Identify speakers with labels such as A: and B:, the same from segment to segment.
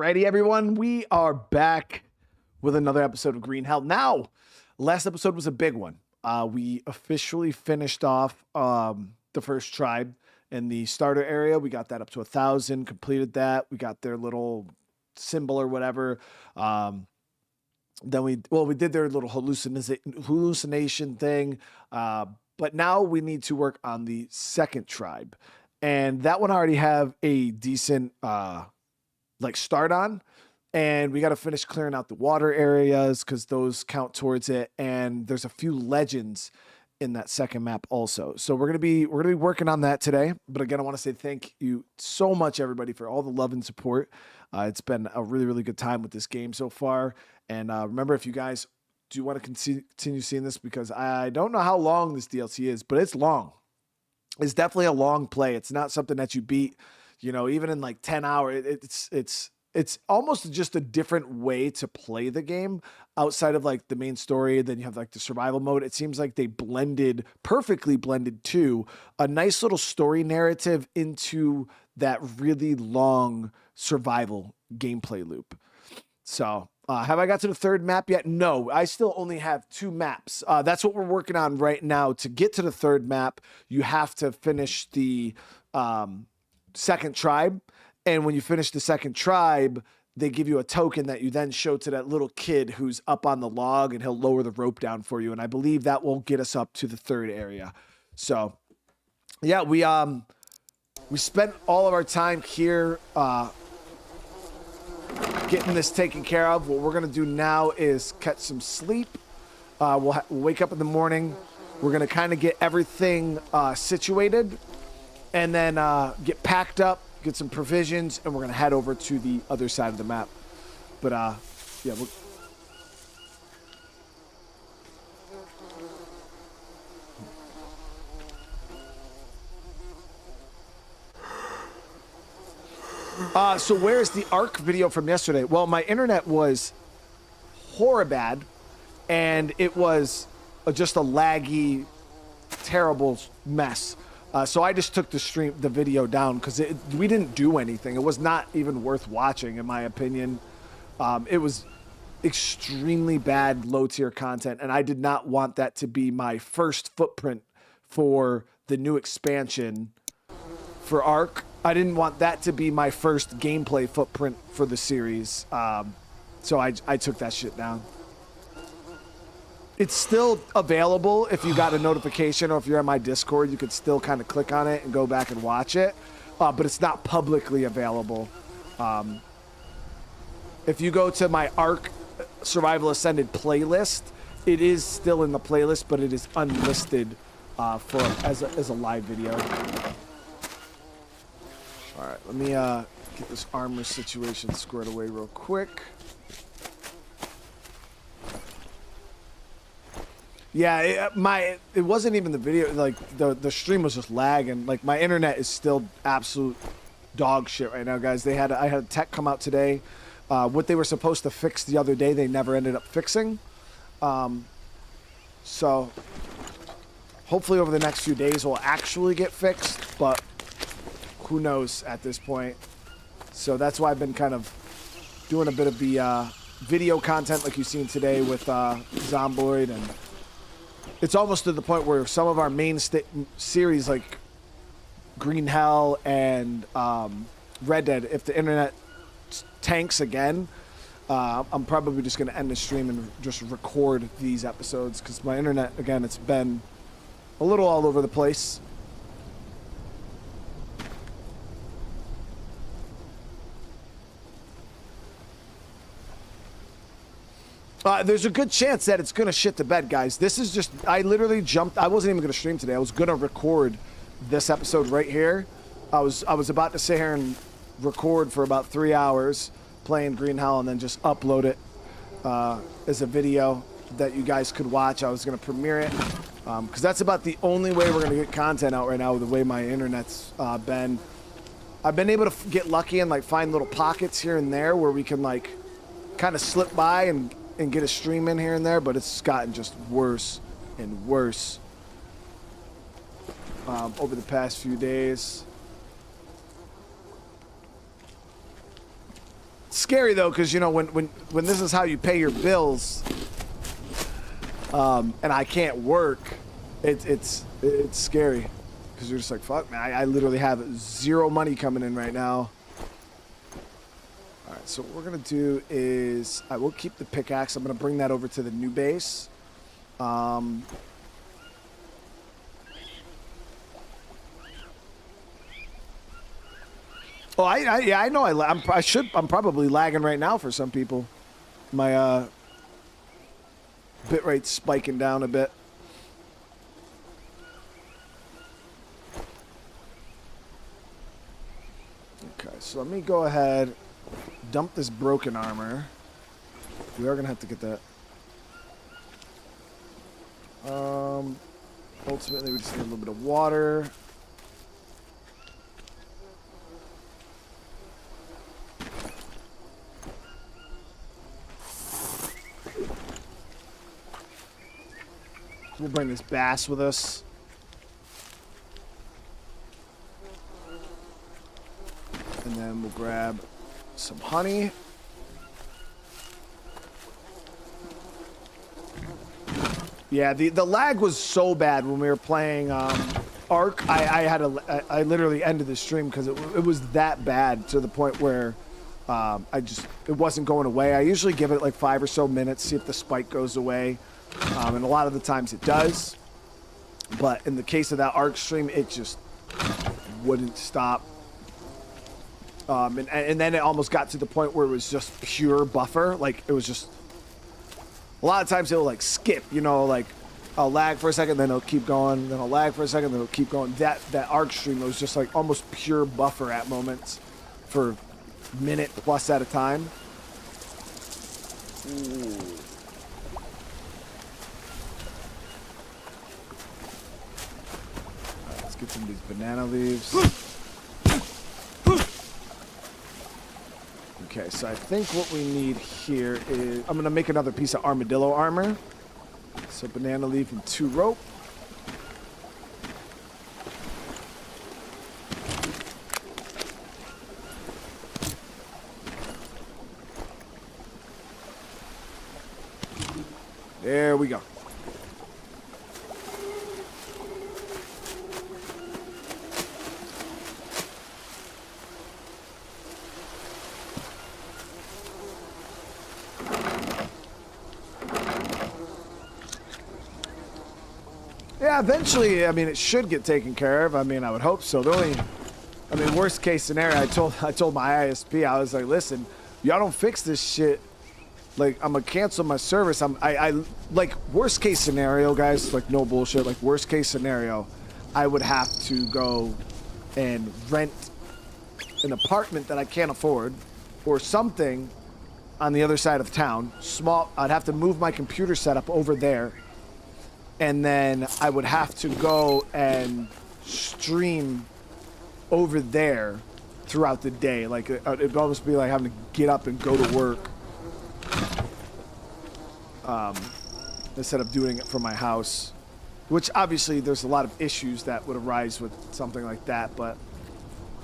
A: Alrighty, everyone, we are back with another episode of Green Hell. Now, last episode was a big one. We officially finished off the first tribe in the starter area. We got that up to 1,000, completed that. We got their little symbol or whatever. Then we did their little hallucination thing. But now we need to work on the second tribe. And that one I already have a decent start on. And we got to finish clearing out the water areas because those count towards it. And there's a few legends in that second map also. So we're gonna be working on that today. But again, I want to say thank you so much, everybody, for all the love and support. It's been a really, really good time with this game so far. And remember, if you guys do want to continue seeing this, because I don't know how long this DLC is, but it's long. It's definitely a long play. It's not something that you beat, even in like 10 hours. It's almost just a different way to play the game outside of like the main story. Then you have like the survival mode. It seems like they perfectly blended to a nice little story narrative into that really long survival gameplay loop. So have I got to the third map yet? No, I still only have 2 maps. That's what we're working on right now. To get to the third map, you have to finish the second tribe. And when you finish the second tribe, they give you a token that you then show to that little kid who's up on the log, and he'll lower the rope down for you. And I believe that will get us up to the third area. So yeah, we spent all of our time here getting this taken care of. What we're going to do now is catch some sleep. We'll wake up in the morning. We're going to kind of get everything situated and then get packed up, get some provisions, and we're going to head over to the other side of the map. But yeah, so where's the ARC video from yesterday? Well, my internet was horribad, and it was just a laggy, terrible mess. So I just took the video down because we didn't do anything. It was not even worth watching, in my opinion. It was extremely bad, low-tier content, and I did not want that to be my first footprint for the new expansion for ARC. I didn't want that to be my first gameplay footprint for the series. So I took that shit down. It's still available if you got a notification, or if you're on my Discord, you could still kind of click on it and go back and watch it. But it's not publicly available. If you go to my ARC Survival Ascended playlist, it is still in the playlist, but it is unlisted as a live video. All right, let me get this armor situation squared away real quick. Yeah, it wasn't even the video. Like the stream was just lagging. Like my internet is still absolute dog shit right now, guys. I had tech come out today. What they were supposed to fix the other day, they never ended up fixing. So hopefully over the next few days will actually get fixed, but who knows at this point. So that's why I've been kind of doing a bit of the video content like you've seen today with Zomboid, and it's almost to the point where some of our main series like Green Hell and Red Dead, if the internet tanks again, I'm probably just going to end the stream and just record these episodes because my internet, again, it's been a little all over the place. There's a good chance that it's going to shit the bed, guys. This is just, I literally jumped. I wasn't even going to stream today. I was going to record this episode right here. I was about to sit here and record for about 3 hours playing Green Hell and then just upload it as a video that you guys could watch. I was going to premiere it because that's about the only way we're going to get content out right now with the way my internet's been. I've been able to get lucky and like find little pockets here and there where we can like kind of slip by and get a stream in here and there, but it's gotten just worse and worse over the past few days. scary though, because you know when this is how you pay your bills, and I can't work, it's scary, because you're just like, fuck man, I literally have zero money coming in right now. All right, so what we're gonna do is I will keep the pickaxe. I'm gonna bring that over to the new base. Oh, yeah, I know. I'm probably lagging right now for some people. My bitrate's spiking down a bit. Okay, so let me go ahead, dump this broken armor. We are gonna have to get that. Ultimately, we just need a little bit of water. We'll bring this bass with us. And then we'll grab some honey. Yeah, the lag was so bad when we were playing Ark. I literally ended the stream because it was that bad, to the point where it wasn't going away. I usually give it like 5 or so minutes, see if the spike goes away. And a lot of the times it does, but in the case of that Ark stream, it just wouldn't stop. And then it almost got to the point where it was just pure buffer. Like, it was just, a lot of times it'll like skip, you know, like I'll lag for a second, then it'll keep going, then I'll lag for a second, then it'll keep going. That Ark stream was just like almost pure buffer at moments for a minute plus at a time. Ooh. Get some of these banana leaves. Okay, so I think what we need here is, I'm gonna make another piece of armadillo armor. So banana leaf and 2 rope. There we go. Yeah, eventually, I mean, it should get taken care of. I mean, I would hope so. Worst case scenario, I told my ISP, I was like, listen, y'all don't fix this shit, like, I'm gonna cancel my service. Like, worst case scenario, guys, like, no bullshit, like, worst case scenario, I would have to go and rent an apartment that I can't afford, or something on the other side of town. I'd have to move my computer setup over there. And then I would have to go and stream over there throughout the day. Like, it'd almost be like having to get up and go to work, instead of doing it from my house. Which, obviously, there's a lot of issues that would arise with something like that. But,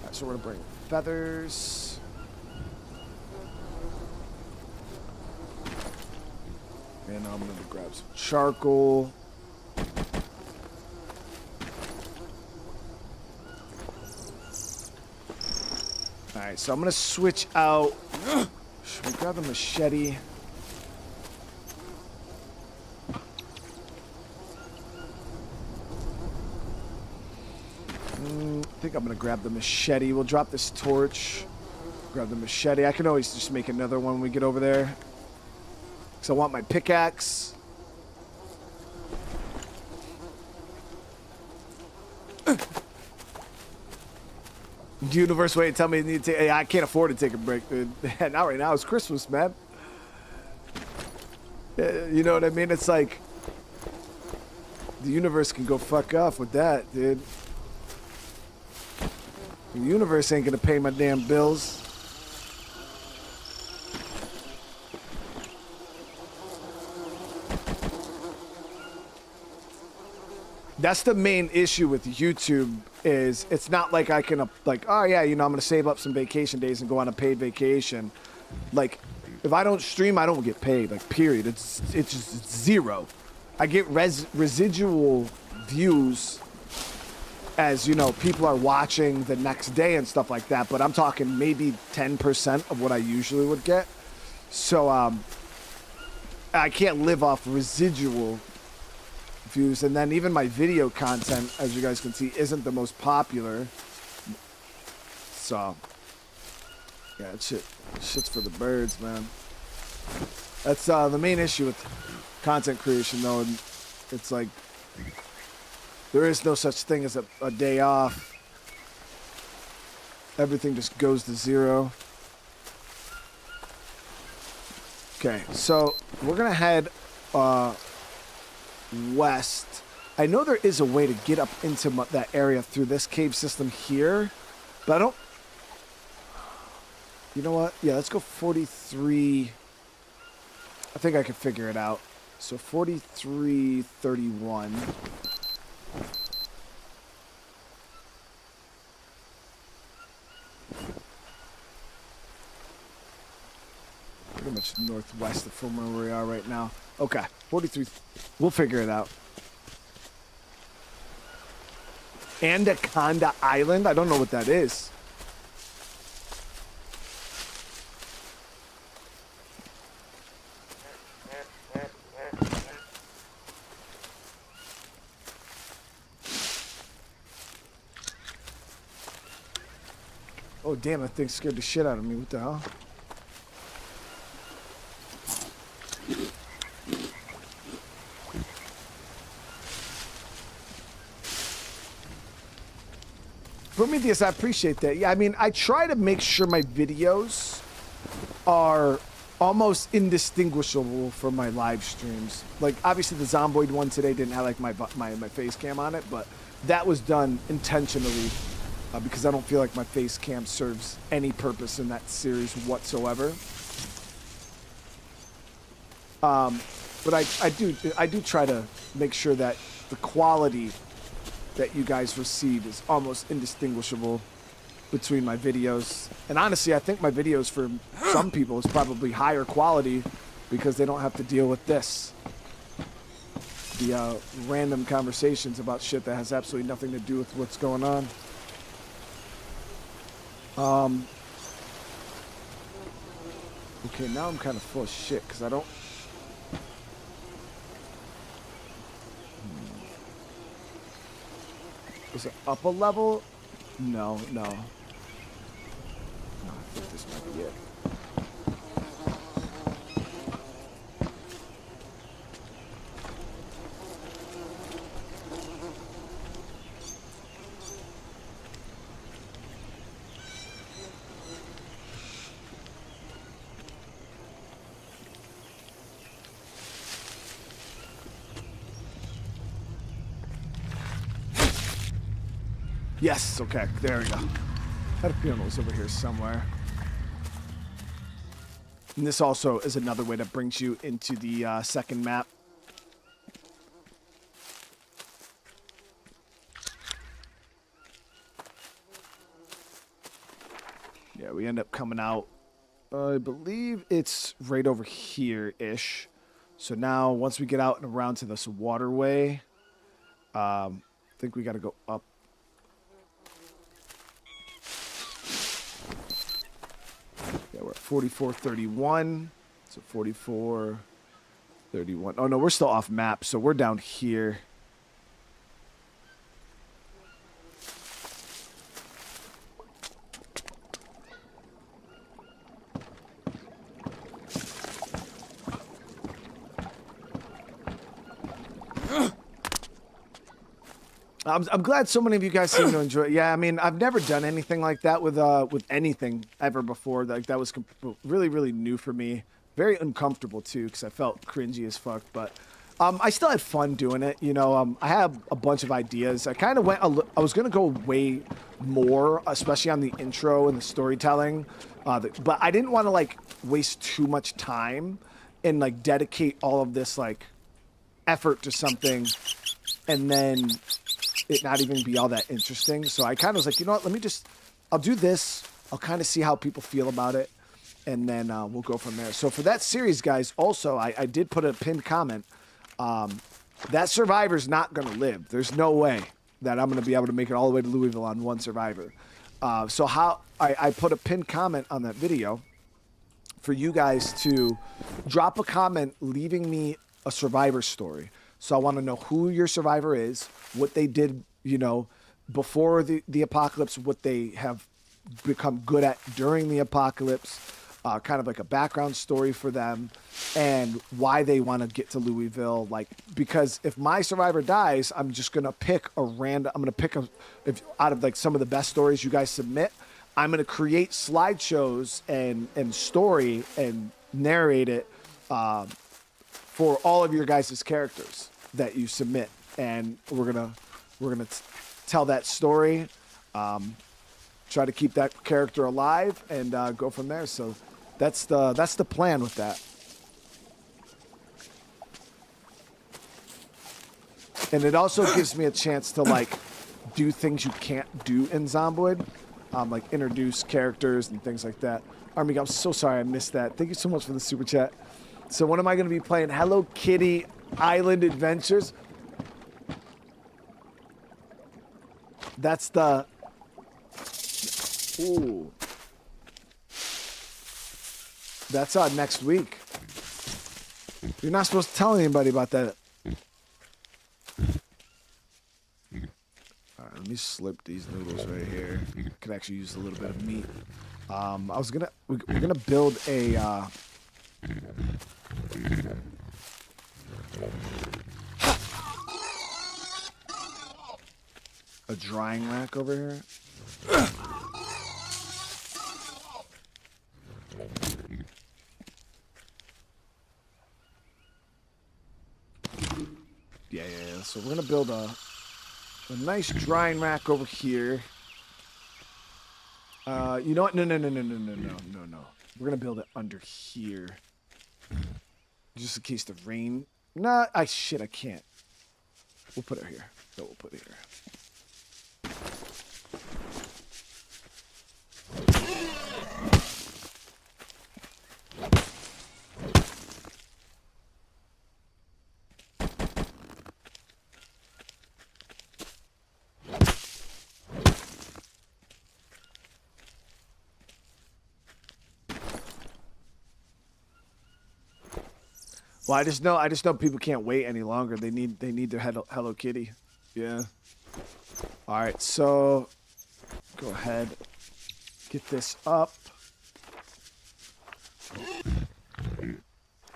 A: right, so we're going to bring feathers. And I'm going to grab some charcoal. Alright, so I'm gonna switch out. Should we grab the machete? I think I'm gonna grab the machete. We'll drop this torch. Grab the machete. I can always just make another one when we get over there. Because I want my pickaxe. Universe way to tell me you need to take, I can't afford to take a break, dude. Not right now. It's Christmas, man. You know what I mean? It's like the universe can go fuck off with that, dude. The universe ain't gonna pay my damn bills. That's the main issue with YouTube, is it's not like I can, like, oh yeah, you know, I'm going to save up some vacation days and go on a paid vacation. Like, if I don't stream, I don't get paid. Like, period. It's just zero. I get residual views as, you know, people are watching the next day and stuff like that. But I'm talking maybe 10% of what I usually would get. So I can't live off residual views. And then even my video content, as you guys can see, isn't the most popular. So yeah, shit's for the birds, man. That's the main issue with content creation, though. And it's like there is no such thing as a day off. Everything just goes to zero. Okay, so we're gonna head west. I know there is a way to get up into that area through this cave system here, but I don't. You know what? Yeah, let's go 43. I think I can figure it out. So 4331. Pretty much northwest from where we are right now. Okay, 43. We'll figure it out. Anaconda Island? I don't know what that is. Oh, damn, that thing scared the shit out of me. What the hell? Prometheus, I appreciate that. Yeah, I mean, I try to make sure my videos are almost indistinguishable from my live streams. Like, obviously, the Zomboid one today didn't have, like, my face cam on it, but that was done intentionally. Because I don't feel like my face cam serves any purpose in that series whatsoever. But I do try to make sure that the quality that you guys receive is almost indistinguishable between my videos. And honestly, I think my videos for some people is probably higher quality because they don't have to deal with this. The random conversations about shit that has absolutely nothing to do with what's going on. Okay, now I'm kind of full of shit because I don't. Is it up a level? No. No, I think this might be it. Yes, okay, there we go. I had a feeling it was over here somewhere. And this also is another way that brings you into the second map. Yeah, we end up coming out, I believe it's right over here-ish. So now, once we get out and around to this waterway, I think we got to go up. Yeah, we're at 4431. So 4431. Oh, no, we're still off map. So we're down here. I'm glad so many of you guys seem to enjoy it. Yeah, I mean, I've never done anything like that with anything ever before. Like, that was really, really new for me. Very uncomfortable, too, because I felt cringy as fuck. But I still had fun doing it. You know, I have a bunch of ideas. I kind of went, I was going to go way more, especially on the intro and the storytelling. But I didn't want to, like, waste too much time and, like, dedicate all of this, like, effort to something and then it not even be all that interesting. So I kind of was like, you know what, I'll do this. I'll kind of see how people feel about it. and then we'll go from there. So for that series, guys, also, I did put a pinned comment. That survivor's not going to live. There's no way that I'm going to be able to make it all the way to Louisville on one survivor. So how I put a pinned comment on that video for you guys to drop a comment leaving me a survivor story. So I want to know who your survivor is, what they did, you know, before the apocalypse, what they have become good at during the apocalypse, kind of like a background story for them, and why they want to get to Louisville. Like, because if my survivor dies, I'm just gonna pick a random. I'm gonna pick out of like some of the best stories you guys submit. I'm gonna create slideshows and story and narrate it for all of your guys' characters that you submit, and we're gonna tell that story. Try to keep that character alive and go from there. So that's the plan with that. And it also gives me a chance to like do things you can't do in Zomboid, like introduce characters and things like that. Army, I'm so sorry I missed that. Thank you so much for the super chat. So when am I going to be playing Hello Kitty Island Adventures? That's the... Ooh. That's next week. You're not supposed to tell anybody about that. Alright, let me slip these noodles right here. Could actually use a little bit of meat. We're gonna build a drying rack over here. Yeah. So we're gonna build a nice drying rack over here. You know what? No. We're gonna build it under here, just in case the rain. Nah, I can't. We'll put it here. No, we'll put it here. Well, I just know people can't wait any longer. They need their Hello Kitty. Yeah. All right, so go ahead, get this up.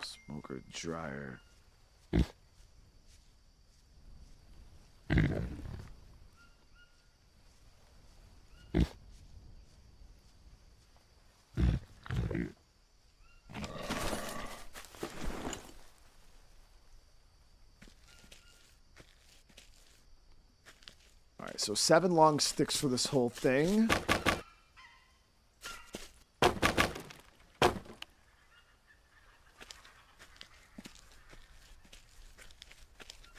A: Smoker dryer. All right, so 7 long sticks for this whole thing.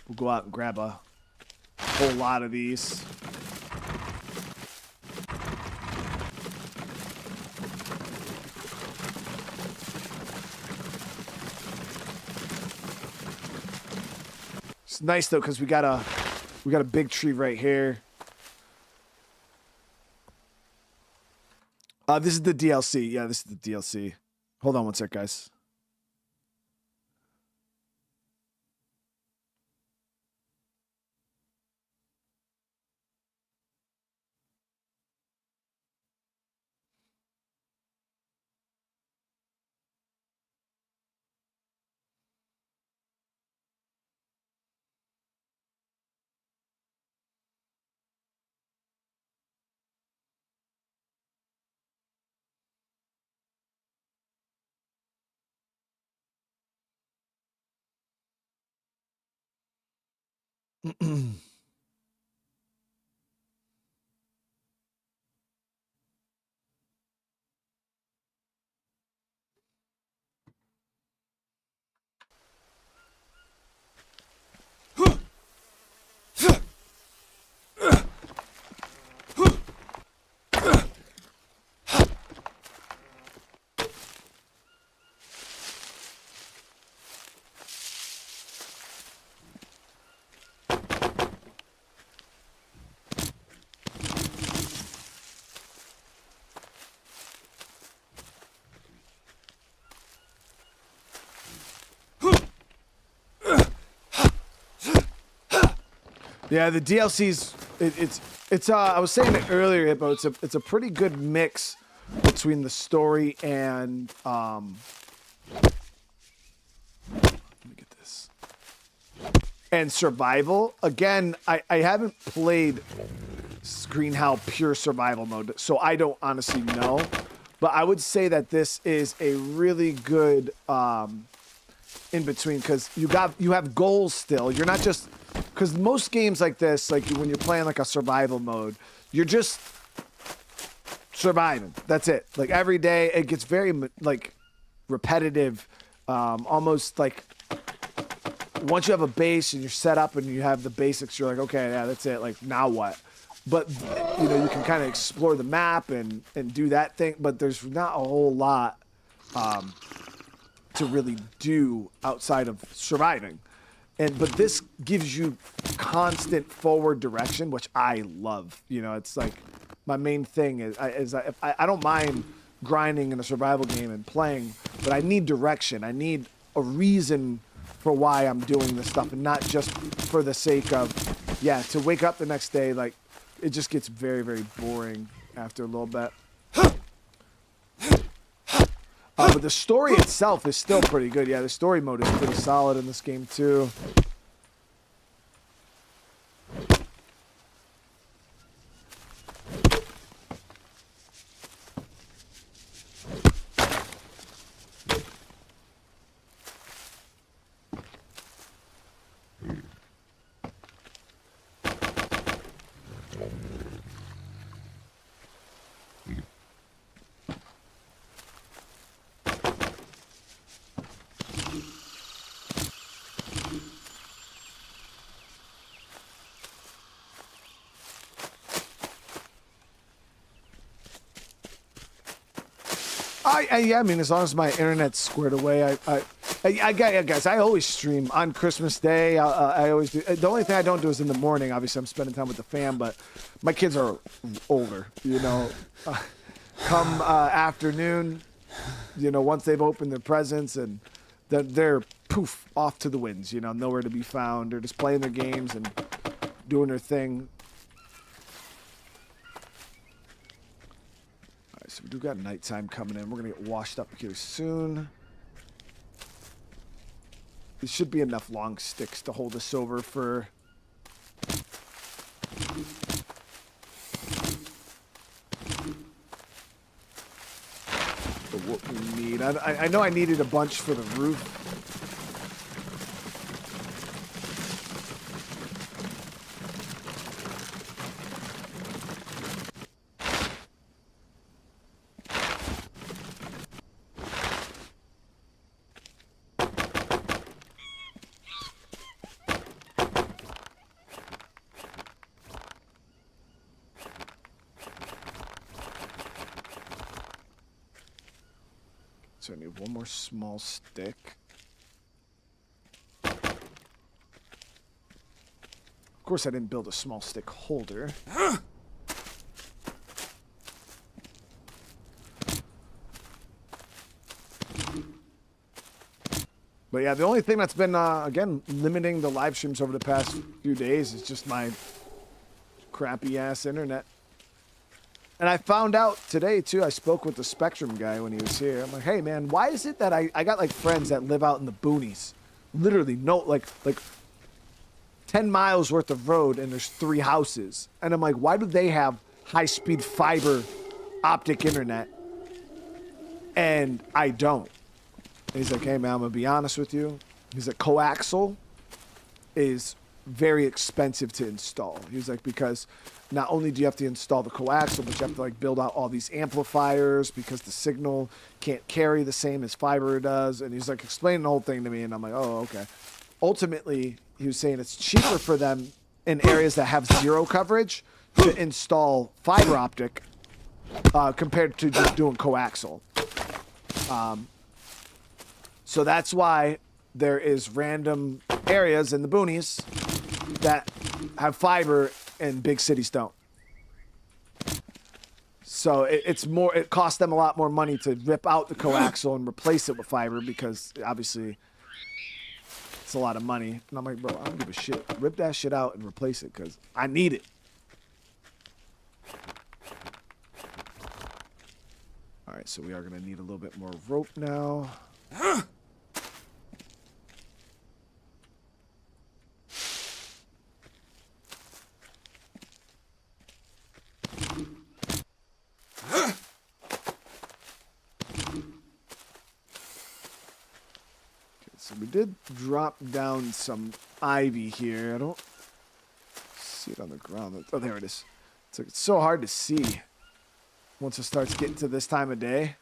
A: We'll go out and grab a whole lot of these. It's nice though, because we got a big tree right here. This is the DLC. Yeah, this is the DLC. Hold on one sec, guys. Yeah, the DLC's it's I was saying it earlier, but it's a pretty good mix between the story and let me get this. And survival. Again, I haven't played Green Hell pure survival mode, so I don't honestly know. But I would say that this is a really good in between, because you have goals still. You're not just, because most games like this, like when you're playing like a survival mode, you're just surviving. That's it. Like every day, it gets very like repetitive, almost like once you have a base and you're set up and you have the basics, you're like, okay, yeah, that's it. Like now what? But you know, you can kind of explore the map and do that thing. But there's not a whole lot to really do outside of surviving. But this gives you constant forward direction, which I love. You know, it's like my main thing is I don't mind grinding in a survival game and playing, but I need direction. I need a reason for why I'm doing this stuff, and not just for the sake of, yeah, to wake up the next day. Like, it just gets very, very boring after a little bit. But the story itself is still pretty good. Yeah, the story mode is pretty solid in this game too. Yeah, I mean, as long as my internet's squared away, guys, I always stream on Christmas Day. I always do. The only thing I don't do is in the morning. Obviously, I'm spending time with the fam, but my kids are older, you know. Come afternoon, you know, once they've opened their presents, and they're poof, off to the winds, you know, nowhere to be found. They're just playing their games and doing their thing. So we do got nighttime coming in. We're going to get washed up here soon. There should be enough long sticks to hold us over for... what we need. I know I needed a bunch for the roof. So I need one more small stick. Of course, I didn't build a small stick holder. But yeah, the only thing that's been, again, limiting the live streams over the past few days is just my crappy-ass internet. And I found out today, too, I spoke with the Spectrum guy when he was here. I'm like, hey, man, why is it that I got, like, friends that live out in the boonies? Literally, no, like 10 miles worth of road, and there's 3 houses. And I'm like, why do they have high-speed fiber optic internet, and I don't? And he's like, hey, man, I'm going to be honest with you. He's like, coaxial is very expensive to install. He's like, because not only do you have to install the coaxial, but you have to like build out all these amplifiers because the signal can't carry the same as fiber does. And he's like explaining the whole thing to me, and I'm like, oh, okay. Ultimately, he was saying it's cheaper for them in areas that have zero coverage to install fiber optic compared to just doing coaxial. So that's why there is random areas in the boonies that have fiber and big cities don't. So it costs them a lot more money to rip out the coaxial and replace it with fiber, because obviously it's a lot of money. And I'm like, bro, I don't give a shit. Rip that shit out and replace it because I need it. All right, so we are going to need a little bit more rope now. So we did drop down some ivy here. I don't see it on the ground. Oh, there it is. It's so hard to see once it starts getting to this time of day.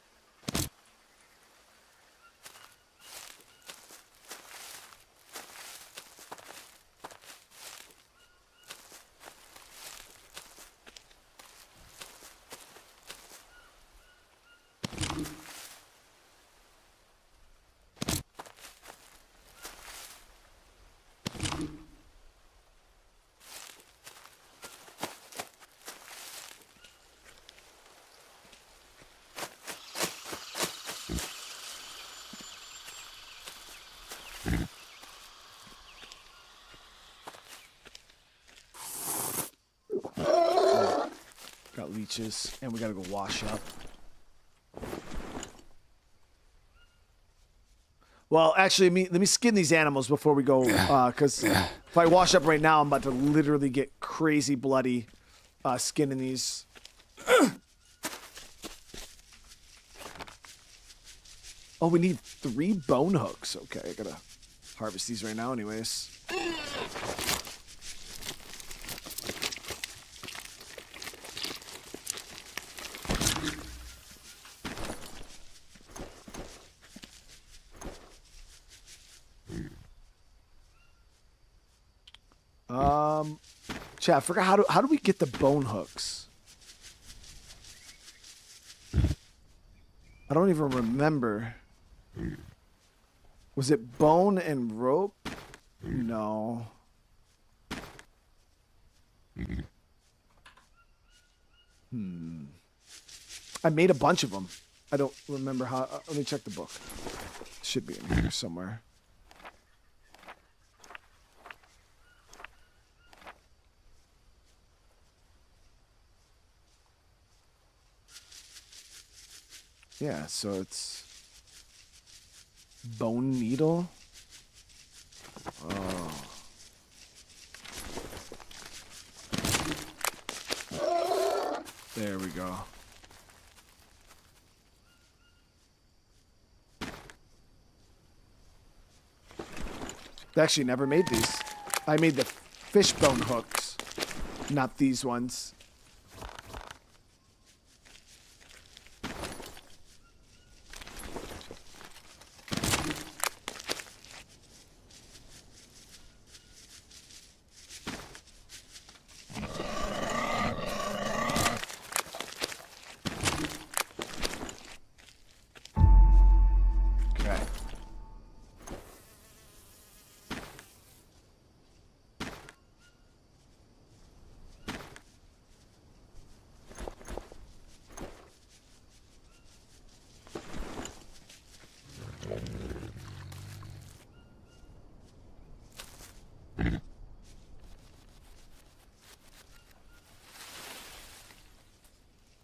A: Got leeches, and we gotta go wash up. Well, actually, let me skin these animals before we go, because if I wash up right now, I'm about to literally get crazy bloody skinning these. Oh, we need 3 bone hooks. Okay, I gotta harvest these right now anyways. Chat, I forgot how do we get the bone hooks? I don't even remember. Was it bone and rope? No. I made a bunch of them. I don't remember how. Let me check the book. It should be in here somewhere. Yeah, so it's bone needle. Oh. There we go. I actually never made these. I made the fishbone hooks, not these ones.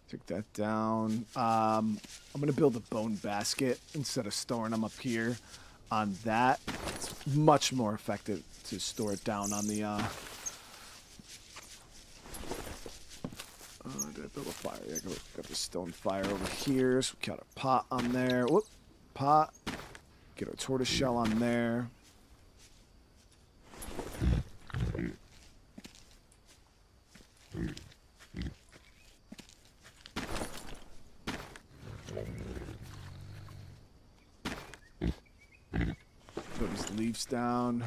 A: Took that down. I'm going to build a bone basket instead of storing them up here on that. It's much more effective to store it down on the... did I build a fire? Yeah, got the stone fire over here. So we got a pot on there. Whoop, pot. Get our tortoise shell on there. Put these leaves down.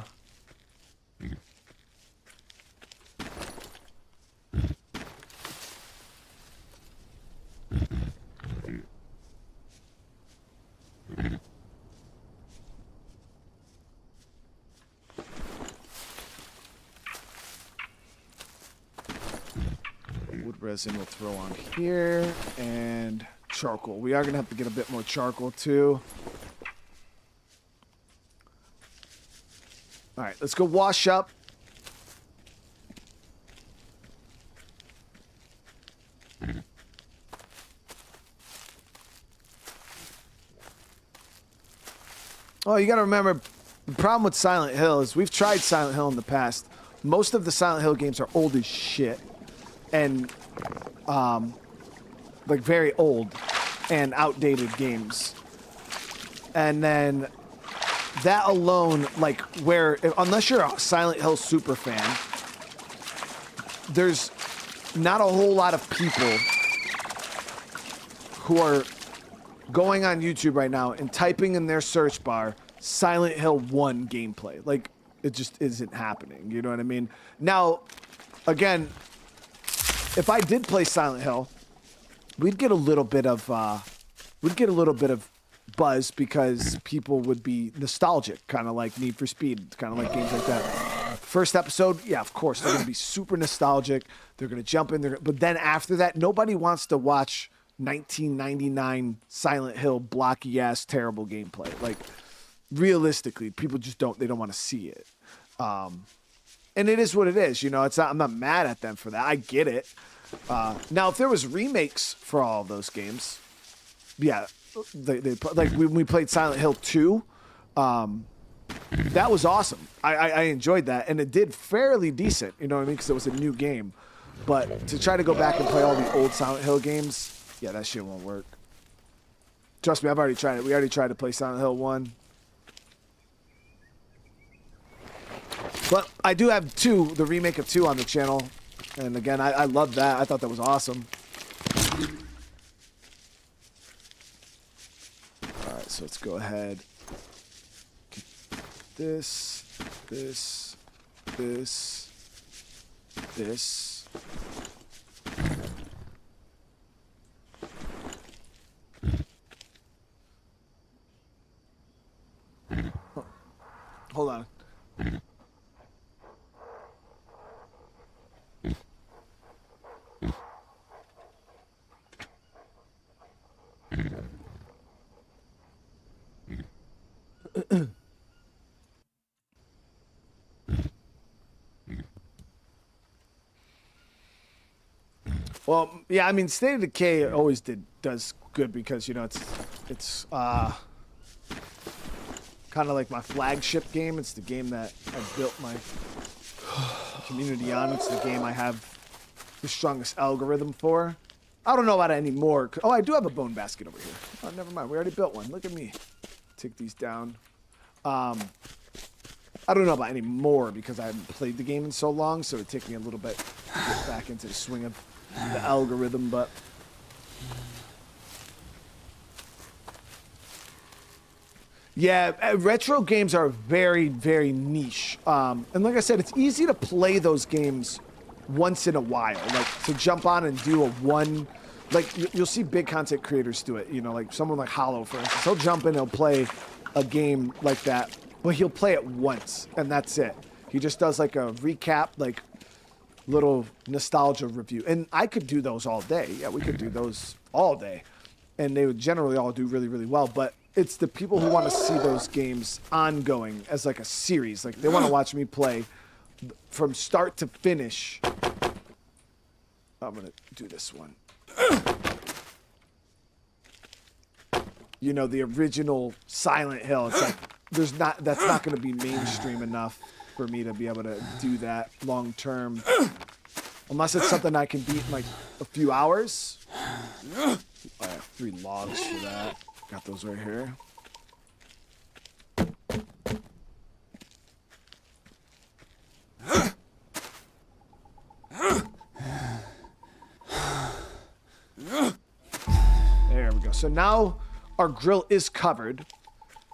A: Wood resin we'll throw on here, and charcoal. We are going to have to get a bit more charcoal too. All right, let's go wash up. Oh, you got to remember, the problem with Silent Hill is we've tried Silent Hill in the past. Most of the Silent Hill games are old as shit. And, like, very old and outdated games. And then that alone, like, where, unless you're a Silent Hill super fan, there's not a whole lot of people who are going on YouTube right now and typing in their search bar Silent Hill 1 gameplay. Like, it just isn't happening. You know what I mean? Now, again, if I did play Silent Hill, we'd get a little bit of buzz because people would be nostalgic, kind of like Need for Speed, kind of like games like that. First episode, yeah, of course, they're going to be super nostalgic. They're going to jump in, but then after that, nobody wants to watch 1999 Silent Hill blocky ass terrible gameplay. Like, realistically, people just don't want to see it. And it is what it is, you know. I'm not mad at them for that. I get it. Now, if there was remakes for all of those games, yeah, they like when we played Silent Hill 2, that was awesome. I enjoyed that, and it did fairly decent, you know what I mean, because it was a new game. But to try to go back and play all the old Silent Hill games, yeah, that shit won't work. Trust me, I've already tried it. We already tried to play Silent Hill 1. But I do have 2, the remake of 2 on the channel. And again, I love that. I thought that was awesome. Alright, so let's go ahead. This. Oh, hold on. Well, yeah, I mean, State of Decay always does good because, you know, it's kind of like my flagship game. It's the game that I built my community on. It's the game I have the strongest algorithm for. I don't know about it anymore. Oh, I do have a bone basket over here. Oh, never mind. We already built one. Look at me. Take these down. I don't know about anymore because I haven't played the game in so long, so it'd take me a little bit to get back into the swing of the algorithm, but yeah, retro games are very, very niche. And like I said, it's easy to play those games once in a while, like to jump on and do a one, like you'll see big content creators do it, you know, like someone like Hollow, for instance. He'll jump in, he'll play a game like that, but he'll play it once and that's it. He just does like a recap, like little nostalgia review, and I could do those all day. Yeah, we could do those all day, and they would generally all do really, really well. But it's the people who want to see those games ongoing as like a series. Like they want to watch me play from start to finish. I'm gonna do this one. You know, the original Silent Hill. It's like that's not gonna be mainstream enough for me to be able to do that long term. Unless it's something I can beat in like a few hours. I have 3 logs for that. Got those right here. There we go. So now our grill is covered.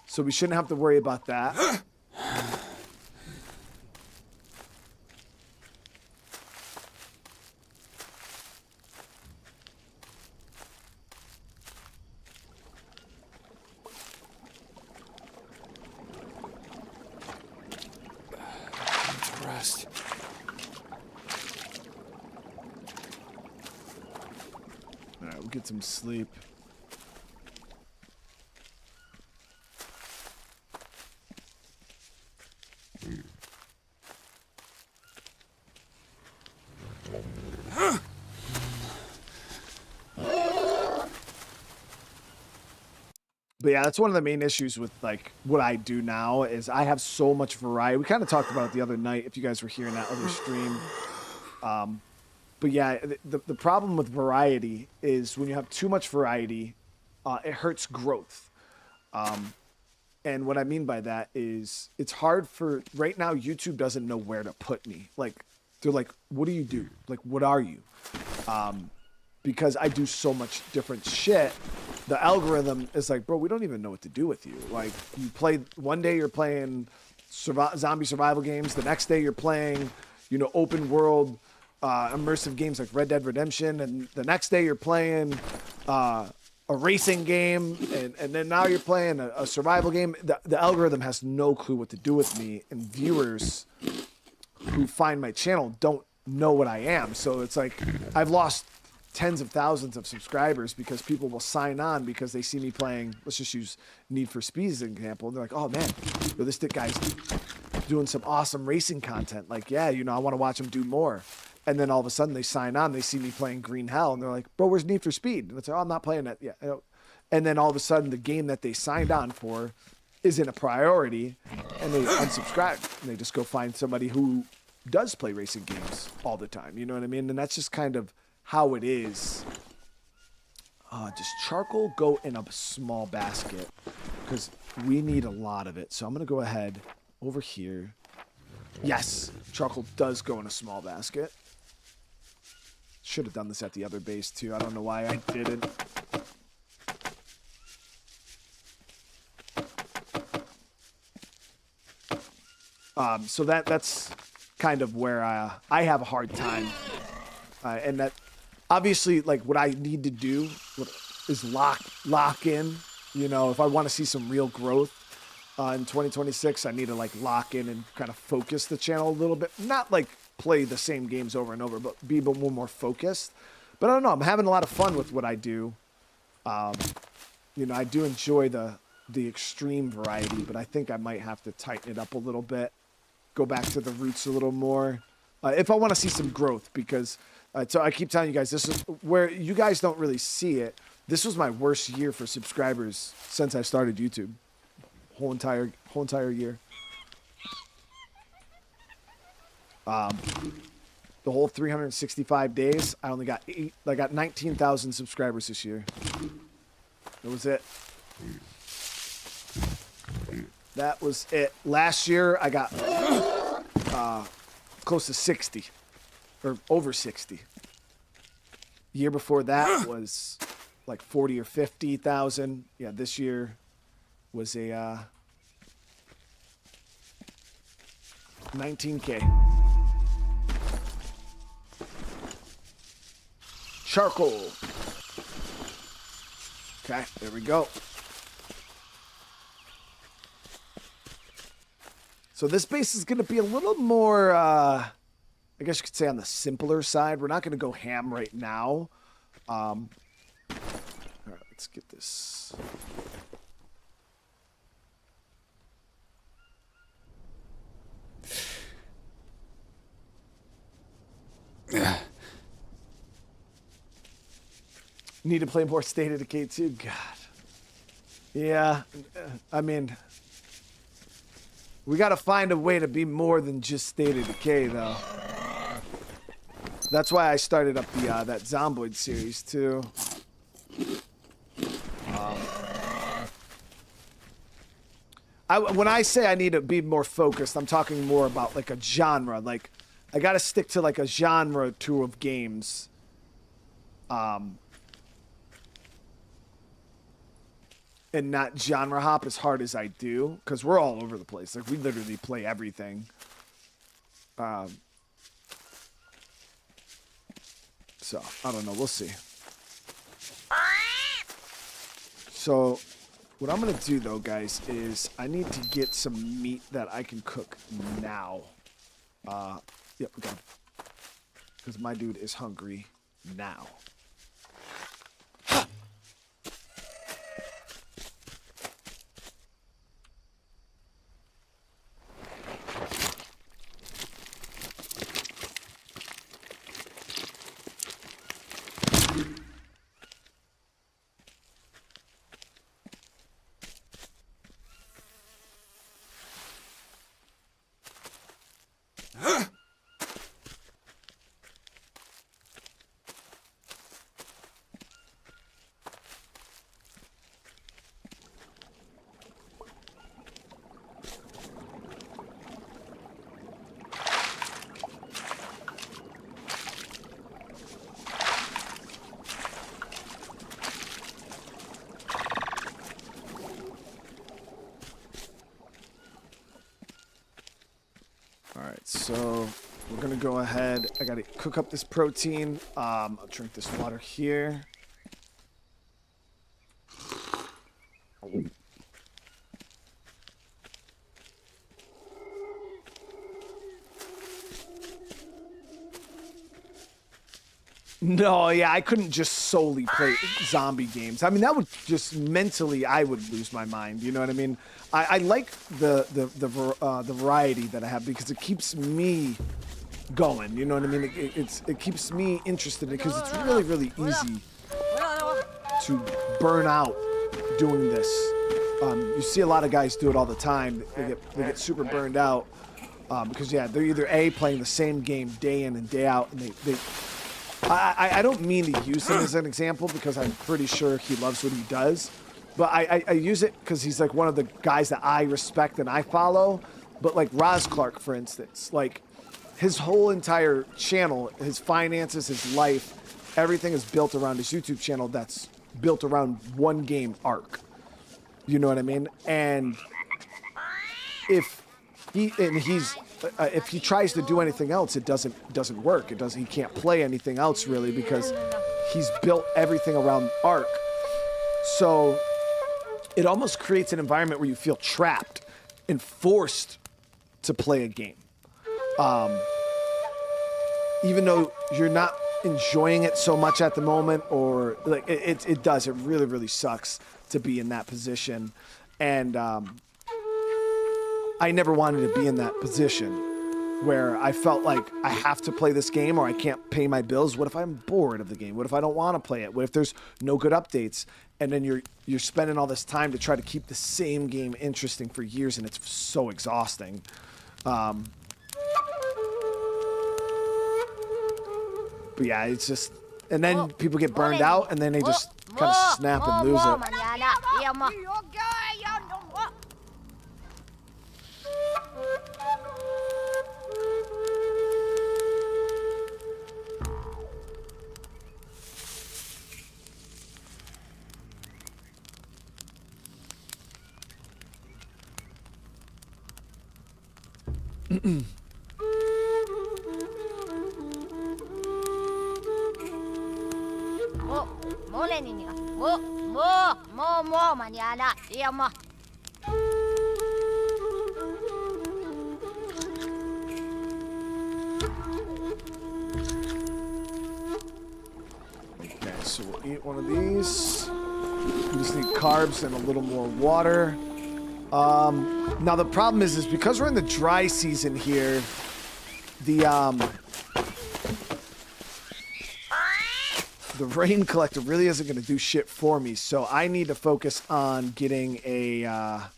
A: So we shouldn't have to worry about that. Get some sleep. But yeah, that's one of the main issues with like what I do now is I have so much variety. We kind of talked about it the other night if you guys were here in that other stream. But yeah, the problem with variety is when you have too much variety, it hurts growth. And what I mean by that is it's hard for right now. YouTube doesn't know where to put me. Like they're like, what do you do? Like, what are you? Because I do so much different shit. The algorithm is like, bro, we don't even know what to do with you. Like you play one day you're playing zombie survival games. The next day you're playing, you know, open world, immersive games like Red Dead Redemption. And the next day you're playing, a racing game, and then now you're playing a survival game. The algorithm has no clue what to do with me, and viewers who find my channel don't know what I am. So it's like I've lost tens of thousands of subscribers because people will sign on because they see me playing. Let's just use Need for Speed as an example. And they're like, oh man, this guy's doing some awesome racing content. Like, yeah, you know, I want to watch him do more. And then all of a sudden they sign on, they see me playing Green Hell, and they're like, bro, where's Need for Speed? And it's like, oh, I'm not playing that yet. And then all of a sudden the game that they signed on for isn't a priority, and they unsubscribe. And they just go find somebody who does play racing games all the time. You know what I mean? And that's just kind of how it is. Does charcoal go in a small basket? Because we need a lot of it. So I'm going to go ahead over here. Yes, charcoal does go in a small basket. Should have done this at the other base too. I don't know why I didn't. So that's kind of where I have a hard time. And that obviously, like, what I need to do is lock in. You know, if I want to see some real growth in 2026, I need to like lock in and kind of focus the channel a little bit. Not like play the same games over and over, but be a little more focused. But I don't know. I'm having a lot of fun with what I do. You know, I do enjoy the extreme variety, but I think I might have to tighten it up a little bit, go back to the roots a little more, if I want to see some growth. Because so I keep telling you guys, this is where you guys don't really see it. This was my worst year for subscribers since I started YouTube. Whole entire year. The whole 365 days, I only got 19,000 subscribers this year. That was it. That was it. Last year, I got close to 60, or over 60. The year before that was like 40 or 50,000. Yeah, this year was a 19K. Charcoal. Okay, there we go. So this base is going to be a little more, I guess you could say on the simpler side. We're not going to go ham right now. All right, let's get this. Yeah. Need to play more State of Decay 2. God. Yeah, I mean, we got to find a way to be more than just State of Decay, though. That's why I started up the that Zomboid series too. When I say I need to be more focused, I'm talking more about like a genre. Like, I got to stick to like a genre two of games. And not genre hop as hard as I do, because we're all over the place. Like, we literally play everything. So, I don't know. We'll see. So, what I'm going to do, though, guys, is I need to get some meat that I can cook now. Yep, we got it. Because my dude is hungry now. right, so we're gonna go ahead. I gotta cook up this protein. I'll drink this water here. No, yeah, I couldn't just solely play zombie games. I mean, that would just mentally, I would lose my mind. You know what I mean? I like the variety that I have because it keeps me going. You know what I mean? It keeps me interested because it's really, really easy to burn out doing this. You see a lot of guys do it all the time. They get super burned out because yeah, they're either A, playing the same game day in and day out, and I don't mean to use him as an example because I'm pretty sure he loves what he does, but I use it because he's like one of the guys that I respect and I follow. But like Roz Clark, for instance, like his whole entire channel, his finances, his life, everything is built around his YouTube channel that's built around one game Ark. You know what I mean? And if he tries to do anything else, it doesn't work. He can't play anything else really because he's built everything around Ark. So it almost creates an environment where you feel trapped and forced to play a game. Even though you're not enjoying it so much at the moment, or like it really, really sucks to be in that position. And I never wanted to be in that position where I felt like I have to play this game or I can't pay my bills. What if I'm bored of the game? What if I don't want to play it? What if there's no good updates? And then you're spending all this time to try to keep the same game interesting for years, and it's so exhausting. But yeah, it's just, and then people get burned out, and then they just kind of snap and lose it. Okay, so we'll eat one of these. We just need carbs and a little more water. Now the problem is because we're in the dry season here, the rain collector really isn't going to do shit for me, so I need to focus on getting a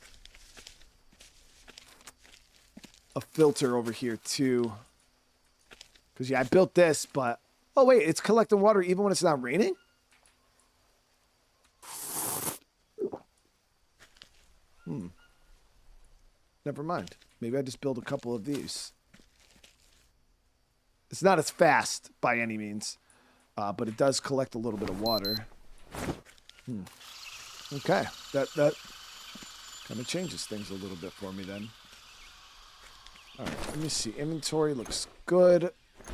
A: filter over here too. Because yeah, I built this, but oh wait, it's collecting water even when it's not raining? Never mind. Maybe I just build a couple of these. It's not as fast by any means, but it does collect a little bit of water. Okay, that kind of changes things a little bit for me then. All right, let me see. Inventory looks good.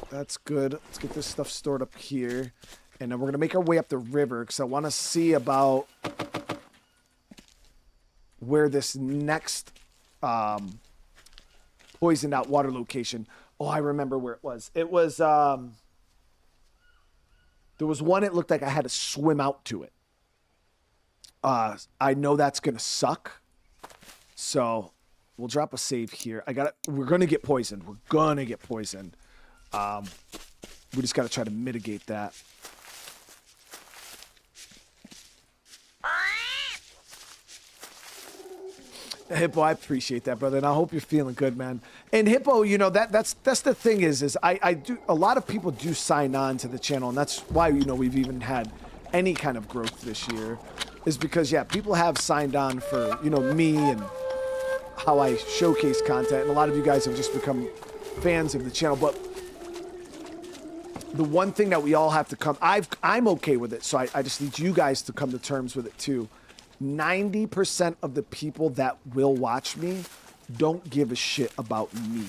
A: That's good. Let's get this stuff stored up here, and then we're gonna make our way up the river because I want to see about where this next poisoned out water location. Oh, I remember where it was. It was there was one, it looked like I had to swim out to it. I know that's gonna suck. So we'll drop a save here. We're gonna get poisoned. We're gonna get poisoned. We just gotta try to mitigate that. Hippo, I appreciate that, brother, and I hope you're feeling good, man. And Hippo, you know, that's the thing is I do, a lot of people do sign on to the channel, and that's why, you know, we've even had any kind of growth this year, is because yeah, people have signed on for, you know, me and how I showcase content, and a lot of you guys have just become fans of the channel. But the one thing that we all have to I'm okay with it, so I just need you guys to come to terms with it too. 90% of the people that will watch me don't give a shit about me.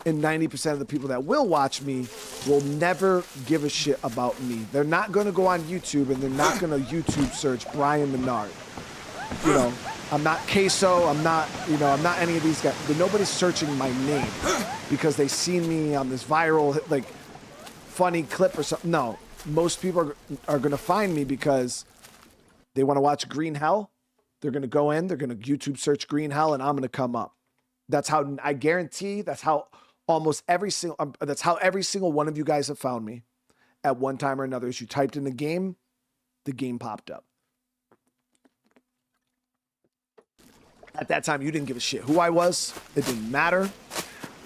A: and 90% of the people that will watch me will never give a shit about me. They're not going to go on YouTube and they're not going to YouTube search Brian Menard. You know, I'm not Queso. I'm not, you know, I'm not any of these guys. But nobody's searching my name because they seen me on this viral, like, funny clip or something. No, most people are going to find me because they want to watch Green Hell. They're going to go in, they're going to YouTube search Green Hell, and I'm going to come up. That's how, I guarantee, that's how every single one of you guys have found me at one time or another. As you typed in the game popped up. At that time, you didn't give a shit who I was. It didn't matter.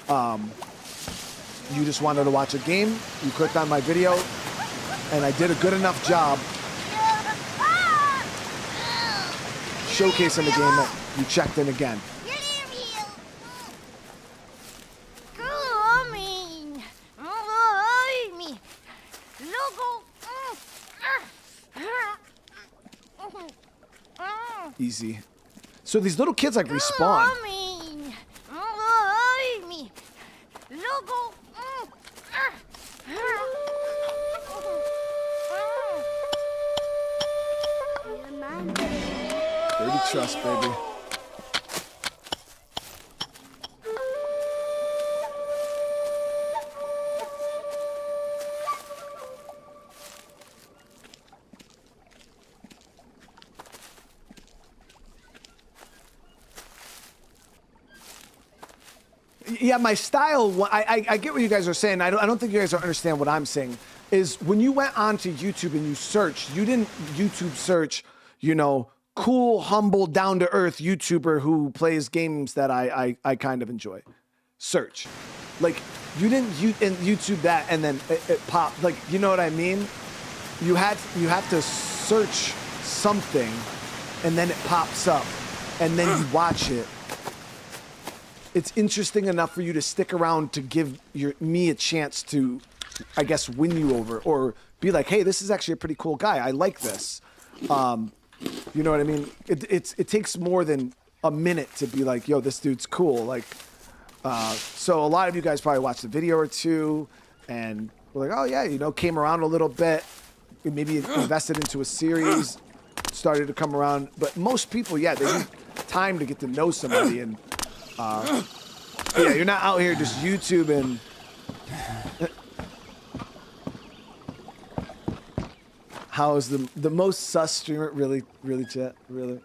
A: You just wanted to watch a game. You clicked on my video, and I did a good enough job showcasing the game that you checked in again. Easy. So these little kids like respawn. Dirty trust, baby. Yeah, my style, I get what you guys are saying. I don't think you guys understand what I'm saying. Is when you went onto YouTube and you searched, you didn't YouTube search, you know, cool, humble, down-to-earth YouTuber who plays games that I kind of enjoy. Search. Like, you didn't YouTube that and then it popped. Like, you know what I mean? You have to search something and then it pops up and then you watch it. It's interesting enough for you to stick around to give me a chance to, I guess, win you over or be like, hey, this is actually a pretty cool guy. I like this. You know what I mean? It takes more than a minute to be like, yo, this dude's cool. Like, so a lot of you guys probably watched a video or two and were like, oh yeah, you know, came around a little bit, maybe invested into a series, started to come around. But most people, yeah, they need time to get to know somebody and, yeah, you're not out here just YouTubing. How is the most sus streamer? Really, chat? Really?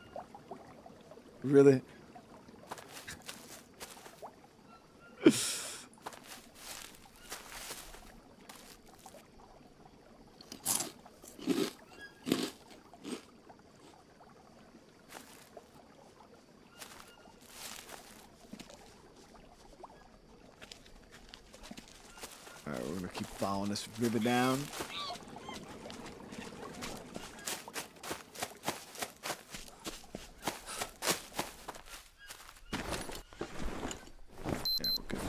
A: All right, we're gonna keep following this river down. Yeah, we're good.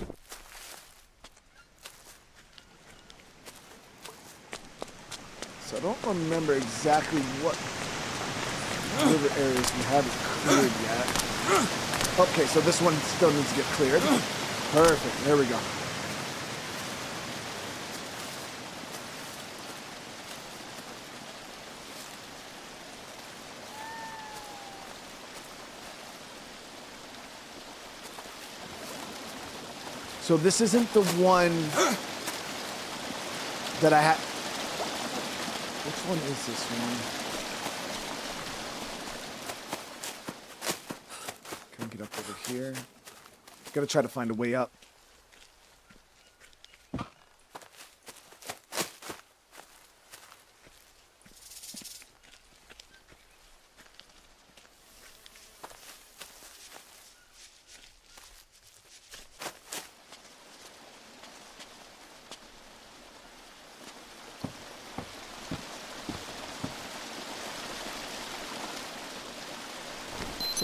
A: So I don't remember exactly what river areas we haven't cleared yet. Okay, so this one still needs to get cleared. Perfect, there we go. So this isn't the one that I had. Which one is this one? Can I get up over here? Gotta try to find a way up.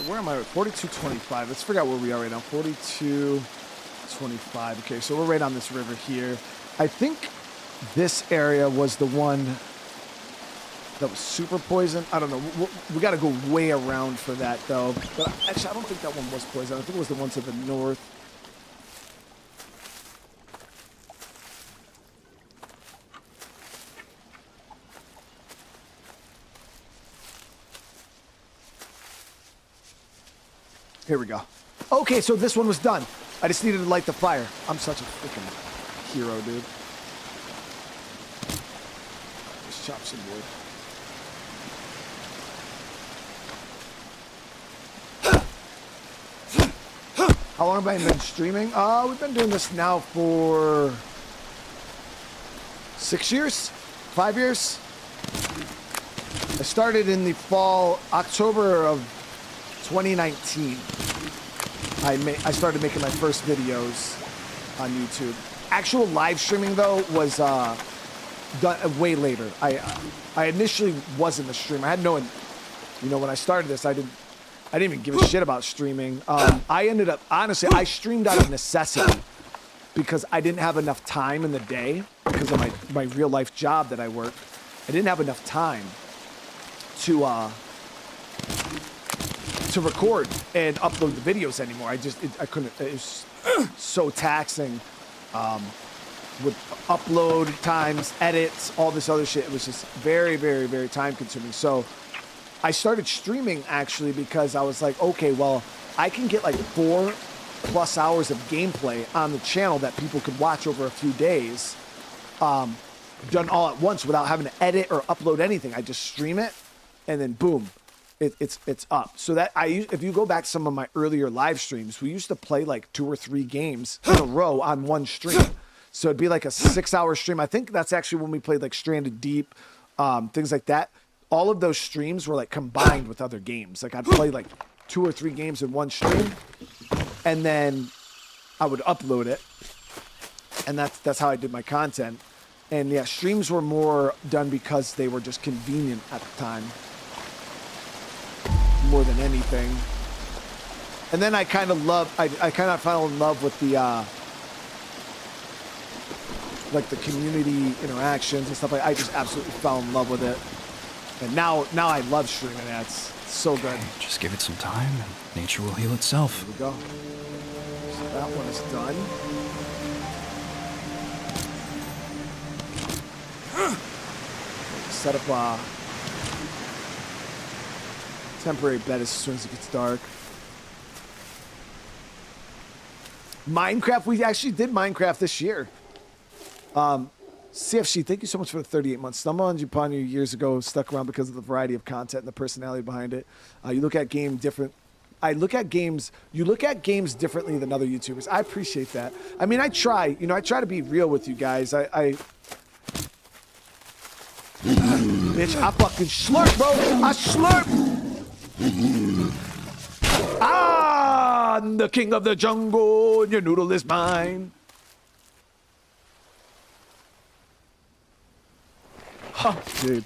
A: Where am I? 4225. Let's figure out where we are right now. 4225. Okay, so we're right on this river here. I think this area was the one that was super poison. I don't know. We got to go way around for that, though. But actually, I don't think that one was poison. I think it was the one to the north. Here we go. Okay, so this one was done. I just needed to light the fire. I'm such a freaking hero, dude. Let's chop some wood. How long have I been streaming? We've been doing this now for 6 years, 5 years. I started in the fall, October of 2019. I started making my first videos on YouTube. Actual live streaming though was done way later. I initially wasn't a streamer. I had no, when I started this, I didn't even give a shit about streaming. I ended up, honestly, I streamed out of necessity because I didn't have enough time in the day because of my real life job that I work. I didn't have enough time to record and upload the videos anymore. I couldn't, it was so taxing with upload times, edits, all this other shit. It was just very, very, very time consuming. So I started streaming actually because I was like, okay, well, I can get like 4+ hours of gameplay on the channel that people could watch over a few days, done all at once without having to edit or upload anything. I just stream it and then boom, it's up. So that if you go back to some of my earlier live streams, we used to play like 2 or 3 games in a row on one stream. So it'd be like a 6-hour stream. I think that's actually when we played like Stranded Deep, things like that. All of those streams were like combined with other games. Like I'd play like 2 or 3 games in one stream and then I would upload it. And that's how I did my content. And yeah, streams were more done because they were just convenient at the time, more than anything. And then I kind of fell in love with the like the community interactions and stuff. I just absolutely fell in love with it. And now I love streaming. That's so good.
B: Just give it some time and nature will heal itself.
A: Here we go. So that one is done. Set up a temporary bed as soon as it gets dark. Minecraft, we actually did Minecraft this year. CFC, thank you so much for the 38 months. Stumbled upon you years ago, stuck around because of the variety of content and the personality behind it. You look at game different. You look at games differently than other YouTubers. I appreciate that. I mean, I try to be real with you guys. Bitch, I fucking slurp, bro. I slurp. I'm the king of the jungle, and your noodle is mine. Oh, dude.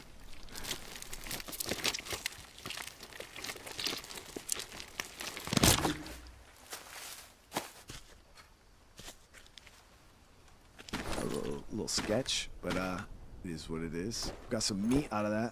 A: A little sketch, but it is what it is. Got some meat out of that.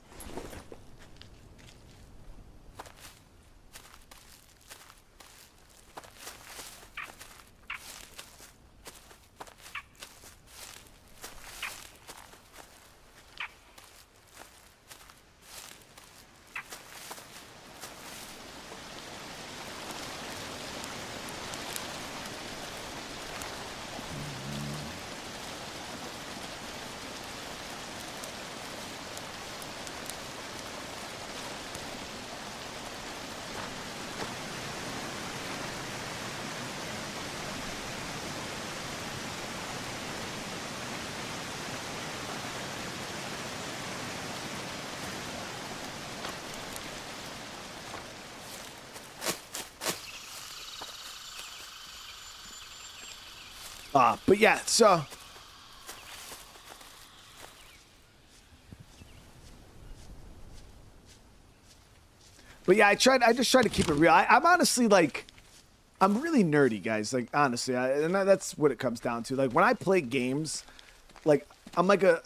A: But yeah, so I just tried to keep it real. I'm honestly like, I'm really nerdy, guys. Like honestly, and that's what it comes down to. Like when I play games, like I'm like a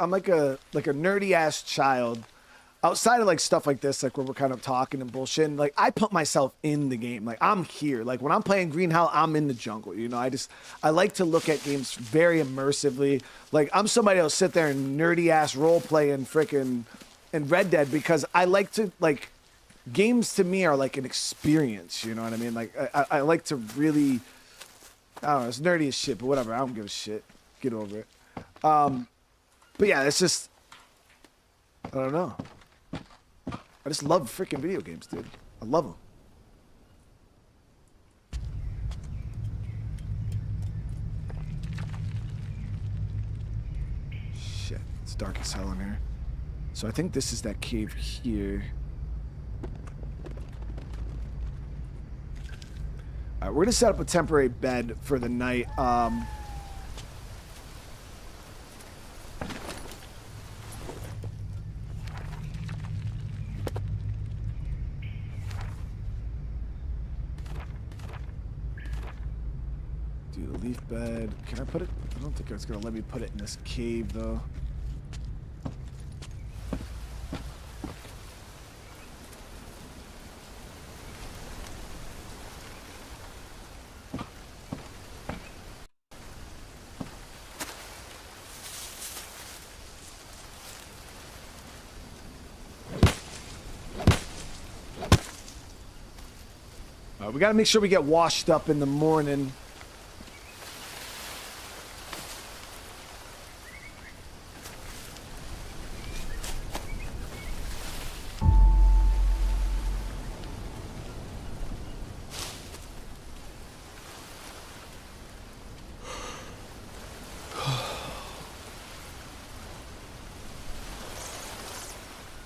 A: nerdy ass child. Outside of like stuff like this, like where we're kind of talking and bullshitting, like I put myself in the game. Like I'm here. Like when I'm playing Green Hell, I'm in the jungle. I like to look at games very immersively. Like I'm somebody that'll sit there and nerdy ass role play and frickin' in Red Dead because I like to like games to me are like an experience. You know what I mean? Like I like to really, I don't know, it's nerdy as shit, but whatever. I don't give a shit. Get over it. But yeah, it's just, I don't know. I just love freaking video games, dude. I love them. Shit, it's dark as hell in here. So I think this is that cave here. All right, we're gonna set up a temporary bed for the night. Do the leaf bed. Can I put it? I don't think it's gonna let me put it in this cave though. We gotta make sure we get washed up in the morning.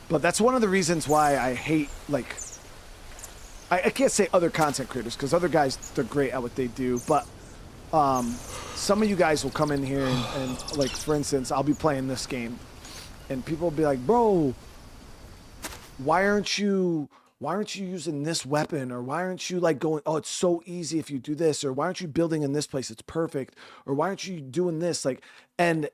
A: But that's one of the reasons why I hate, like, I can't say other content creators, because other guys, they're great at what they do, but some of you guys will come in here and, like, for instance, I'll be playing this game, and people will be like, bro, why aren't you using this weapon? Or why aren't you, like, going, oh, it's so easy if you do this? Or why aren't you building in this place? It's perfect. Or why aren't you doing this? Like, and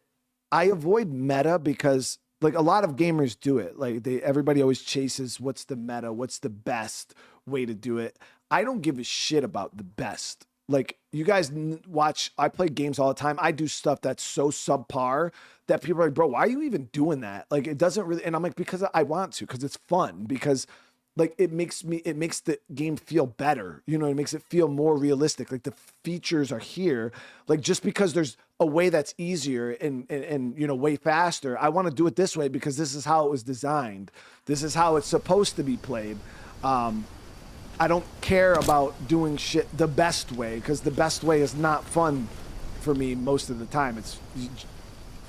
A: I avoid meta because, like, a lot of gamers do it. Like, everybody always chases what's the meta, what's the best way to do it. I don't give a shit about the best. Like, you guys watch, I play games all the time. I do stuff that's so subpar that people are like, bro, why are you even doing that? Like, it doesn't really, and I'm like, because I want to, because it's fun, because, like, it makes the game feel better. You know, it makes it feel more realistic. Like, the features are here. Like, just because there's a way that's easier and you know, way faster, I want to do it this way because this is how it was designed. This is how it's supposed to be played. I don't care about doing shit the best way, because the best way is not fun for me most of the time. It's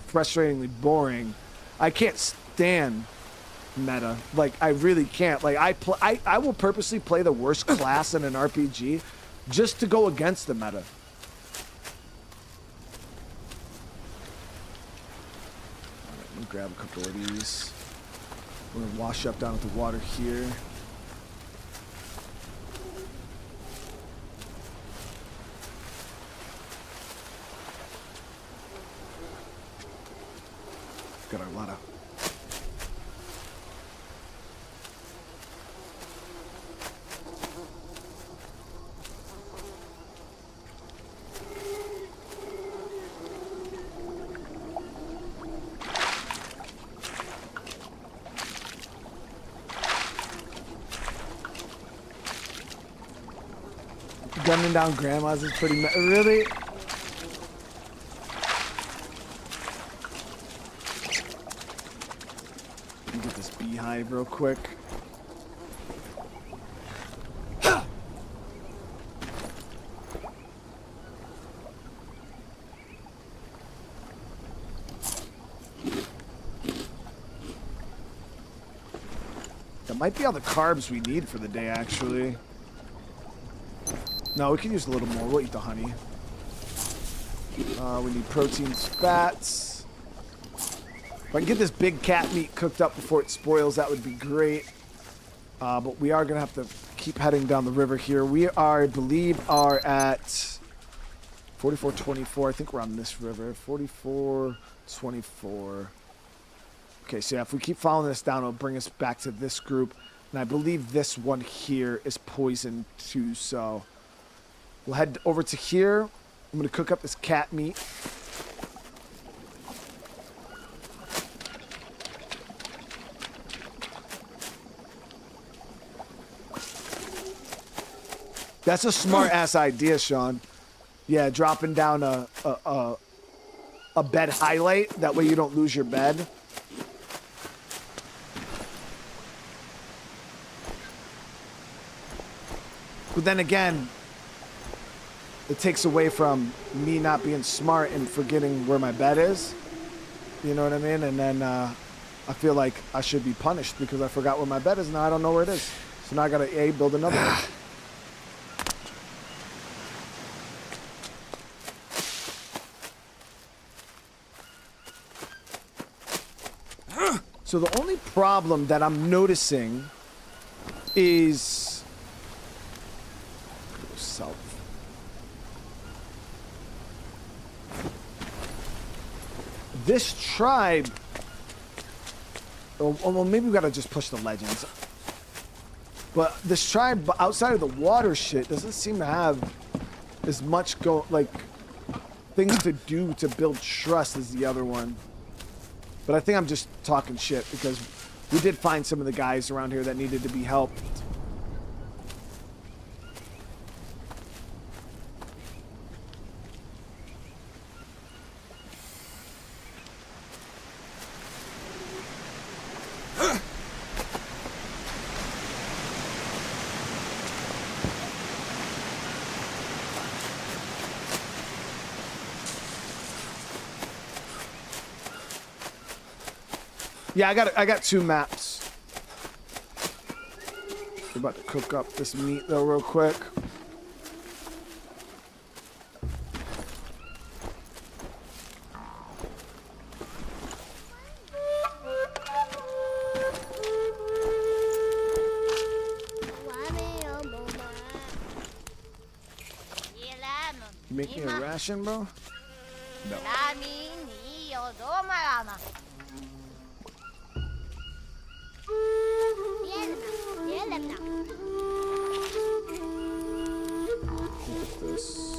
A: frustratingly boring. I can't stand meta. Like, I really can't. Like, I will purposely play the worst class in an RPG just to go against the meta. Alright, let me grab a couple of these. We're gonna wash up down with the water here. Got a lot of gunning down grandmas is pretty really. Get this beehive real quick. That might be all the carbs we need for the day, actually. No, we can use a little more. We'll eat the honey. We need proteins, fats. If I can get this big cat meat cooked up before it spoils, that would be great. But we are going to have to keep heading down the river here. We are, I believe, are at 4424. I think we're on this river. 4424. Okay, so yeah, if we keep following this down, it'll bring us back to this group. And I believe this one here is poisoned too, so we'll head over to here. I'm going to cook up this cat meat. That's a smart ass idea, Sean. Yeah, dropping down a bed highlight. That way you don't lose your bed. But then again, it takes away from me not being smart and forgetting where my bed is. You know what I mean? And then I feel like I should be punished because I forgot where my bed is. Now I don't know where it is. So now I gotta build another one. So the only problem that I'm noticing is south. This tribe. Oh, well, maybe we gotta just push the legends. But this tribe outside of the water shit doesn't seem to have as much things to do to build trust as the other one. But I think I'm just talking shit because we did find some of the guys around here that needed to be helped. Yeah, I got 2 maps. We're about to cook up this meat though real quick. You make me a ration, bro? No. This.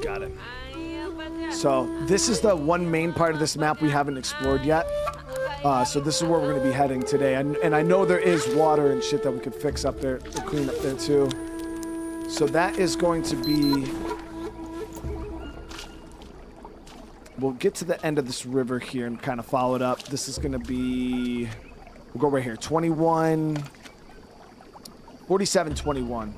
A: Got it. So this is the one main part of this map we haven't explored yet. So this is where we're going to be heading today. And I know there is water and shit that we could fix up there, to clean up there too. So that is going to be... We'll get to the end of this river here and kind of follow it up. This is going to be... We'll go right here. 21... 4721.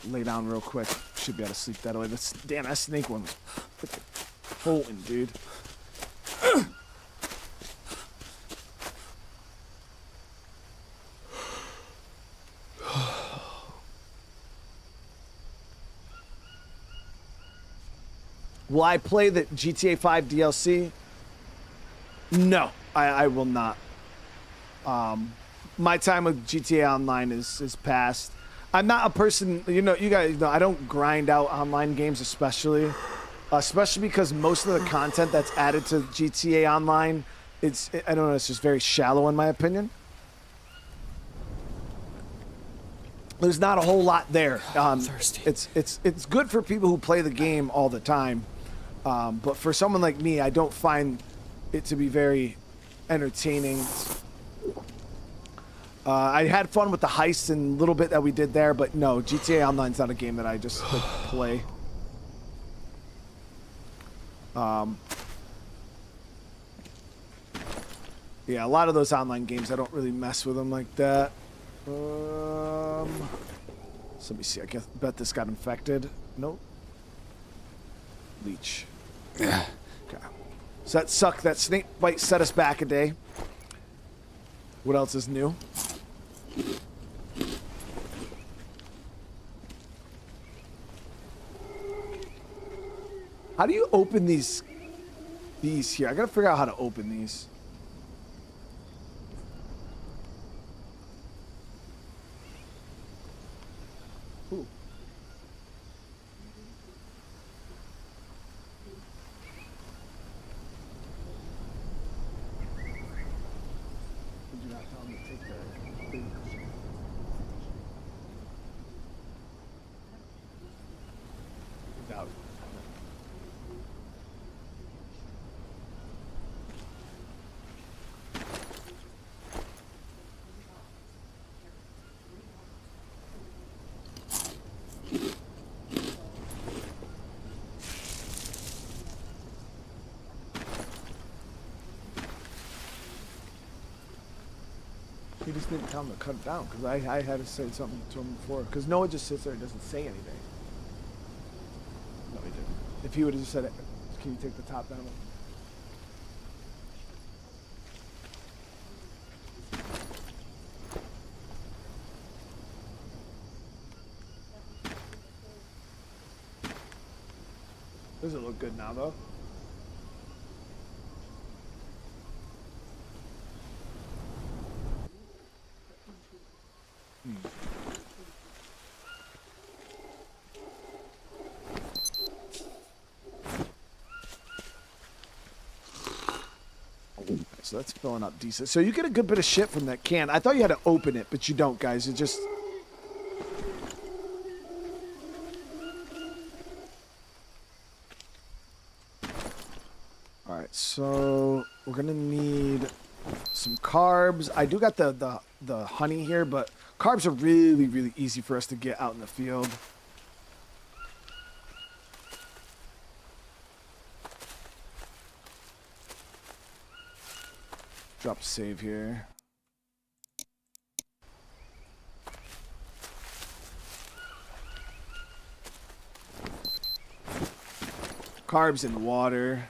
A: Lay down real quick. Should be able to sleep that away. Damn, that snake one was freaking holding, dude. Will I play the GTA 5 DLC? No, I will not. My time with GTA Online is past. I'm not a person, you guys know, I don't grind out online games, especially because most of the content that's added to GTA Online I don't know, it's just very shallow in my opinion. There's not a whole lot there.
B: I'm thirsty.
A: It's good for people who play the game all the time, but for someone like me, I don't find it to be very entertaining. I had fun with the heist and little bit that we did there, but no, GTA Online's not a game that I just like, play. Yeah, a lot of those online games, I don't really mess with them like that. So let me see. I bet this got infected. Nope. Leech.
B: Yeah.
A: Okay. So that sucked. That snake bite set us back a day. What else is new? How do you open these here? I gotta figure out how to open these. Ooh. Did you not tell him to take the thing? Doubt. He just didn't tell him to cut it down because I had to say something to him before. Because Noah just sits there and doesn't say anything. No, he didn't. If he would have just said, "Can you take the top down?" Does it look good now, though? So that's filling up decent. So you get a good bit of shit from that can. I thought you had to open it, but you don't, guys. It just... Alright, so we're gonna need some carbs. I do got the honey here, but carbs are really, really easy for us to get out in the field. Drop a save here. Carbs in water.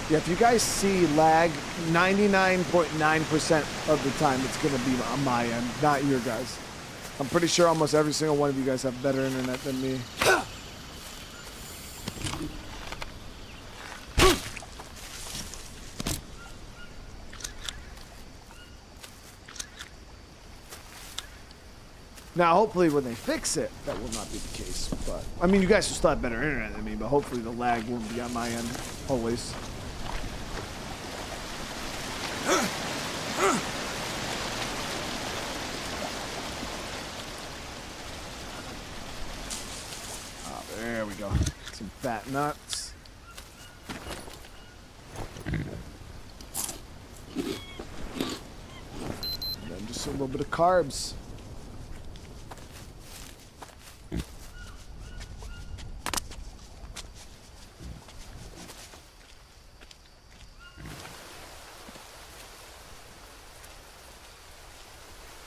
A: Yeah, if you guys see lag, 99.9% of the time it's going to be on my end, not your guys. I'm pretty sure almost every single one of you guys have better internet than me. Now, hopefully when they fix it, that will not be the case. But I mean, you guys will still have better internet than me, but hopefully the lag won't be on my end, always. Oh, there we go. Some fat nuts. And then just a little bit of carbs.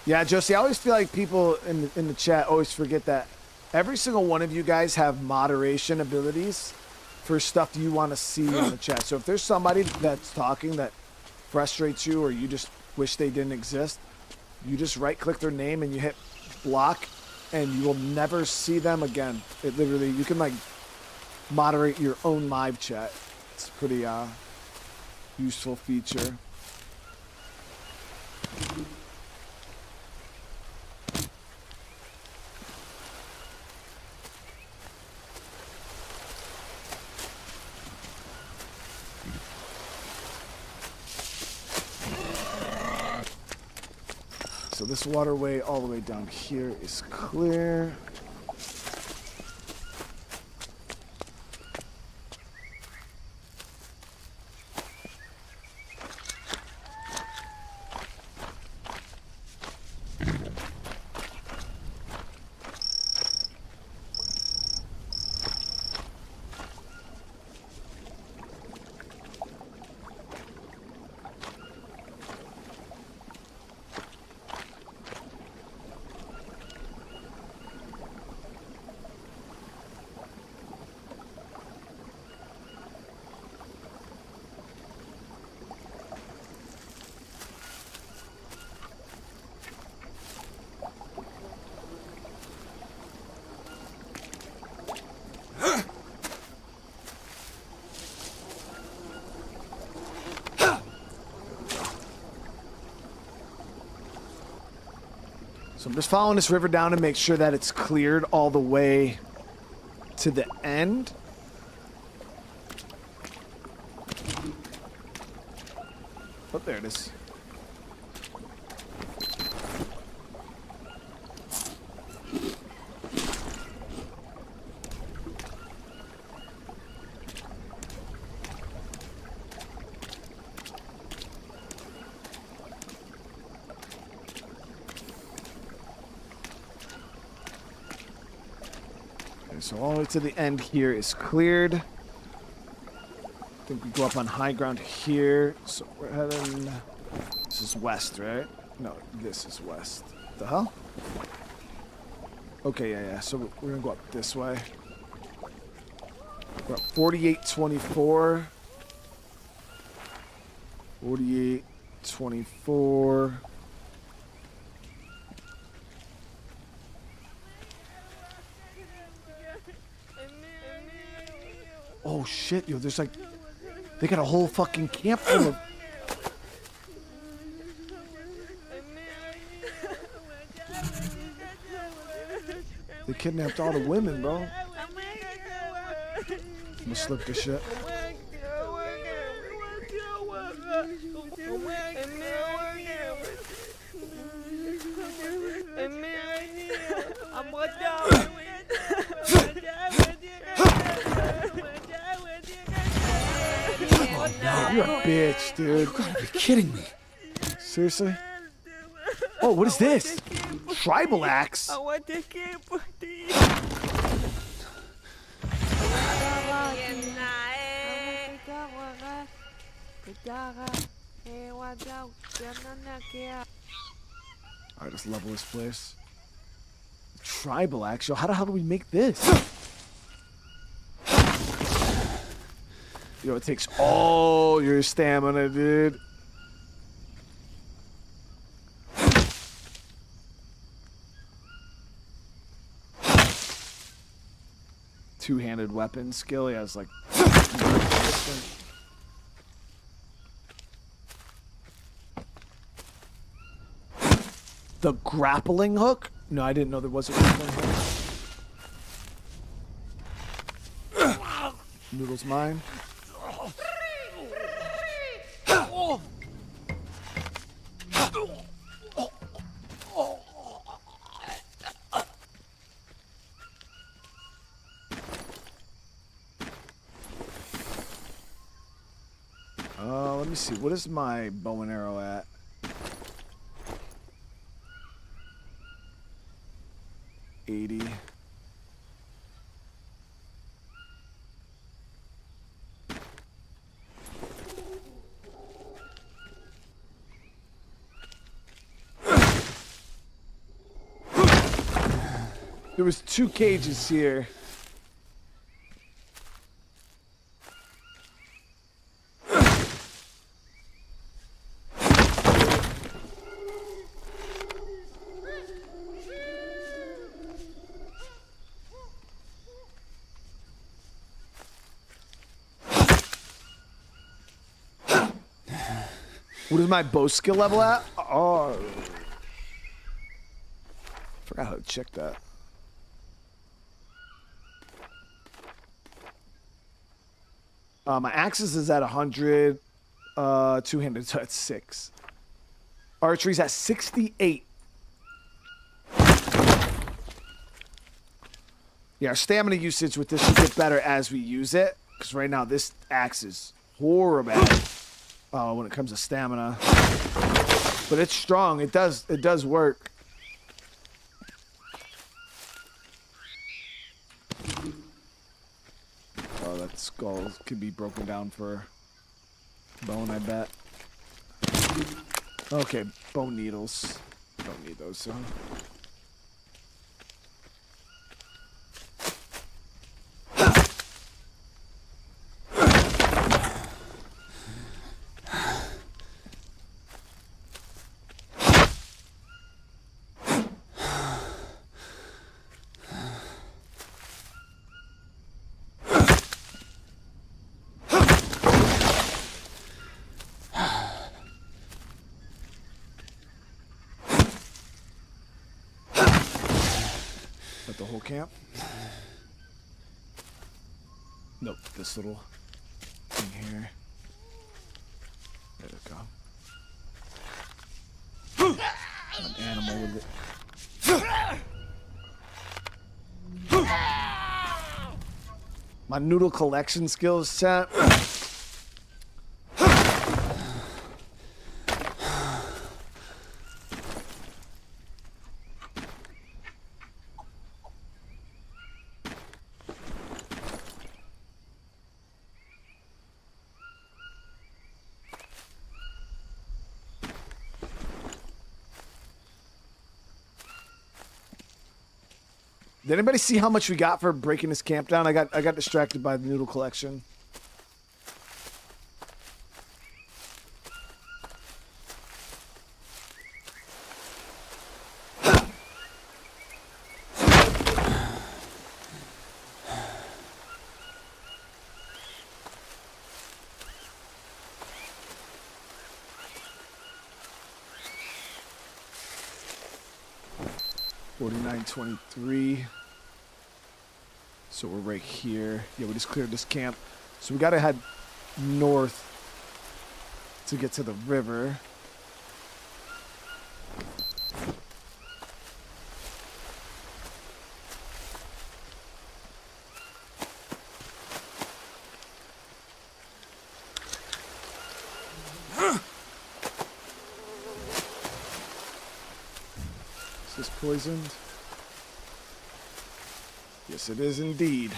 A: Yeah, Josie, I always feel like people in the chat always forget that Every single one of you guys have moderation abilities for stuff you want to see in the chat. So if there's somebody that's talking that frustrates you or you just wish they didn't exist, you just right-click their name and you hit block, and you will never see them again. It literally, you can like moderate your own live chat. It's a pretty useful feature. So this waterway all the way down here is clear. So I'm just following this river down to make sure that it's cleared all the way to the end. Oh, there it is. So all the way to the end here is cleared. I think we go up on high ground here. So we're heading... This is west, right? No, this is west. What the hell? Okay, yeah. So we're gonna go up this way. We're at 4824. 4824. Oh shit, yo, there's like, they got a whole fucking camp full of... They kidnapped all the women, bro. I'm gonna slip this shit. You're a bitch, dude.
B: You gotta be kidding me.
A: Seriously? Oh, what is this? Tribal axe? Alright, let's level this place. Tribal axe? Yo, how the hell do we make this? Yo, it takes all your stamina, dude. Two-handed weapon skill. He has like... The grappling hook? No, I didn't know there was a grappling hook. Noodle's mine. Let me see. What is my bow and arrow at? 80. There was 2 cages here. What is my bow skill level at? Oh. Forgot how to check that. My axis is at 100. Two-handed, so at 6. Archery's at 68. Yeah, our stamina usage with this should get better as we use it. Because right now, this axe is horrible when it comes to stamina. But it's strong. It does work. Oh, that skull could be broken down for bone, I bet. Okay, bone needles. Don't need those, so. The whole camp? Nope, this little thing here. There we go. An animal with it. My noodle collection skills, chat. Did anybody see how much we got for breaking this camp down? I got distracted by the noodle collection. $49.23. So we're right here. Yeah, we just cleared this camp. So we gotta head north to get to the river. Is this poisoned? Yes, it is indeed.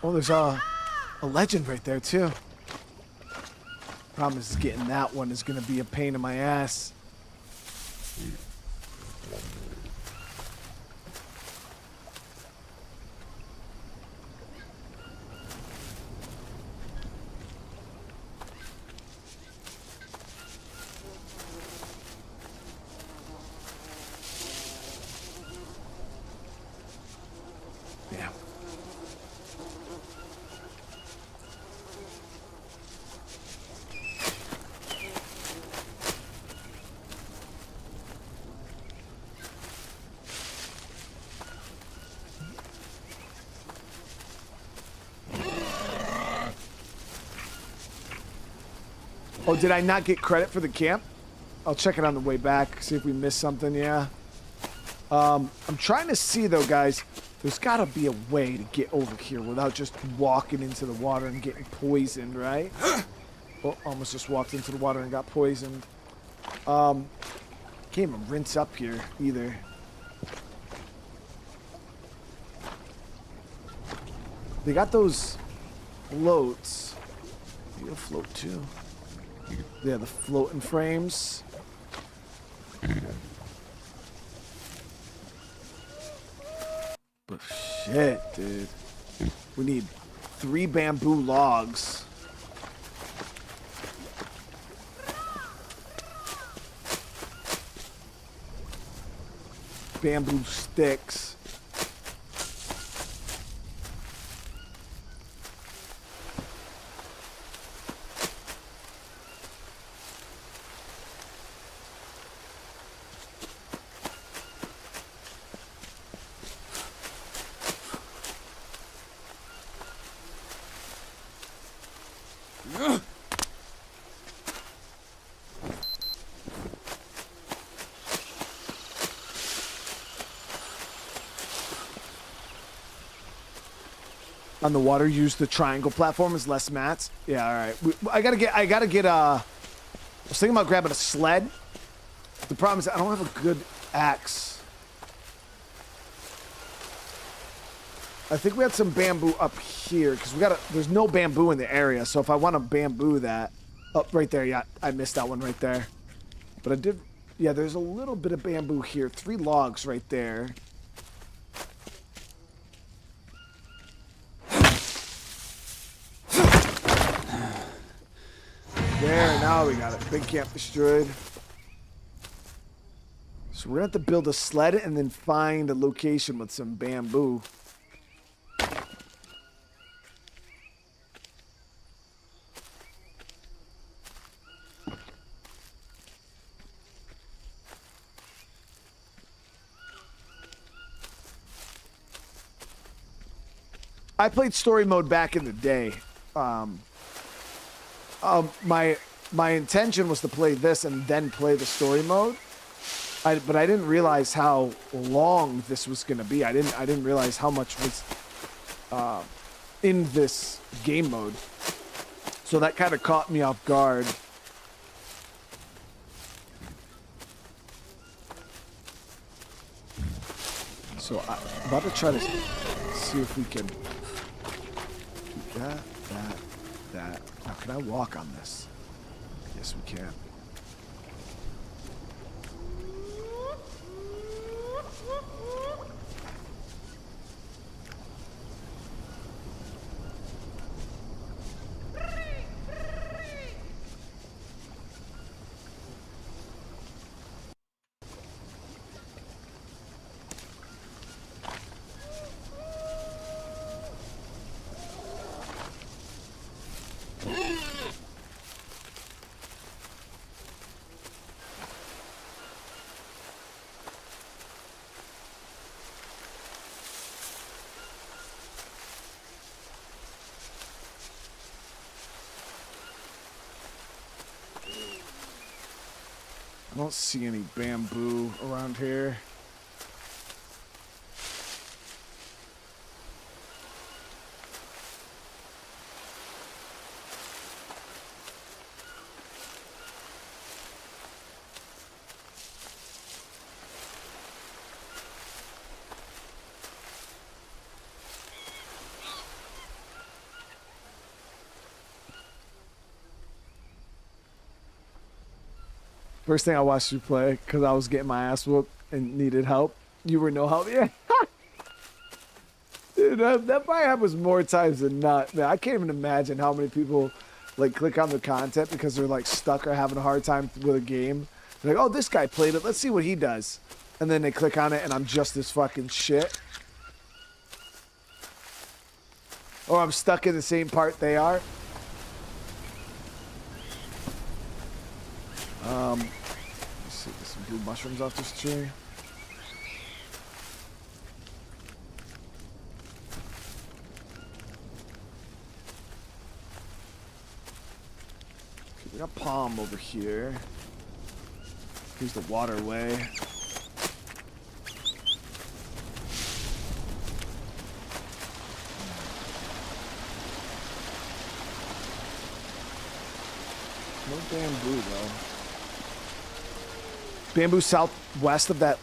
A: Oh, there's a legend right there, too. Problem is getting that one is going to be a pain in my ass. Yeah. Oh, did I not get credit for the camp? I'll check it on the way back, see if we missed something, yeah. I'm trying to see, though, guys. There's got to be a way to get over here without just walking into the water and getting poisoned, right? Oh, almost just walked into the water and got poisoned. Can't even rinse up here either. They got those floats. You'll float too. Yeah, the floating frames. But shit, dude. We need 3 bamboo logs. Bamboo sticks. On the water, use the triangle platform as less mats. Yeah, all right. I gotta get. I was thinking about grabbing a sled. The problem is I don't have a good axe. I think we had some bamboo up here because there's no bamboo in the area. So if I want to bamboo that, up right there, yeah, I missed that one right there. But I did. Yeah, there's a little bit of bamboo here. 3 logs right there. There, now we got it. Big camp destroyed. So we're gonna have to build a sled and then find a location with some bamboo. I played story mode back in the day. My intention was to play this and then play the story mode, but I didn't realize how long this was going to be. I didn't realize how much was in this game mode, so that kind of caught me off guard. So I'm about to try to see if we can do that. Now, can I walk on this? Yes, we can. I don't see any bamboo around here. First thing I watched you play, because I was getting my ass whooped and needed help. You were no help. Yeah. Dude, that probably happens more times than not. Man, I can't even imagine how many people like click on the content because they're like stuck or having a hard time with a game. They're like, oh, this guy played it. Let's see what he does. And then they click on it and I'm just this fucking shit. Or I'm stuck in the same part they are. Let's see, get some blue mushrooms off this tree. Okay, we got palm over here. Here's the waterway. No bamboo, though. Bamboo southwest of that.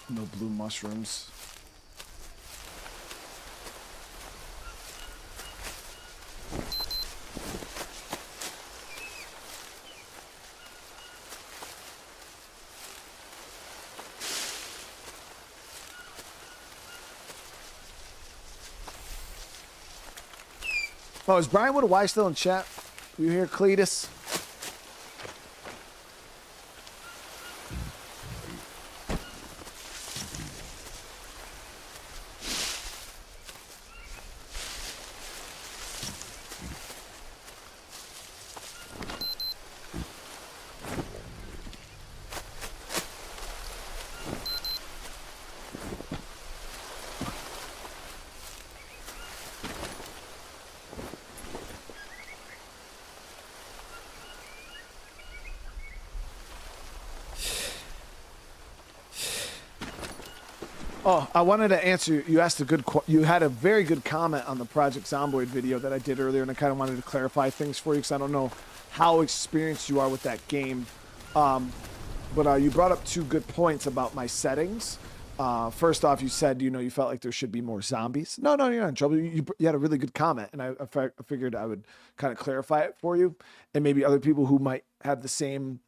A: No blue mushrooms. Oh, is Brian with a Y still in chat? You hear Cletus? Oh, I wanted to answer. You asked a good. You had a very good comment on the Project Zomboid video that I did earlier, and I kind of wanted to clarify things for you because I don't know how experienced you are with that game. But you brought up two good points about my settings. First off, you said you felt like there should be more zombies. No, you're not in trouble. You had a really good comment, and I figured I would kind of clarify it for you, and maybe other people who might have the same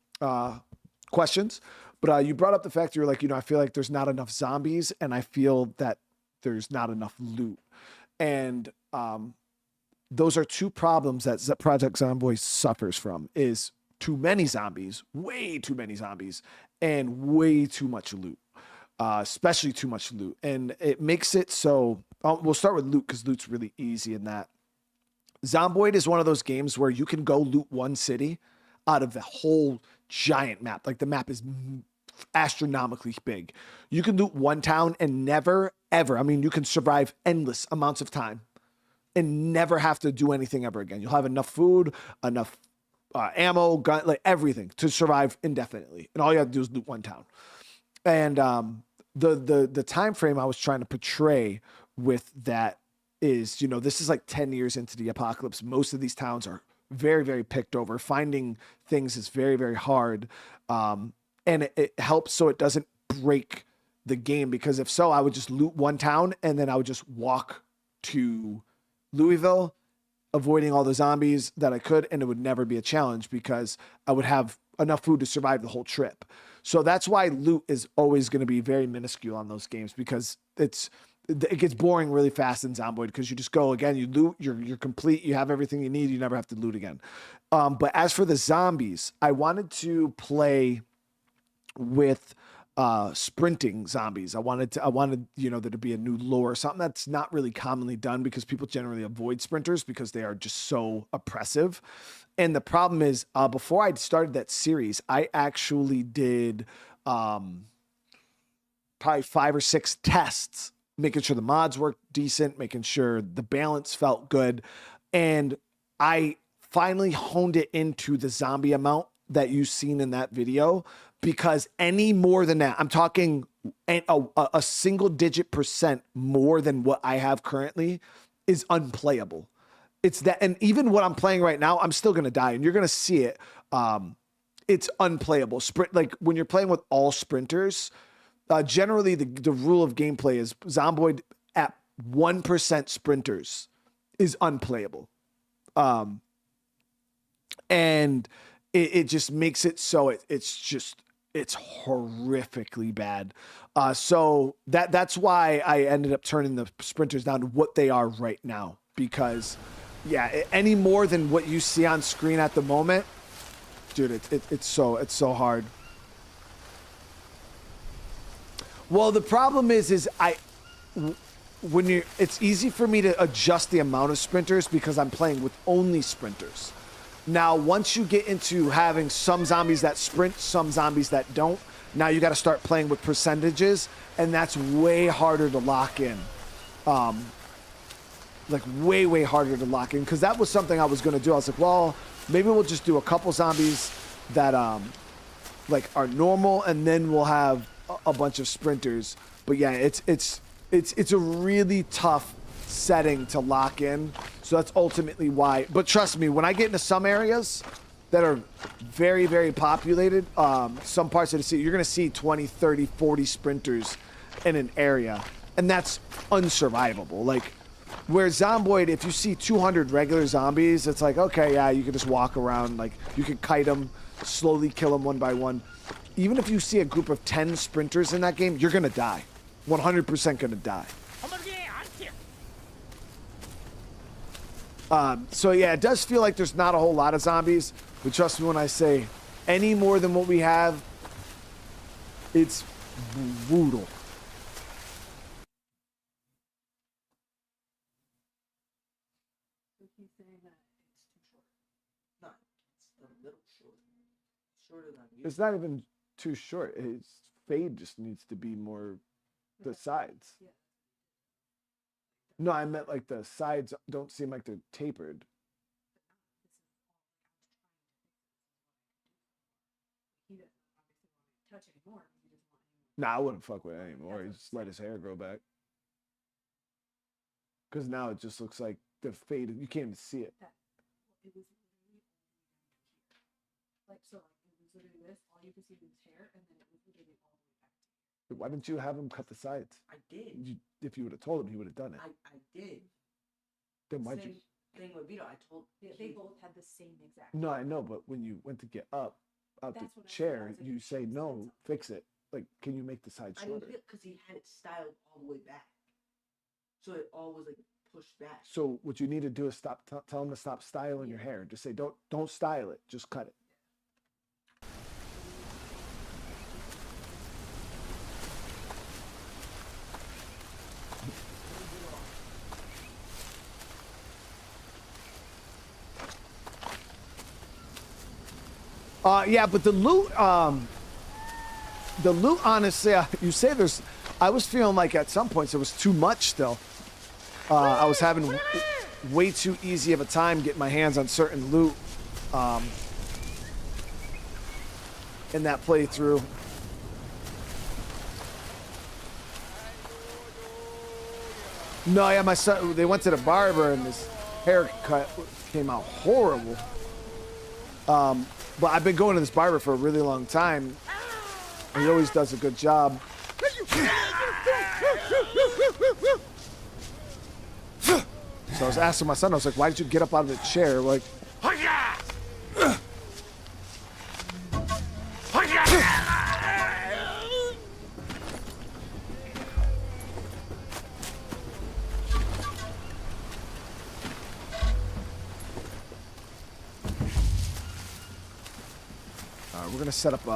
A: questions. But you brought up the fact you're like, I feel like there's not enough zombies, and I feel that there's not enough loot. And those are two problems that Project Zomboid suffers from: is too many zombies, way too many zombies, and way too much loot, especially too much loot. And it makes it so, we'll start with loot because loot's really easy in that. Zomboid is one of those games where you can go loot one city out of the whole giant map. Like the map is astronomically big. You can loot one town and never, ever, you can survive endless amounts of time and never have to do anything ever again. You'll have enough food, enough ammo, gun, like everything to survive indefinitely. And all you have to do is loot one town. And the time frame I was trying to portray with that is, this is like 10 years into the apocalypse. Most of these towns are very, very picked over. Finding things is very, very hard. And it helps so it doesn't break the game, because if so, I would just loot one town and then I would just walk to Louisville, avoiding all the zombies that I could, and it would never be a challenge because I would have enough food to survive the whole trip. So that's why loot is always going to be very minuscule on those games, because it gets boring really fast in Zomboid, because you just go again, you loot, you're complete, you have everything you need, you never have to loot again. But as for the zombies, I wanted to play with sprinting zombies. I wanted there to be a new lore, something that's not really commonly done, because people generally avoid sprinters because they are just so oppressive. And the problem is, before I started that series, I actually did probably 5 or 6 tests, making sure the mods worked decent, making sure the balance felt good. And I finally honed it into the zombie amount that you've seen in that video, because any more than that, I'm talking a single digit % more than what I have currently, is unplayable. It's that, and even what I'm playing right now, I'm still going to die, and you're going to see it. It's unplayable. Like when you're playing with all sprinters, generally the rule of gameplay is Zomboid at 1% sprinters is unplayable. And it just makes it so it's just It's horrifically bad. So that's why I ended up turning the sprinters down to what they are right now. Because, yeah, any more than what you see on screen at the moment, dude, it's so hard. Well, the problem is it's easy for me to adjust the amount of sprinters because I'm playing with only sprinters. Now, once you get into having some zombies that sprint, some zombies that don't, now you got to start playing with percentages, and that's way harder to lock in. Like way harder to lock in, because that was something I was going to do. I was like, well, maybe we'll just do a couple zombies that like are normal, and then we'll have a bunch of sprinters. But yeah, it's a really tough setting to lock in. So that's ultimately why. But trust me, when I get into some areas that are very, very populated, some parts of the city, you're going to see 20, 30, 40 sprinters in an area. And that's unsurvivable. Like, where Zomboid, if you see 200 regular zombies, it's like, okay, yeah, you can just walk around. Like, you can kite them, slowly kill them one by one. Even if you see a group of 10 sprinters in that game, you're going to die. 100% going to die. So yeah, it does feel like there's not a whole lot of zombies, but trust me when I say any more than what we have, it's brutal.
C: He's saying that it's too short. No, it's a little short. Shorter than you.
A: It's not even too short. His fade just needs to be more the sides.
C: Yeah.
A: No, I meant like the sides don't seem like they're tapered.
C: He doesn't obviously want to touch anymore. He doesn't want anyone.
A: Nah, I wouldn't fuck with it anymore. He just let his hair grow back. Because now it just looks like the fade. You can't even see it.
C: It was literally only down to here. Like, so, like, it was literally this. All you could see was his hair, and then it was literally all the way back to here.
A: Why didn't you have him cut the sides?
C: I did.
A: If you would have told him, he would have done it.
C: I did.
A: Then why'd you?
C: Thing with Vito, I told. They both had the same exact.
A: No, I know, but when you went to get up out
C: That's
A: the
C: what I said. I
A: chair,
C: was like,
A: you
C: you
A: say
C: should've said
A: no,
C: something.
A: fix it. Like, can you make the sides
C: I
A: shorter?
C: didn't because he had it styled all the way back, so it all was like pushed back.
A: So what you need to do is stop. Tell him to stop styling your hair. Just say don't style it. Just cut it. Yeah, but the loot, honestly, you say there's, I was feeling like at some points it was too much still. I was having way too easy of a time getting my hands on certain loot in that playthrough. No, yeah, my son, they went to the barber and his haircut came out horrible. But I've been going to this barber for a really long time. And he always does a good job. So I was asking my son, I was like, why did you get up out of the chair? Like, we're gonna set up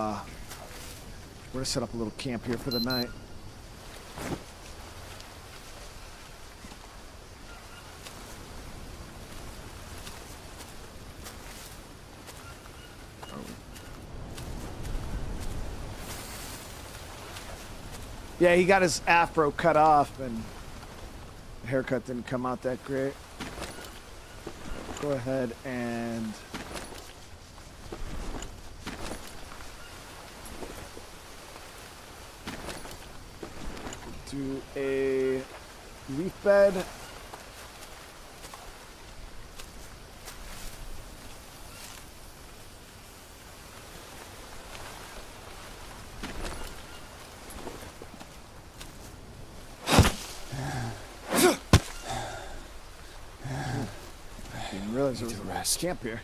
A: a little camp here for the night. Yeah, he got his afro cut off and the haircut didn't come out that great. Go ahead and do a leaf bed. I didn't realize there was a camp here.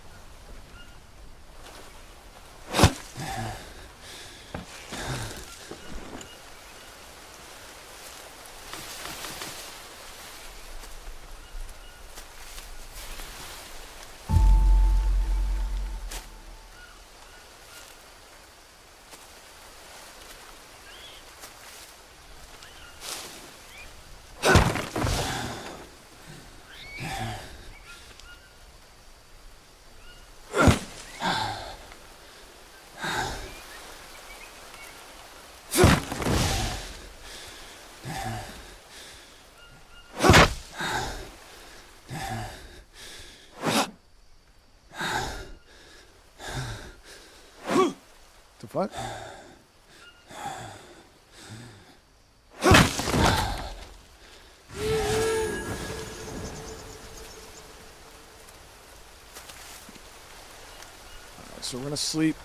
A: The fuck? Alright, so we're gonna sleep.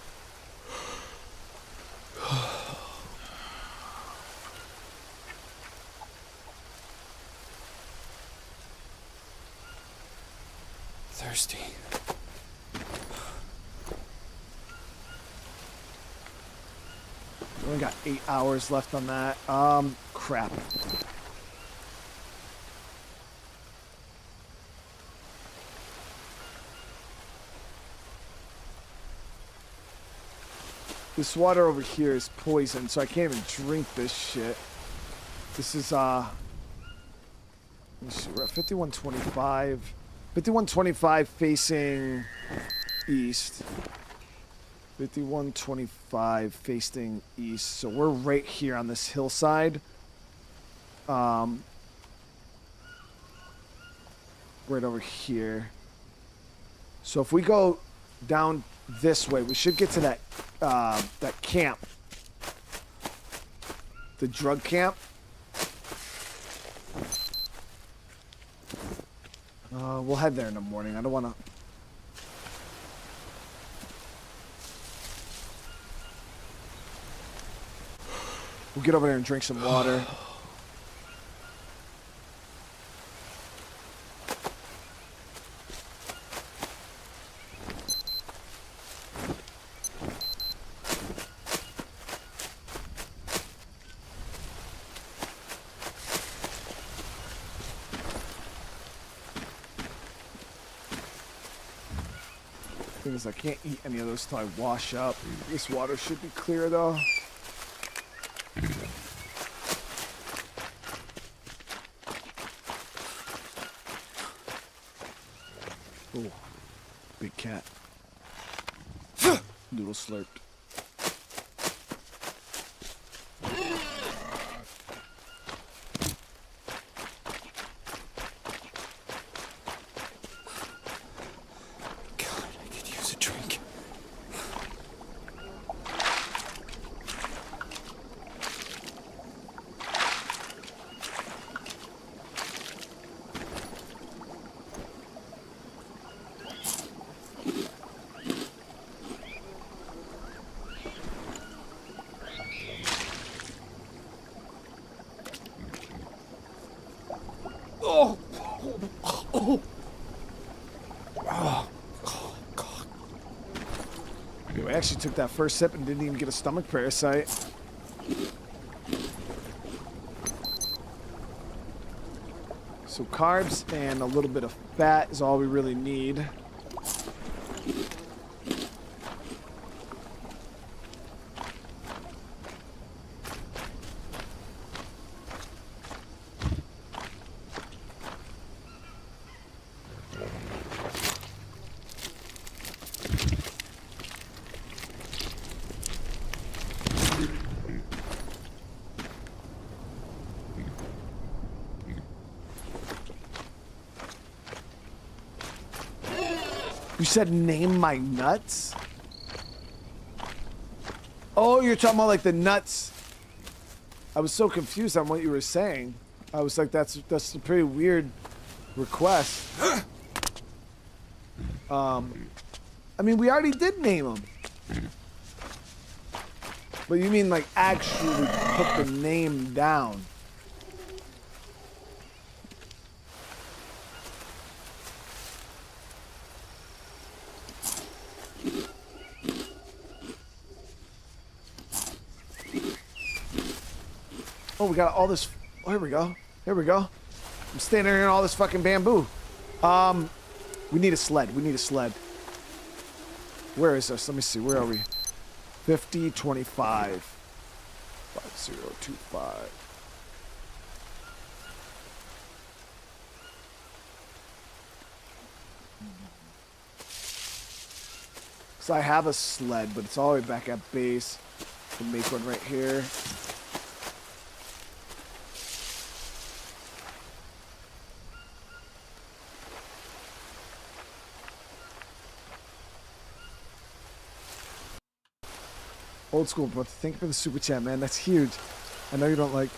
B: Thirsty.
A: We only got 8 hours left on that. Crap. This water over here is poison, so I can't even drink this shit. This is, let me see, we're at 5125. 5125 facing east. 5125 facing east. So we're right here on this hillside. Right over here. So if we go down this way, we should get to that that camp. The drug camp. We'll head there in the morning. I don't want to. We'll get over there and drink some water. Thing is, I can't eat any of those till I wash up. This water should be clear though. Oh, big cat. Noodle slurped. I actually took that first sip and didn't even get a stomach parasite. So carbs and a little bit of fat is all we really need. You said name my nuts? Oh, you're talking about like the nuts. I was so confused on what you were saying. I was like, that's a pretty weird request. I mean, we already did name them. But you mean like actually put the name down? Oh, we got all this. Oh, here we go. Here we go. I'm standing here in all this fucking bamboo. We need a sled. We need a sled. Where is this? Let me see. Where are we? 5025. 5025. So I have a sled, but it's all the way back at base. We'll make one right here. Old school, but thank you for the super chat, man. That's huge. I know you don't like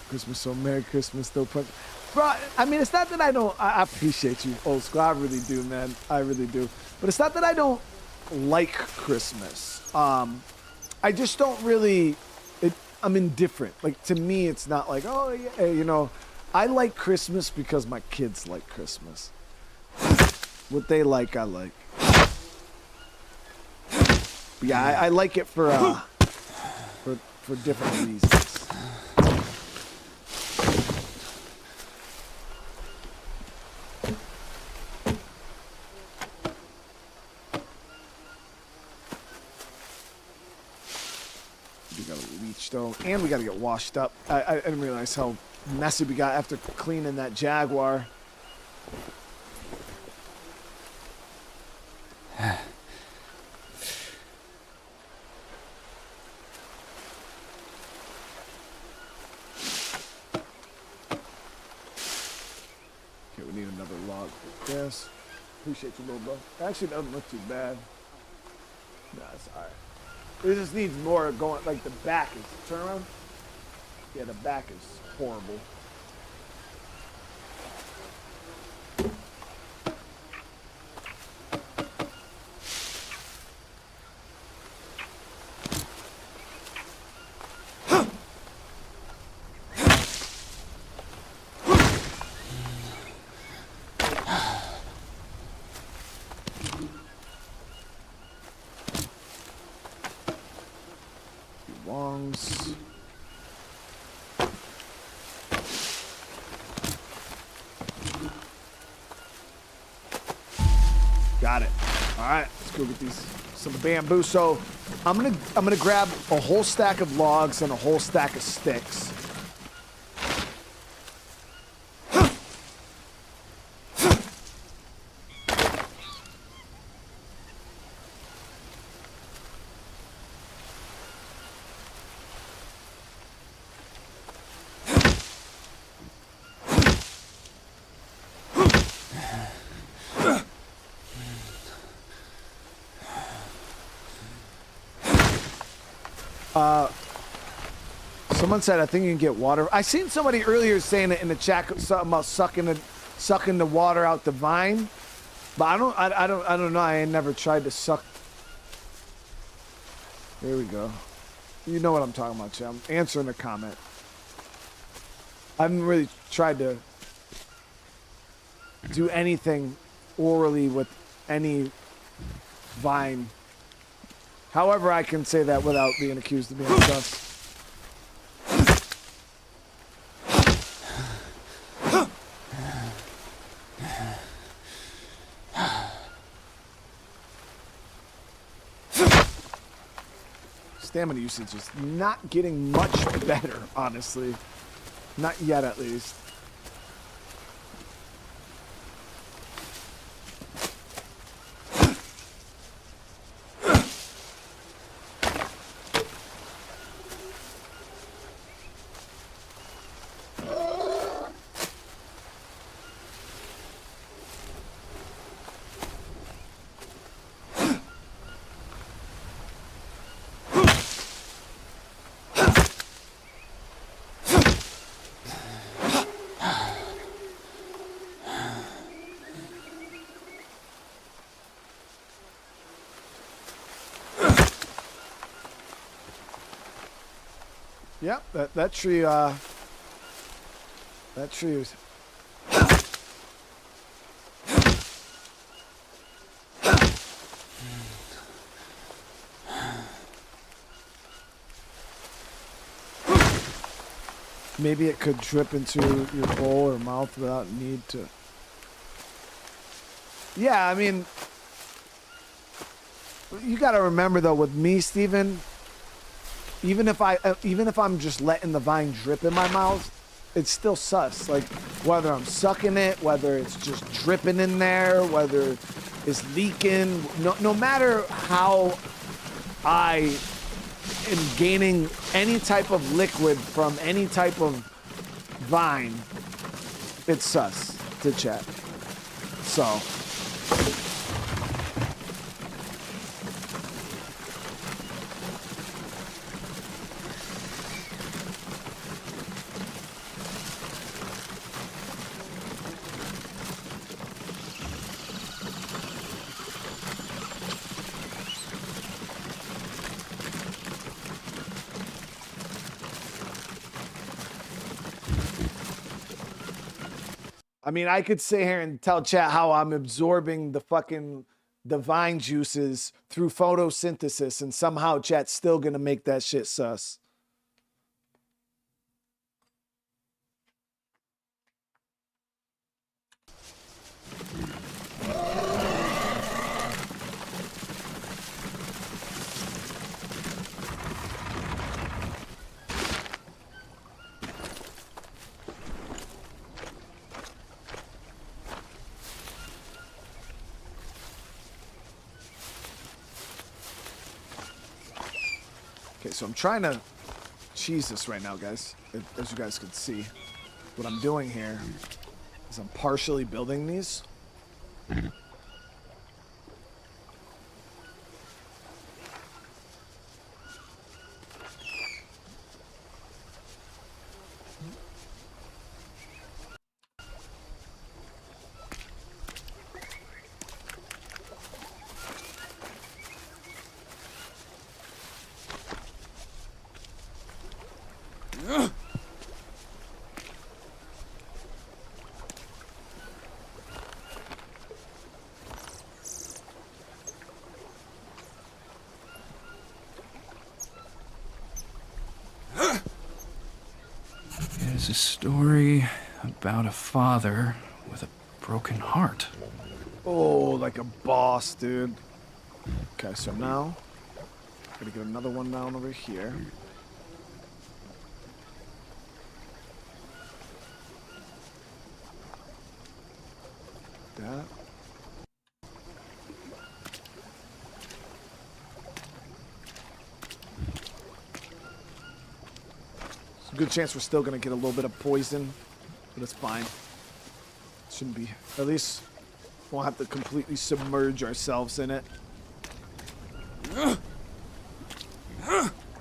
A: Christmas, so Merry Christmas, though. Bro, I mean, it's not that I don't. I appreciate you, old school. I really do, man. I really do. But it's not that I don't like Christmas. I just don't really. I'm indifferent. Like, to me, it's not like, oh yeah, you know. I like Christmas because my kids like Christmas. What they like, I like. But yeah, I like it for different reasons. We gotta leach though, and we gotta get washed up. I didn't realize how messy we got after cleaning that Jaguar. Okay, we need another log for this. Appreciate you, little bro. Actually, it doesn't look too bad. No, it's alright. It just needs more going, like the back is, turn around. Yeah, the back is horrible. Longs. Got it. All right, let's go get these some bamboo. So I'm gonna grab a whole stack of logs and a whole stack of sticks. Someone said, I think you can get water. I seen somebody earlier saying it in the chat, something about sucking the water out the vine. But I don't know. I ain't never tried to suck. There we go. You know what I'm talking about, Chad. I'm answering the comment. I haven't really tried to do anything orally with any vine. However, I can say that without being accused of being sus. Stamina usage is not getting much better, honestly. Not yet, at least. Yep, that tree is. Maybe it could drip into your bowl or mouth without need to. Yeah, I mean, you got to remember though, with me, Steven, even if I'm just letting the vine drip in my mouth, it's still sus. Like, whether I'm sucking it, whether it's just dripping in there, whether it's leaking, no matter how I am gaining any type of liquid from any type of vine, it's sus to chat. So. I mean, I could sit here and tell chat how I'm absorbing the fucking divine juices through photosynthesis, and somehow chat's still gonna make that shit sus. Okay, so I'm trying to cheese this right now, guys. As you guys can see, what I'm doing here is I'm partially building these.
B: It is a story about a father with a broken heart.
A: Oh, like a boss, dude. Okay, so now gotta get another one down over here. That. There's a good chance we're still gonna get a little bit of poison, but it's fine. Shouldn't be. At least won't have to completely submerge ourselves in it.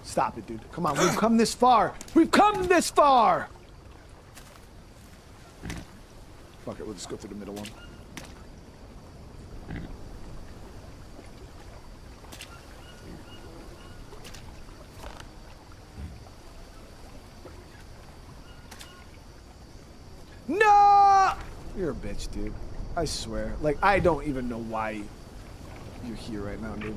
A: Stop it, dude. Come on, we've come this far. We've come this far! Fuck it, we'll just go through the middle one. No! You're a bitch, dude. I swear. Like, I don't even know why you're here right now, dude.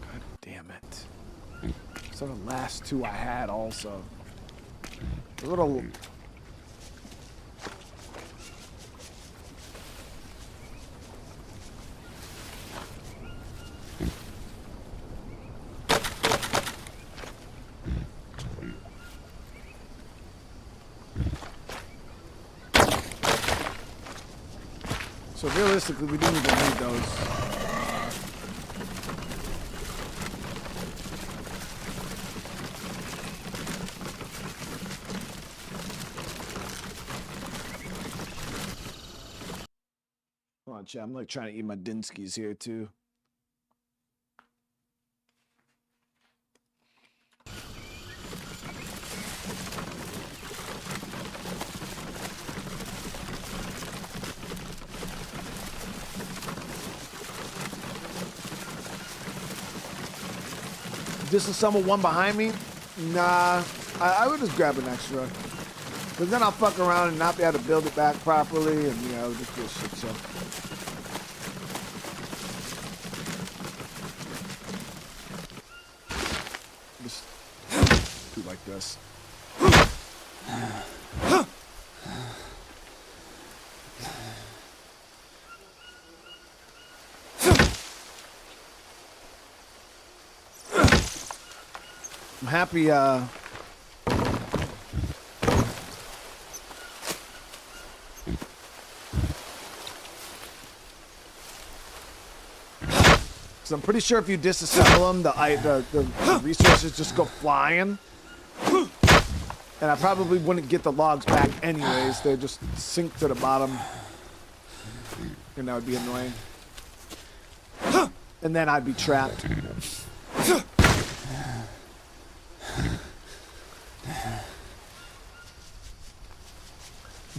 A: God damn it. Those are the last two I had also. A little... So realistically, we didn't even need those. Come on, chat. I'm like trying to eat my Dinskis here too. Disassemble one behind me? Nah, I would just grab an extra. But then I'll fuck around and not be able to build it back properly, and you know, just do a shit show. Just do like this. I'm happy, so I'm pretty sure if you disassemble them, the resources just go flying. And I probably wouldn't get the logs back anyways. They just sink to the bottom. And that would be annoying. And then I'd be trapped.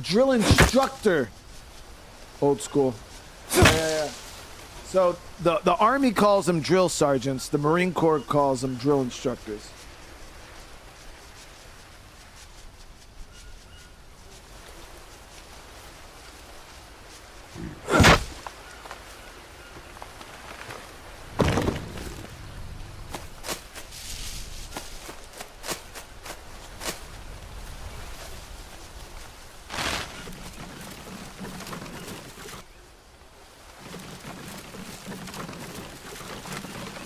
A: Drill instructor. Old school. Yeah. So the Army calls them drill sergeants. The Marine Corps calls them drill instructors.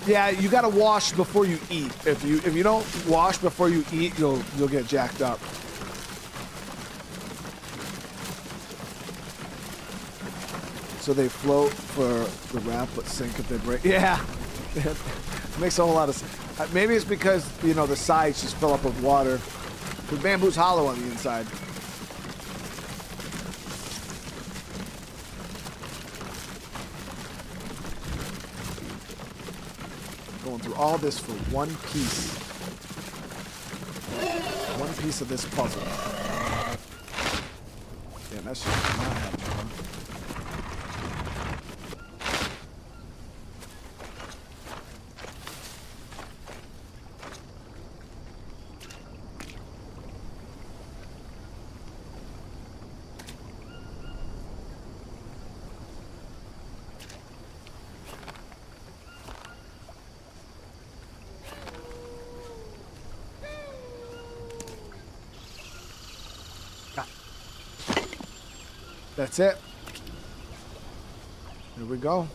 A: Yeah, you gotta wash before you eat. If you don't wash before you eat, you'll get jacked up. So they float for the raft, but sink if they break. Yeah, it makes a whole lot of sense. Maybe it's because the sides just fill up with water. The bamboo's hollow on the inside. Going through all this for one piece. One piece of this puzzle. Yeah, that should not happen. That's it. Here we go.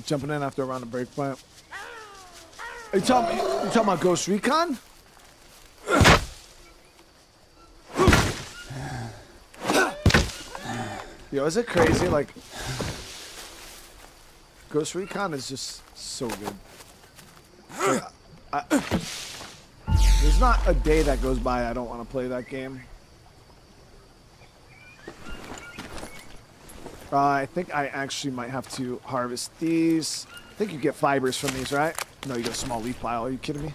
A: Jumping in after a round of break plant. Are you talking about Ghost Recon? Yo, is it crazy? Like, Ghost Recon is just so good. Like, there's not a day that goes by I don't want to play that game. I think I actually might have to harvest these. I think you get fibers from these, right? No, you get a small leaf pile. Are you kidding me?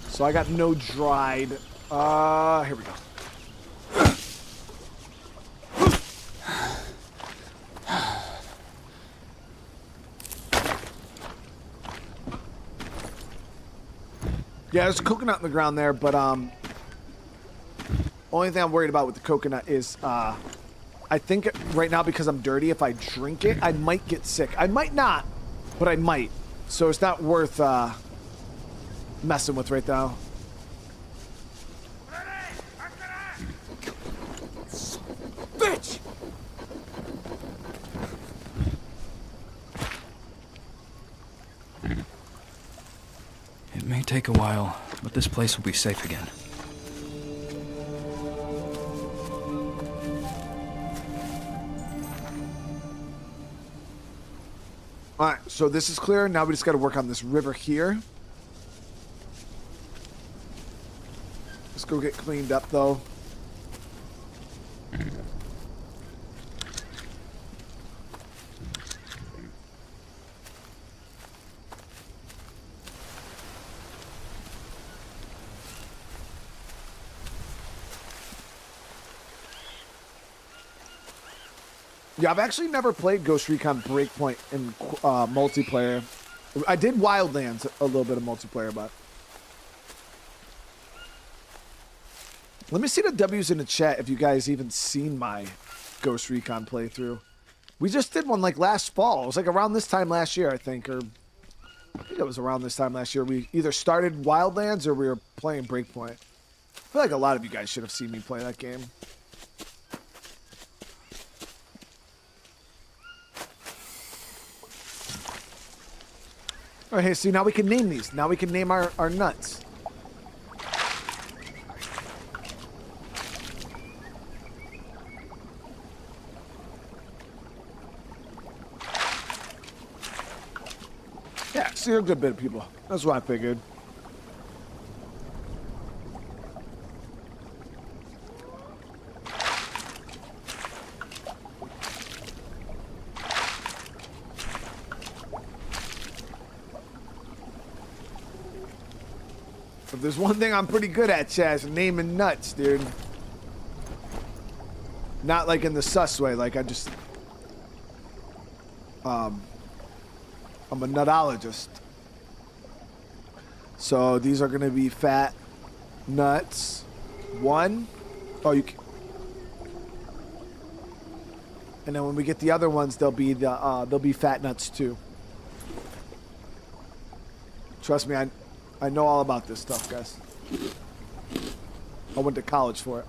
A: So I got no dried. Here we go. Yeah, there's a coconut in the ground there, but only thing I'm worried about with the coconut is I think right now because I'm dirty, if I drink it, I might get sick. I might not, but I might. So it's not worth messing with right now. Bitch!
B: It may take a while, but this place will be safe again.
A: Alright, so this is clear. Now we just got to work on this river here. Let's go get cleaned up, though. Yeah, I've actually never played Ghost Recon Breakpoint in multiplayer. I did Wildlands, a little bit of multiplayer, but... Let me see the W's in the chat if you guys even seen my Ghost Recon playthrough. We just did one like last fall. It was like around this time last year, I think, or... I think it was around this time last year. We either started Wildlands or we were playing Breakpoint. I feel like a lot of you guys should have seen me play that game. All right, see, now we can name these. Now we can name our nuts. Yeah, see, you're a good bit of people. That's what I figured. If there's one thing I'm pretty good at, Chaz, naming nuts, dude. Not like in the sus way, like I just... I'm a nutologist. So these are gonna be fat nuts. One. Oh, you can... And then when we get the other ones, they'll be fat nuts too. Trust me, I know all about this stuff, guys. I went to college for it.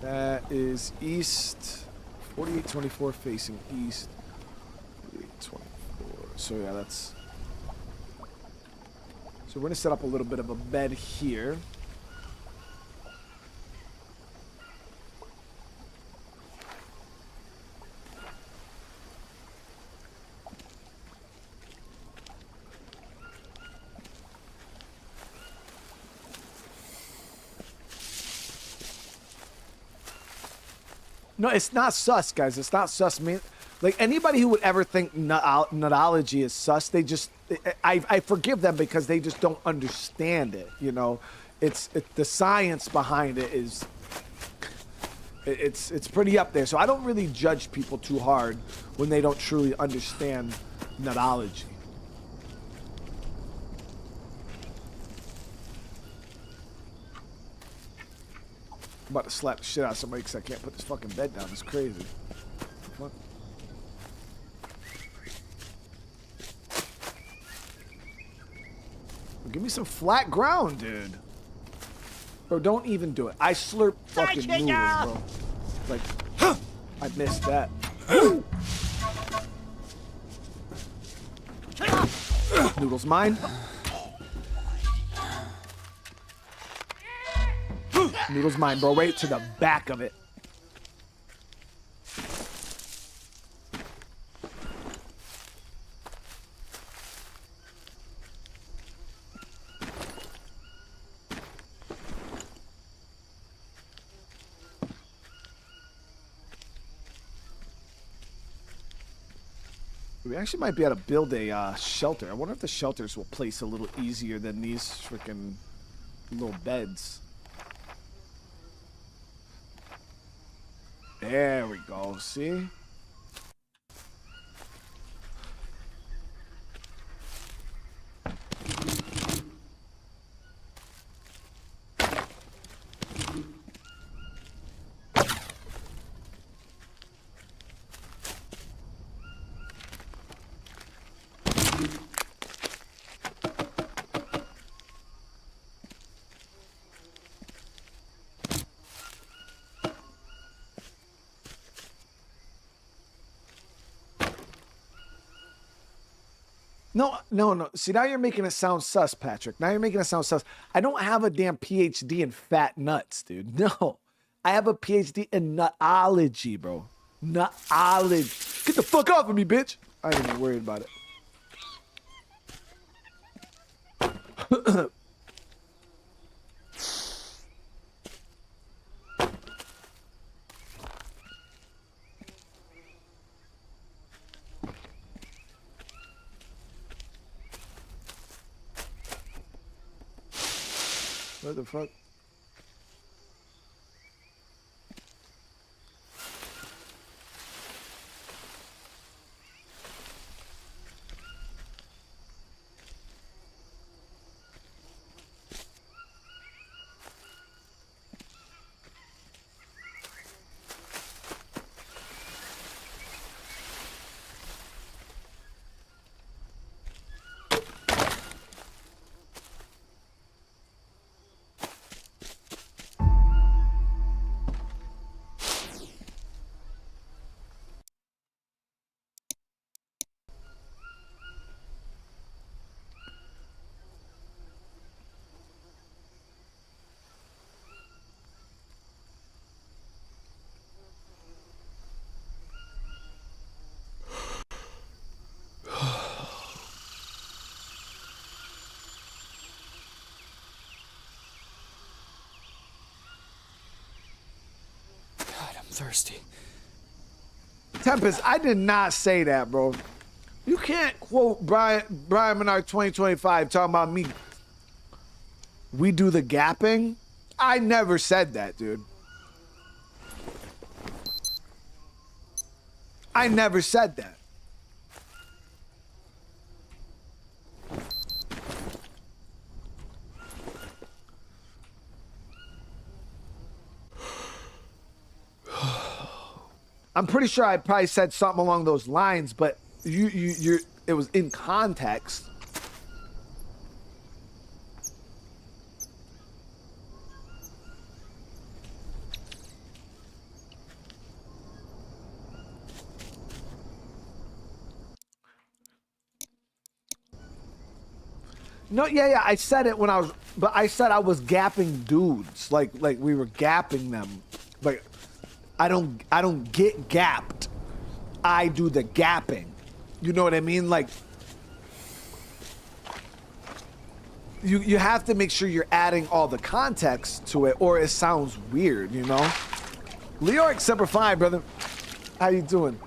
A: That is east. 4824 facing east. 4824. So yeah, that's... So we're going to set up a little bit of a bed here. No, it's not sus, guys. It's not sus. I mean, like anybody who would ever think nutology is sus, they just, I forgive them because they just don't understand it. You know, it's the science behind it is, it's pretty up there. So I don't really judge people too hard when they don't truly understand nutology. I'm about to slap the shit out of somebody because I can't put this fucking bed down. It's crazy. What? Give me some flat ground, dude. Bro, don't even do it. I slurp fucking noodles, bro. Like, I missed that. Noodles mine. Noodles mine, bro. Right to the back of it. We actually might be able to build a shelter. I wonder if the shelters will place a little easier than these freaking little beds. There we go. See? No. See, now you're making it sound sus, Patrick. Now you're making it sound sus. I don't have a damn PhD in fat nuts, dude. No. I have a PhD in nutology, bro. Nutology. Get the fuck off of me, bitch. I ain't even worried about it. What the fuck?
B: thirsty.
A: Tempest, I did not say that, bro. You can't quote Brian Menard 2025 talking about me. We do the gapping. I never said that, dude. I never said that. I'm pretty sure I probably said something along those lines, but it was in context. No, yeah, I said it when I was, but I said I was gapping dudes, like we were gapping them. Like I don't get gapped. I do the gapping. You know what I mean? Like you have to make sure you're adding all the context to it, or it sounds weird, you know? Leoric Semper Fi, brother. How you doing?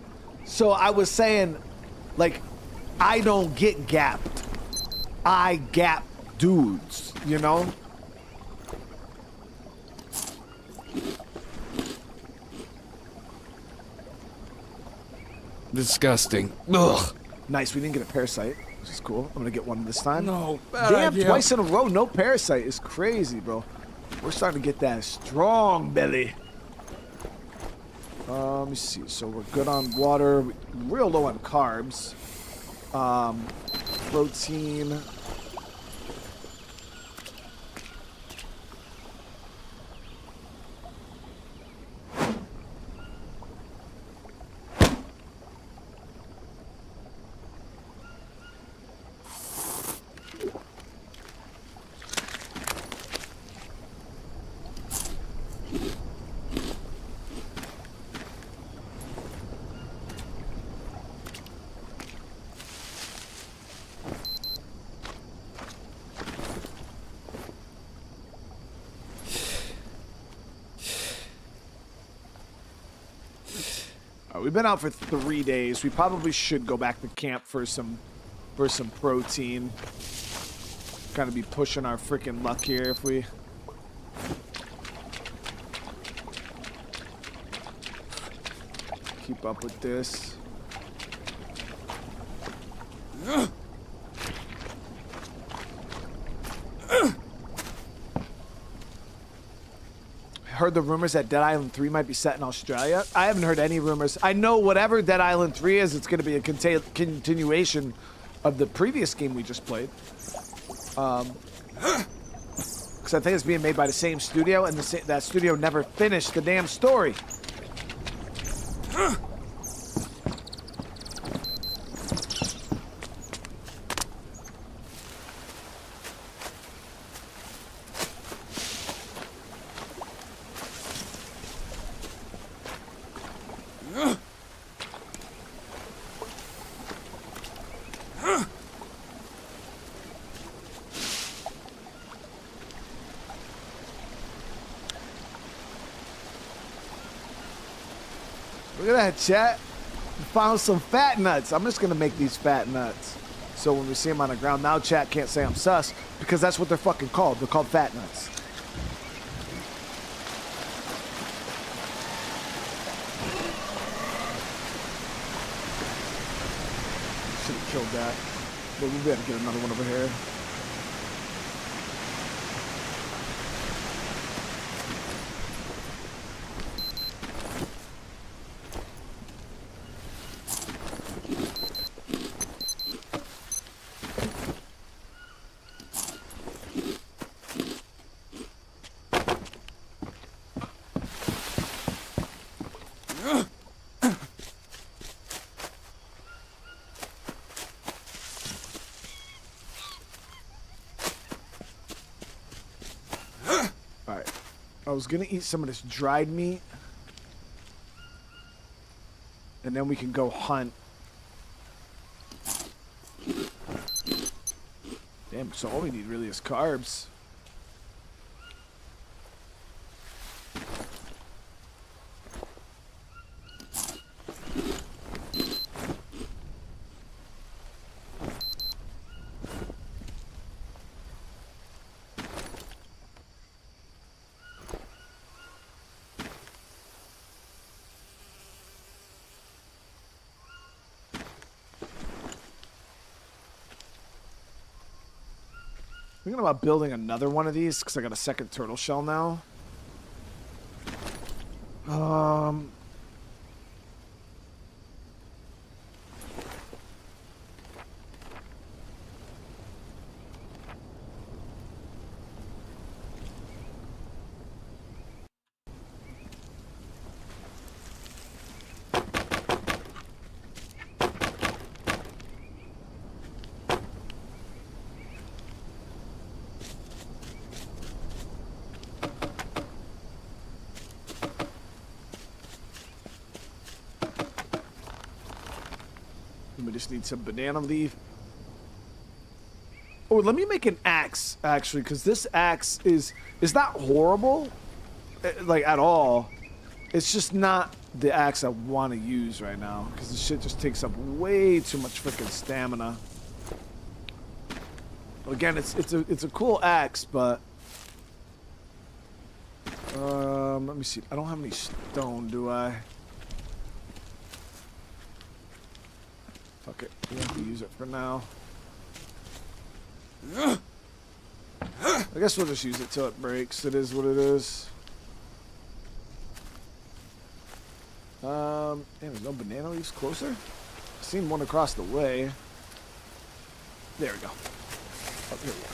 A: So I was saying, like, I don't get gapped. I gap dudes, you know?
B: Disgusting. Ugh.
A: Nice, we didn't get a parasite, which is cool. I'm gonna get one this time.
B: No, bad
A: damn,
B: idea.
A: twice in a row, no parasite is crazy, bro. We're starting to get that strong belly. Let me see. So we're good on water. We're real low on carbs. Protein. We've been out for 3 days. We probably should go back to camp for some protein. Kind of be pushing our freaking luck here if we. Keep up with this. Heard the rumors that Dead Island 3 might be set in Australia. I haven't heard any rumors. I know whatever Dead Island 3 is, it's going to be a continuation of the previous game we just played. Because I think it's being made by the same studio, and that studio never finished the damn story. Look at that, chat. We found some fat nuts. I'm just gonna make these fat nuts. So when we see them on the ground, now chat can't say I'm sus, because that's what they're fucking called. They're called fat nuts. Should have killed that. But we better get another one over here. I was gonna eat some of this dried meat, and then we can go hunt. Damn, so all we need really is carbs. Thinking about building another one of these because I got a second turtle shell now. We just need some banana leaf. Oh, let me make an axe, actually, because this axe is not horrible, like, at all. It's just not the axe I want to use right now, because this shit just takes up way too much freaking stamina. Again, it's a cool axe, but let me see. I don't have any stone, do I? Fuck it. We have to use it for now. I guess we'll just use it till it breaks. It is what it is. Damn, there's no banana leaves closer? I've seen one across the way. There we go. Oh, here we go.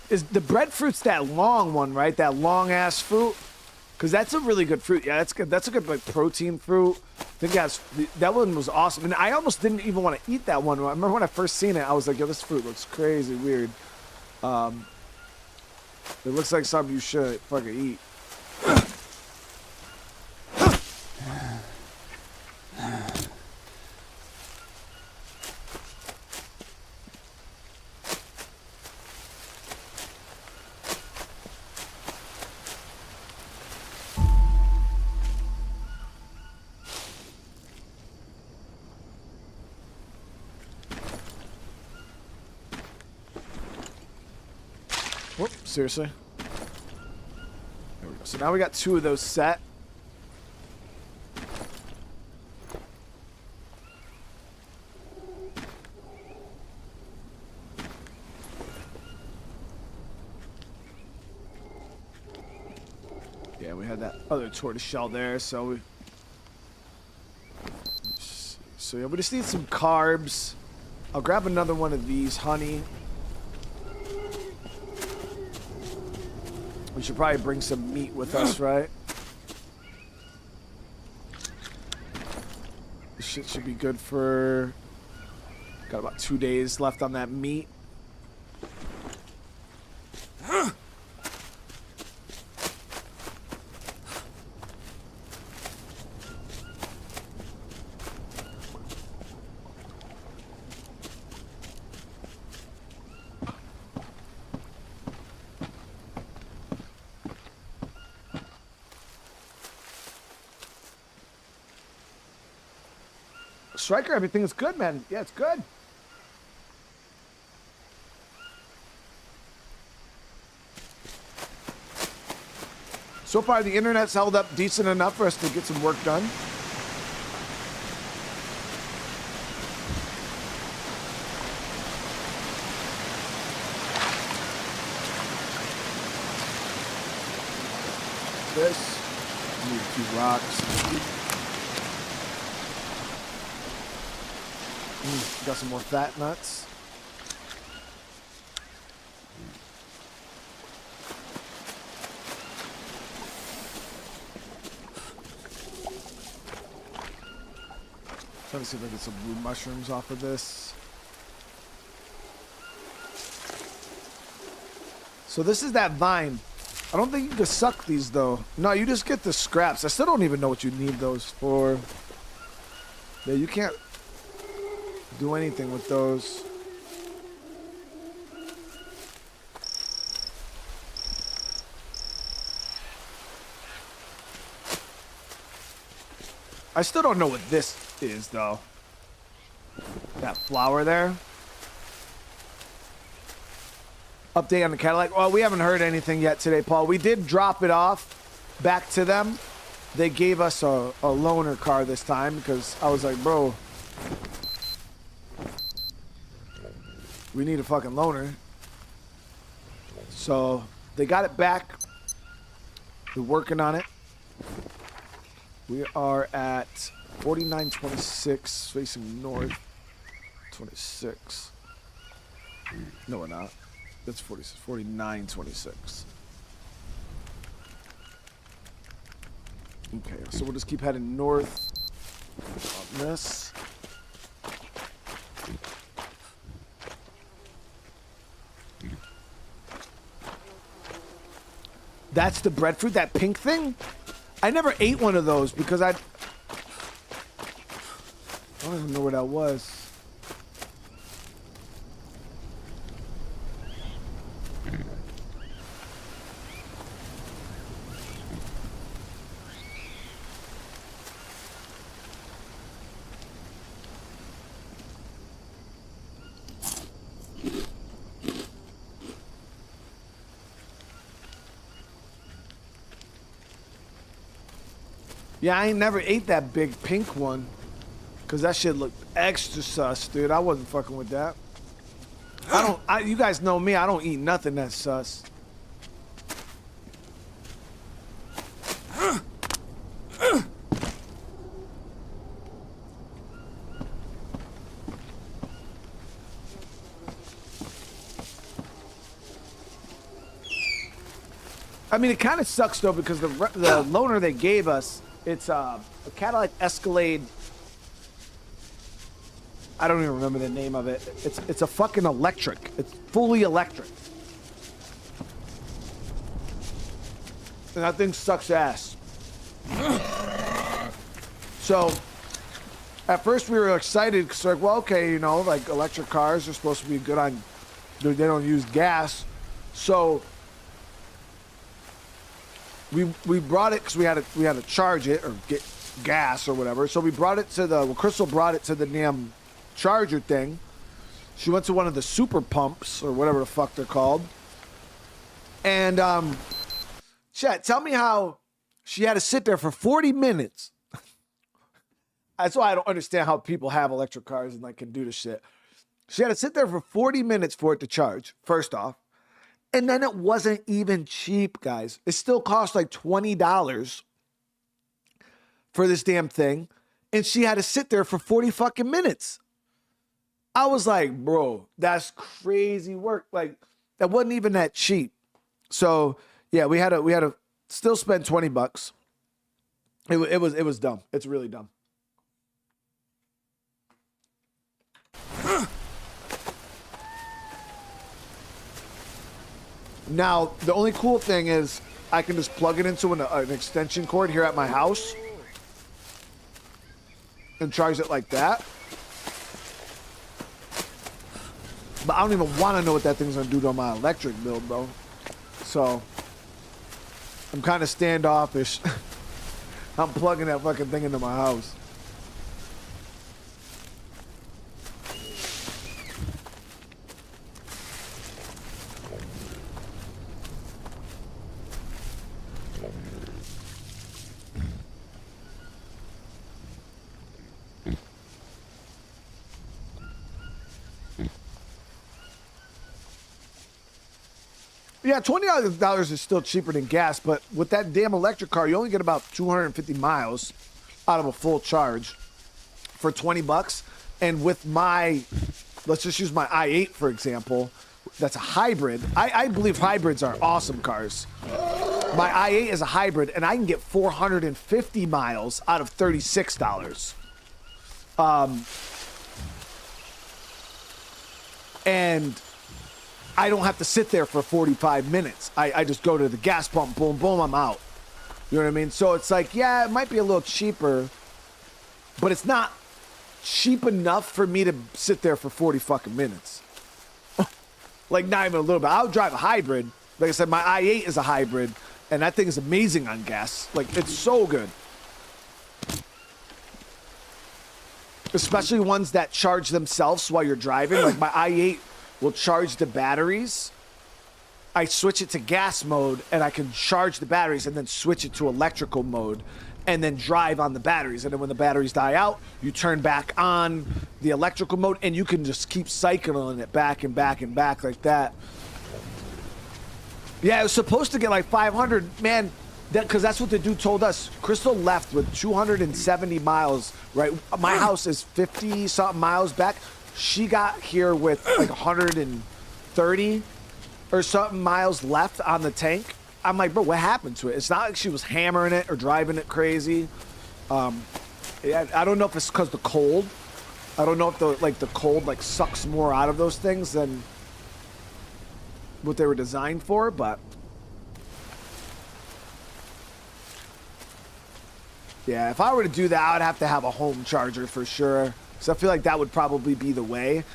A: Is the breadfruit's that long one, right? That long ass fruit? Because that's a really good fruit. Yeah, that's good. That's a good like protein fruit. I think that one was awesome. And I almost didn't even want to eat that one. I remember when I first seen it, I was like, yo, this fruit looks crazy weird. It looks like something you should fucking eat. Whoop, seriously. There we go. So now we got 2 of those set. Yeah, we had that other tortoise shell there, so we... So yeah, we just need some carbs. I'll grab another one of these, honey. We should probably bring some meat with us, right? This shit should be good for... Got about 2 days left on that meat. Striker, everything is good, man. Yeah, it's good. So far, the internet's held up decent enough for us to get some work done. This. Need a few rocks. Got some more fat nuts. Trying to see if I get some blue mushrooms off of this. So this is that vine. I don't think you can suck these though. No, you just get the scraps. I still don't even know what you need those for. Yeah, you can't do anything with those. I still don't know what this is though. That flower there. Update on the Cadillac. Well, we haven't heard anything yet today, Paul. We did drop it off back to them. They gave us a loaner car this time because I was like, bro, we need a fucking loaner. So they got it back. We're working on it. We are at 4926 facing north. 26. No, we're not. That's 4926. Okay, so we'll just keep heading north on this. That's the breadfruit, that pink thing? I never ate one of those because I don't even know where that was. Yeah, I ain't never ate that big pink one. Cause that shit looked extra sus, dude. I wasn't fucking with that. You guys know me, I don't eat nothing that's sus. I mean, it kind of sucks though because the loaner they gave us, it's a Cadillac Escalade. I don't even remember the name of it. It's a fucking electric. It's fully electric. And that thing sucks ass. So, at first we were excited because like, well, okay, you know, like electric cars are supposed to be good on, they don't use gas. So, we brought it because we had to charge it or get gas or whatever. So we brought it to Crystal brought it to the damn charger thing. She went to one of the super pumps or whatever the fuck they're called. And chat, tell me how she had to sit there for 40 minutes. That's why I don't understand how people have electric cars and like can do this shit. She had to sit there for 40 minutes for it to charge, first off. And then it wasn't even cheap, guys. It still cost like $20 for this damn thing. And she had to sit there for 40 fucking minutes. I was like, bro, that's crazy work. Like, that wasn't even that cheap. So, yeah, we had to still spend $20. It was dumb. It's really dumb. Now, the only cool thing is I can just plug it into an extension cord here at my house and charge it like that. But I don't even want to know what that thing's going to do to my electric bill, bro. So, I'm kind of standoffish. I'm plugging that fucking thing into my house. Yeah, $20 is still cheaper than gas, but with that damn electric car, you only get about 250 miles out of a full charge for $20. And with my, let's just use my i8, for example, that's a hybrid. I believe hybrids are awesome cars. My i8 is a hybrid, and I can get 450 miles out of $36. And I don't have to sit there for 45 minutes. I just go to the gas pump, boom, boom, I'm out. You know what I mean? So it's like, yeah, it might be a little cheaper, but it's not cheap enough for me to sit there for 40 fucking minutes. Like, not even a little bit. I'll drive a hybrid. Like I said, my i8 is a hybrid, and that thing is amazing on gas. Like, it's so good. Especially ones that charge themselves while you're driving. Like, my i8 will charge the batteries. I switch it to gas mode and I can charge the batteries and then switch it to electrical mode and then drive on the batteries. And then when the batteries die out, you turn back on the electrical mode and you can just keep cycling it back and back and back like that. Yeah, it was supposed to get like 500, man, because that's what the dude told us. Crystal left with 270 miles, right? My house is 50 something miles back. She got here with like 130 or something miles left on the tank. I'm like, bro, what happened to it? It's not like she was hammering it or driving it crazy. Yeah, I don't know if it's because the cold. I don't know if the cold like sucks more out of those things than what they were designed for, but yeah, if I were to do that, I would have to have a home charger for sure. So I feel like that would probably be the way.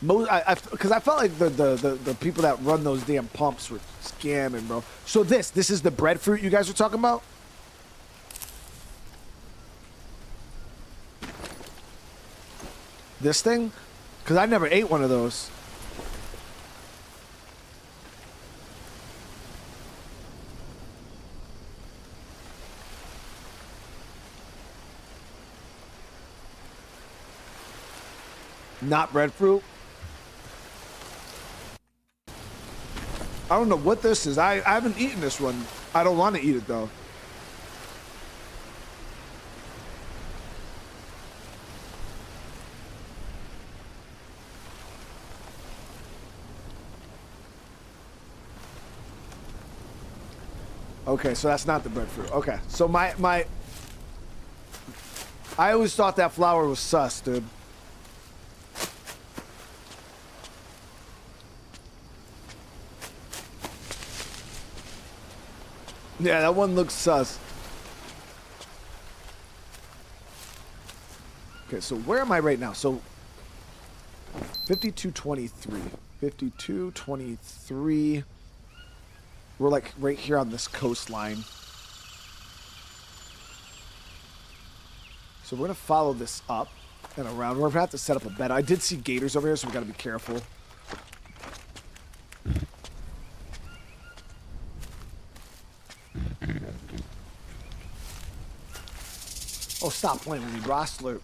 A: Because I felt like the people that run those damn pumps were scamming, bro. So this is the breadfruit you guys were talking about? This thing? Because I never ate one of those. Not breadfruit? I don't know what this is. I haven't eaten this one. I don't want to eat it though. Okay, so that's not the breadfruit. Okay, so I always thought that flour was sus, dude. Yeah, that one looks sus. Okay, so where am I right now? So 5223. 5223. We're like right here on this coastline. So we're gonna follow this up and around. We're gonna have to set up a bed. I did see gators over here, so we gotta be careful. Oh, stop playing with me, Rossler.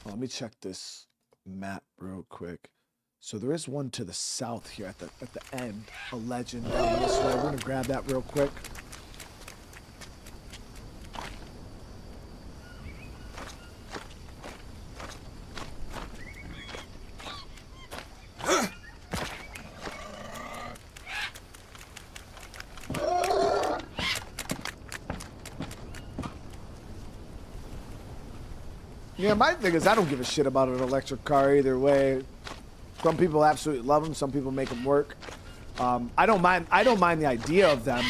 A: Oh, let me check this map real quick. So there is one to the south here at the end, a legend down this way. We're gonna grab that real quick. Yeah, my thing is I don't give a shit about an electric car either way. Some people absolutely love them. Some people make them work. I don't mind the idea of them.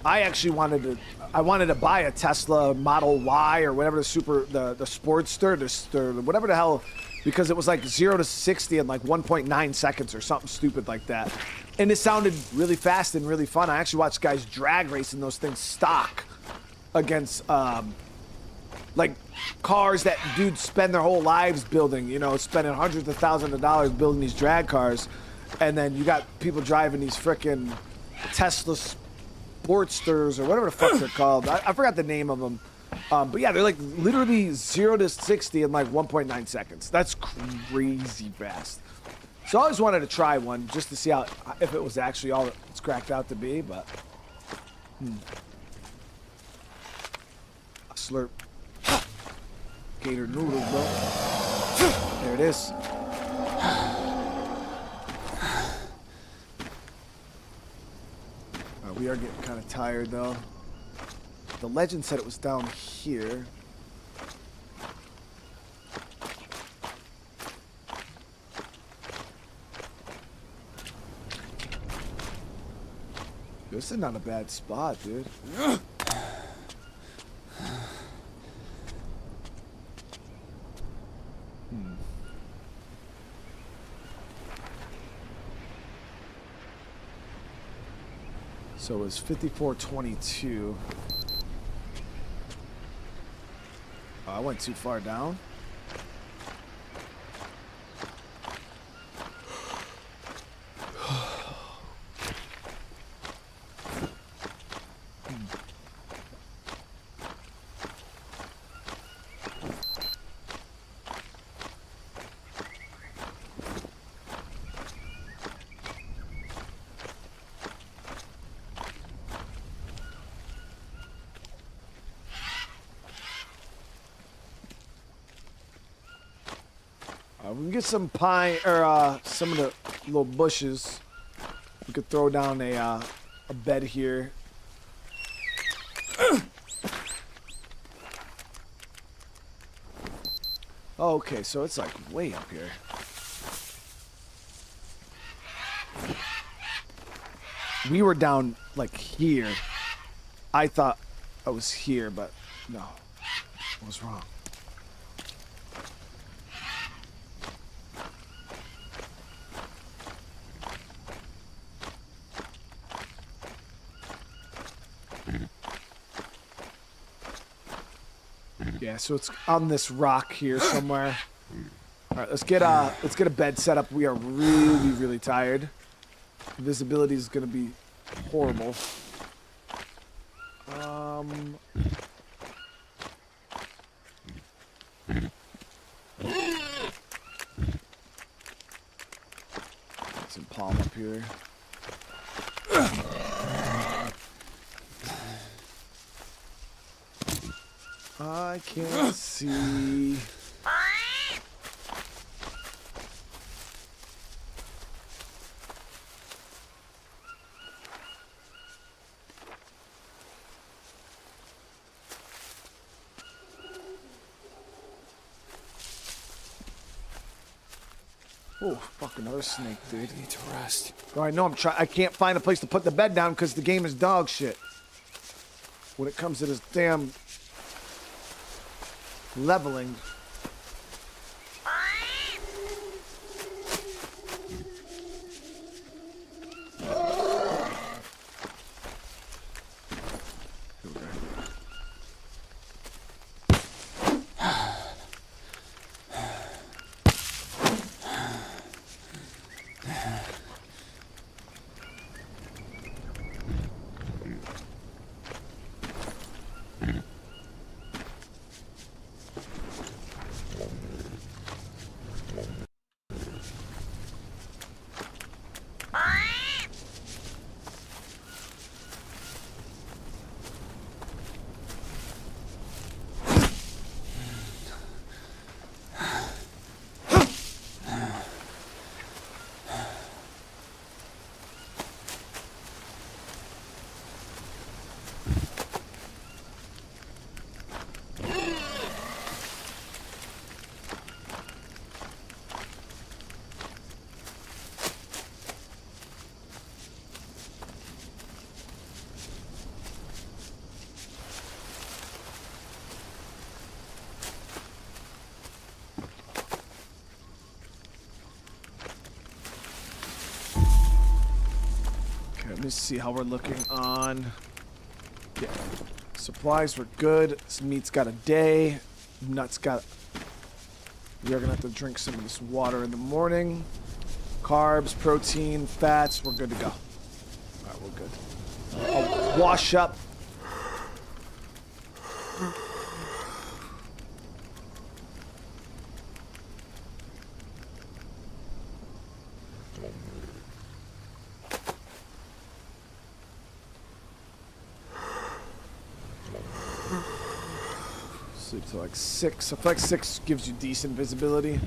A: I actually wanted to buy a Tesla Model Y or whatever the Sportster, whatever the hell, because it was like 0 to 60 in like 1.9 seconds or something stupid like that. And it sounded really fast and really fun. I actually watched guys drag racing those things stock against like cars that dudes spend their whole lives building, you know, spending hundreds of thousands of dollars building these drag cars. And then you got people driving these frickin' Tesla Sportsters or whatever the fuck they're called. I forgot the name of them. But yeah, they're like literally 0 to 60 in like 1.9 seconds. That's crazy fast. So I always wanted to try one just to see if it was actually all it's cracked out to be, but slurp. Gator noodles, bro. There it is. We are getting kind of tired though. The legend said it was down here. This is not a bad spot, dude. So it was 5422. Oh, I went too far down. We can get some pine or some of the little bushes. We could throw down a bed here. Okay, so it's like way up here. We were down like here. I thought I was here, but no, I was wrong. Yeah, so it's on this rock here somewhere. All right, let's get a bed set up. We are really, really tired. Visibility is gonna be horrible. Some palm up here. I can't see. Oh, fuck, another snake, dude.
B: I need to rest.
A: Oh, I know I'm trying. I can't find a place to put the bed down because the game is dog shit. When it comes to this damn leveling. Let me see how we're looking on. Yeah. Supplies were good. This meat's got a day. Nuts got. We are gonna have to drink some of this water in the morning. Carbs, protein, fats. We're good to go. All right, we're good. I'll wash up. Sleep to like 6. I feel like 6 gives you decent visibility.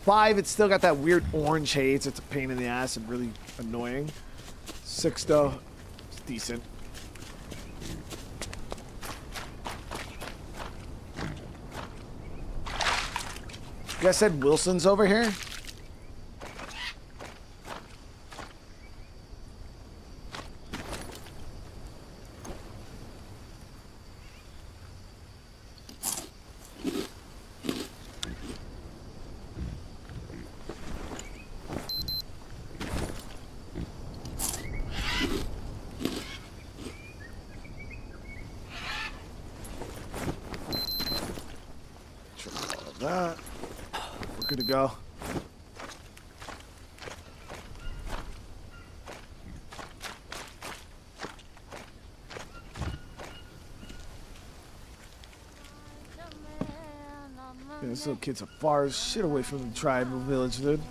A: 5, it's still got that weird orange haze. It's a pain in the ass and really annoying. 6 though, it's decent. You guys said Wilson's over here? That. We're good to go. Yeah, this little kid's a far as shit away from the tribal village, dude.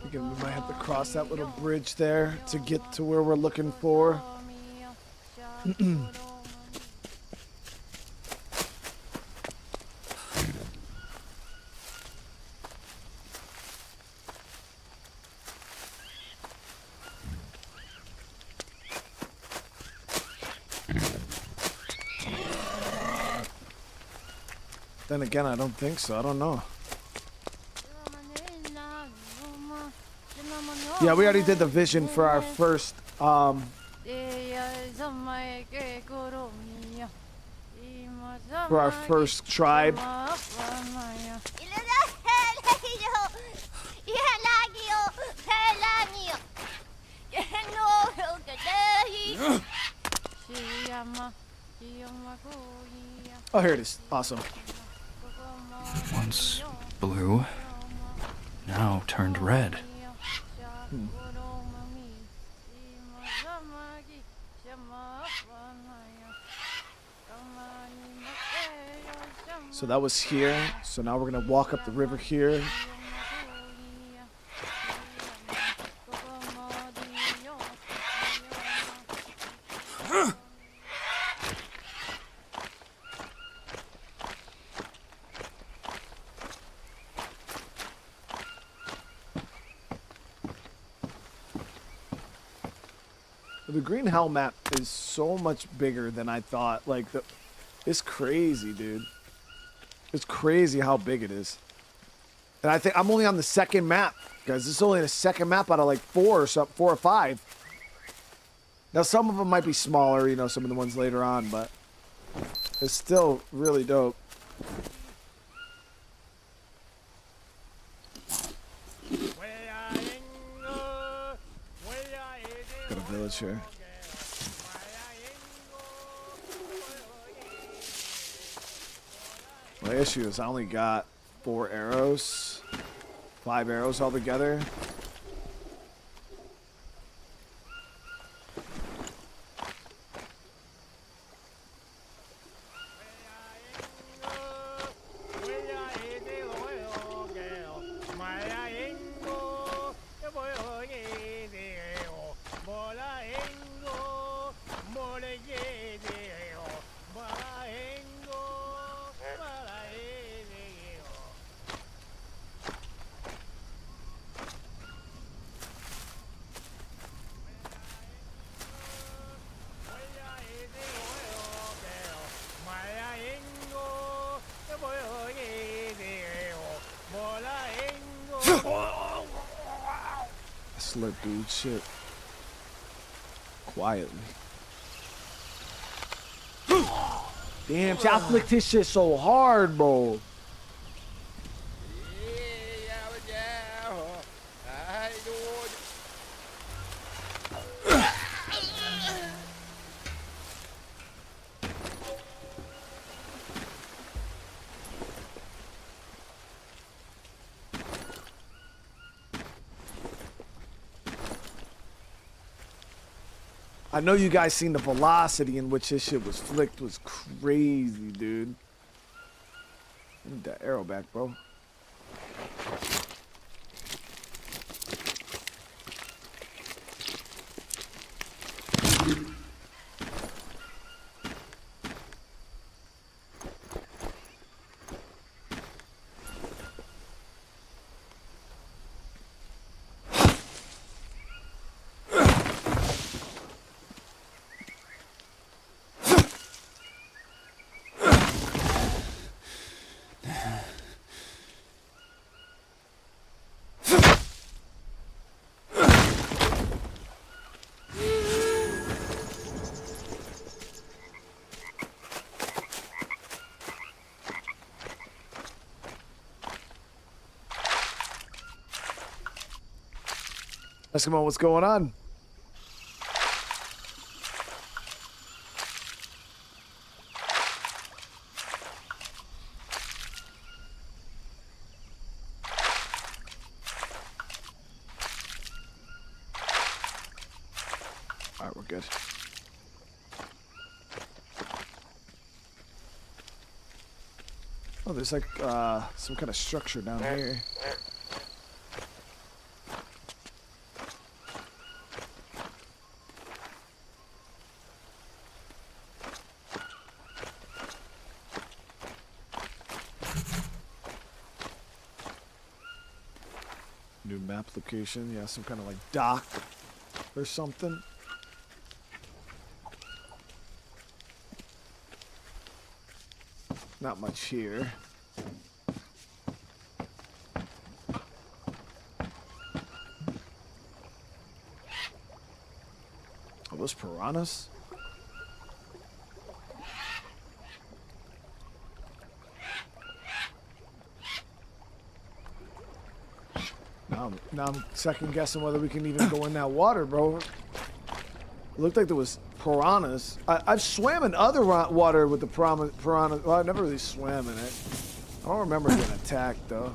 A: Again, we might have to cross that little bridge there to get to where we're looking for. Then again, I don't think so. I don't know. Yeah, we already did the vision for our first tribe. Oh, here it is. Awesome.
B: Once blue, now turned red.
A: So that was here. So now we're gonna walk up the river here. The Green Hell map is so much bigger than I thought. Like, it's crazy, dude. It's crazy how big it is. And I think I'm only on the second map, guys. This is only the second map out of like 4 or 5. Now, some of them might be smaller, you know, some of the ones later on, but it's still really dope. Got a village here. My issue is I only got 4 arrows, 5 arrows altogether. Slip, dude. Shit. Quietly. Damn, I flicked his shit so hard, bro. I know you guys seen the velocity in which this shit was flicked was crazy, dude. I need that arrow back, bro. Eskimo, what's going on? All right, we're good. Oh, there's like some kind of structure down here. New map location, yeah, some kind of like dock or something. Not much here. Are those piranhas? Now I'm second guessing whether we can even go in that water, bro. It looked like there was piranhas. I've swam in other water with the piranhas. Well, I never really swam in it. I don't remember getting attacked though.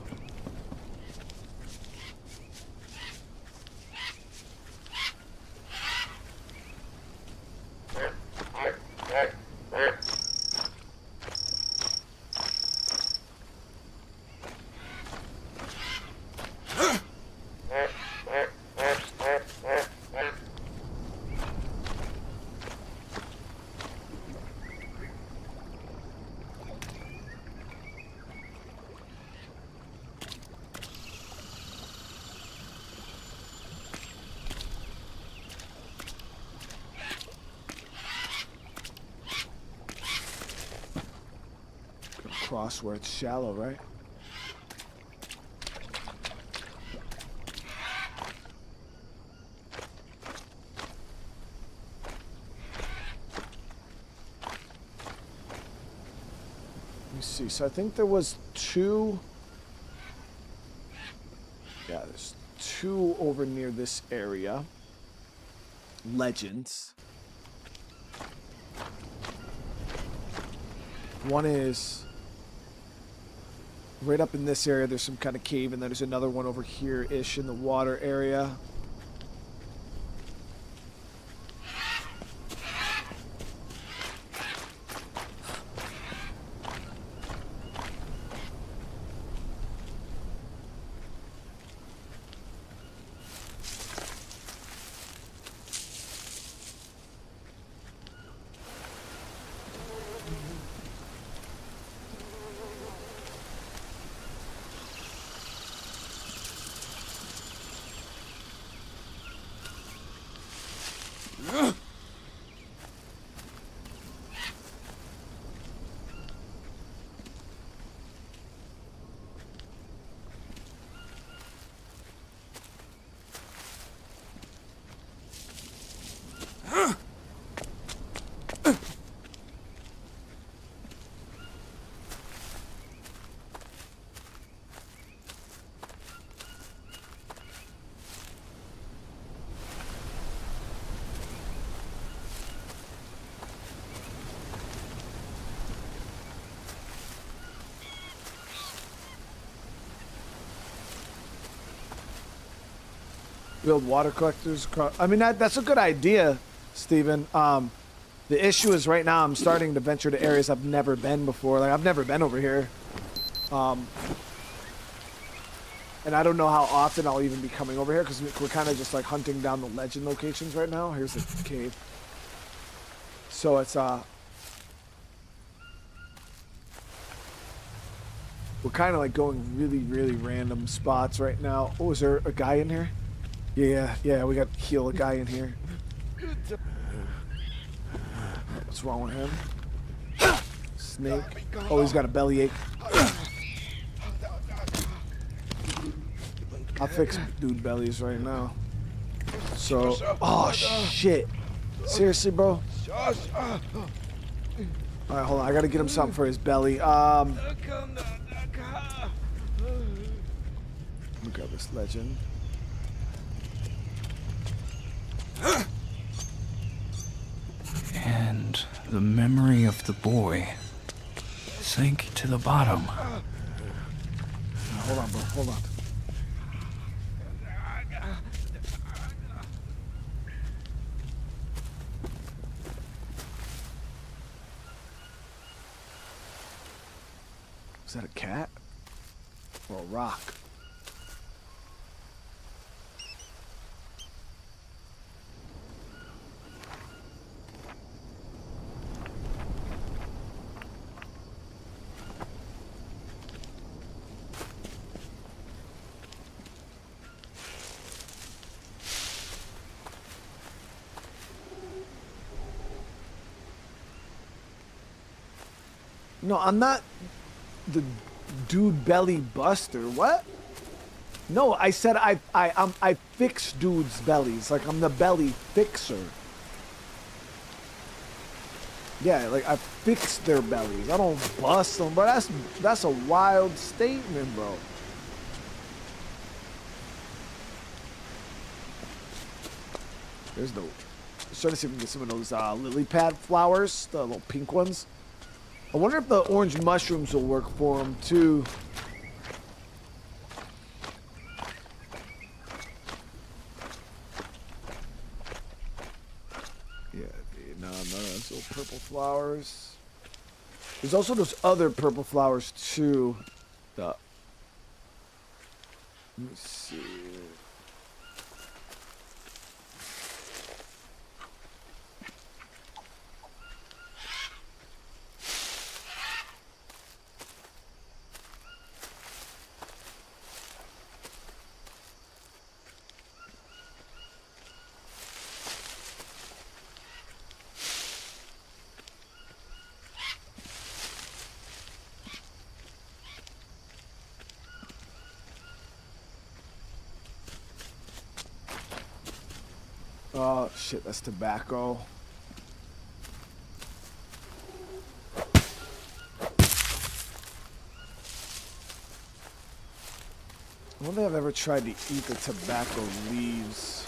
A: Cross where it's shallow, right? Let me see. So I think there was two. Yeah, there's two over near this area. Legends. One is right up in this area. There's some kind of cave, and then there's another one over here-ish in the water area. Build water collectors. I mean, that's a good idea, Steven. The issue is right now I'm starting to venture to areas I've never been before. Like, I've never been over here. And I don't know how often I'll even be coming over here because we're kind of just like hunting down the legend locations right now. Here's the cave. So it's, we're kind of like going really, really random spots right now. Oh, is there a guy in here? Yeah, we got to heal a guy in here. What's wrong with him? Snake. Oh, he's got a bellyache. I'll fix dude bellies right now. So, oh shit. Seriously, bro? Alright, hold on. I gotta get him something for his belly. Let me grab this legend.
B: And the memory of the boy sank to the bottom.
A: Hold on, bro. Hold on. Is that a cat? Or a rock? No, I'm not the dude belly buster. What? No, I said I fix dudes' bellies. Like I'm the belly fixer. Yeah, like I fix their bellies. I don't bust them, bro. That's a wild statement, bro. There's no. Let's try to see if we can get some of those lily pad flowers, the little pink ones. I wonder if the orange mushrooms will work for them too. Yeah, no, that's little purple flowers. There's also those other purple flowers too. Let me see. Oh shit, that's tobacco. I wonder if I've ever tried to eat the tobacco leaves.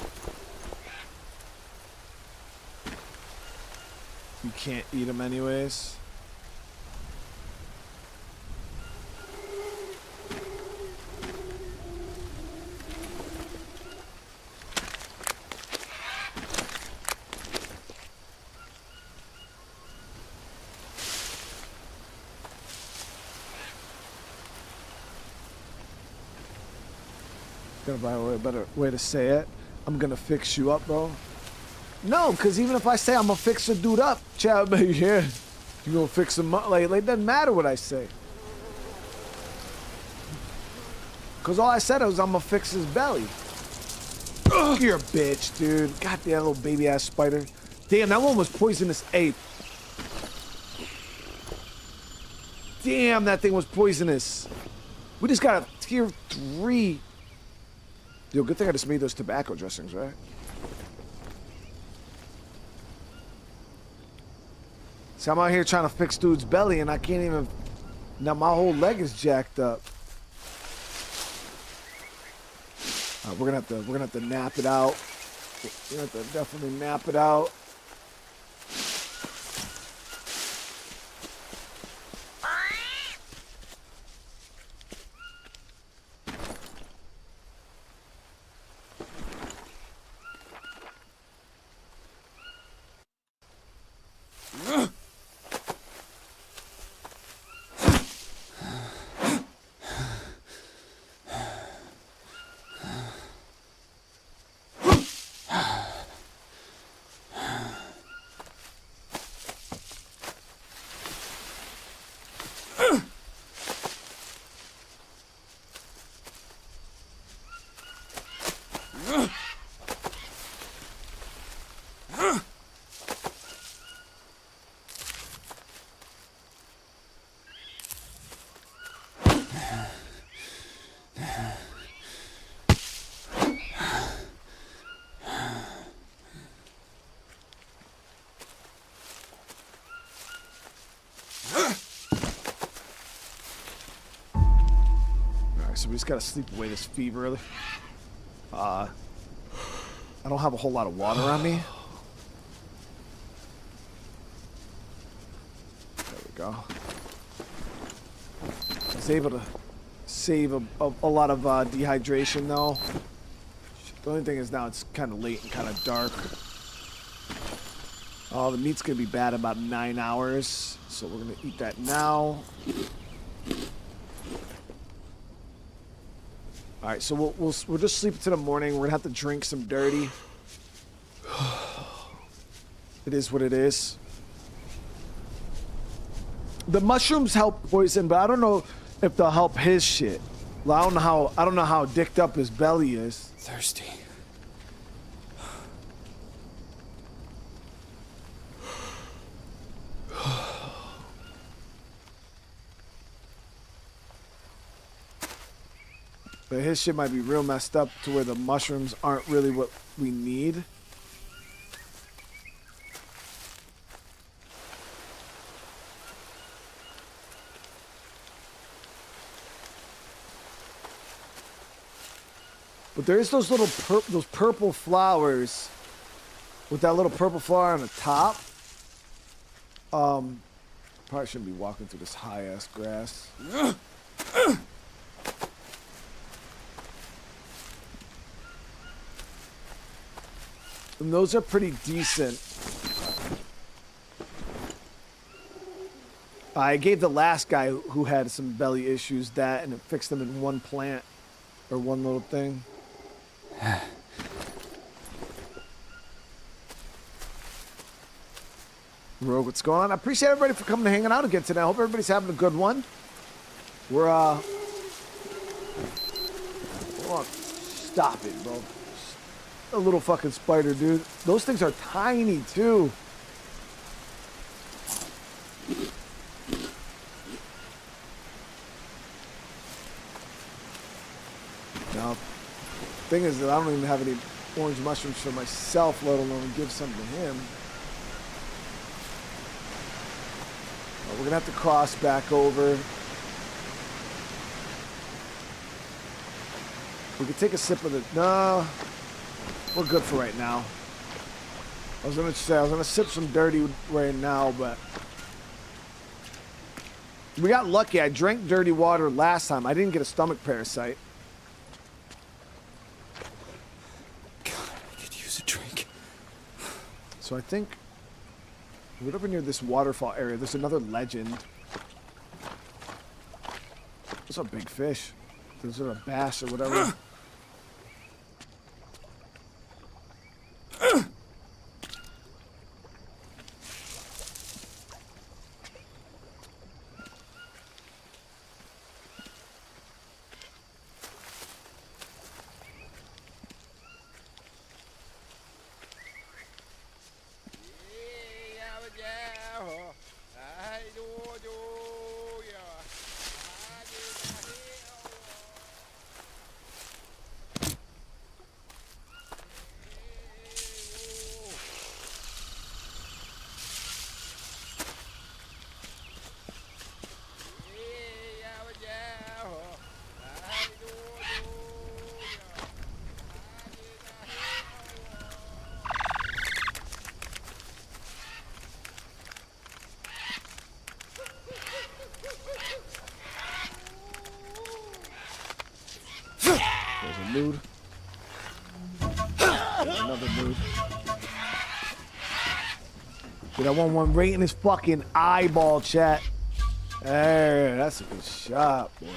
A: You can't eat them anyways. Gonna find a better way to say it. I'm gonna fix you up, bro. No, because even if I say I'm gonna fix a dude up, Chad, yeah, you gonna fix him up. Like, it doesn't matter what I say. Because all I said was I'm gonna fix his belly. Ugh, you're a bitch, dude. Goddamn little baby ass spider. Damn, that one was poisonous ape. Damn, that thing was poisonous. We just got a tier 3. Yo, good thing I just made those tobacco dressings, right? See, I'm out here trying to fix dude's belly and I can't even... Now my whole leg is jacked up. We're gonna have to nap it out. We're gonna have to definitely nap it out. So we just gotta sleep away this fever. I don't have a whole lot of water on me. There we go. I was able to save a lot of dehydration though. The only thing is now it's kind of late and kind of dark. Oh, the meat's gonna be bad in about 9 hours, so we're gonna eat that now. All right, so we'll just sleep until the morning. We're gonna have to drink some dirty. It is what it is. The mushrooms help poison, but I don't know if they'll help his shit. Well, I don't know how dicked up his belly is.
B: Thirsty.
A: But his shit might be real messed up to where the mushrooms aren't really what we need. But there is those little those purple flowers with that little purple flower on the top. Probably shouldn't be walking through this high ass grass. And those are pretty decent. I gave the last guy who had some belly issues that, and it fixed them in one plant or one little thing. Rogue, what's going on? I appreciate everybody for coming and hanging out again today. I hope everybody's having a good one. We're hold on. Stop it, bro. A little fucking spider, dude. Those things are tiny too. Now, thing is that I don't even have any orange mushrooms for myself, let alone give some to him. We're gonna have to cross back over. We could take a sip of the. No, we're good for right now. I was gonna sip some dirty right now, but we got lucky. I drank dirty water last time. I didn't get a stomach parasite.
B: God, I could use a drink.
A: So I think right over near this waterfall area, there's another legend. Those are big fish. Those are a bass or whatever. There's a nude. There's another nude. Dude, I want one right in his fucking eyeball, chat. Hey, that's a good shot, boy.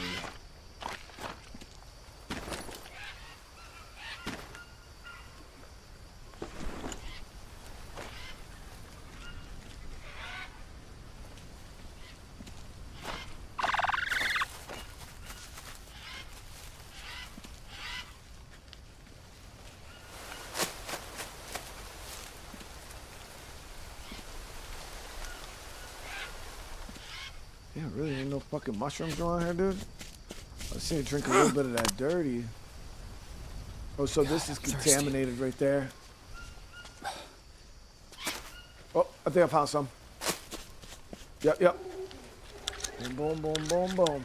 A: Yeah, really ain't no fucking mushrooms around here, dude. I see you drink a little bit of that dirty. Oh, so
B: God,
A: this is
B: I'm thirsty.
A: contaminated right there. Oh, I think I found some. Yep, yep. Boom, boom, boom, boom, boom.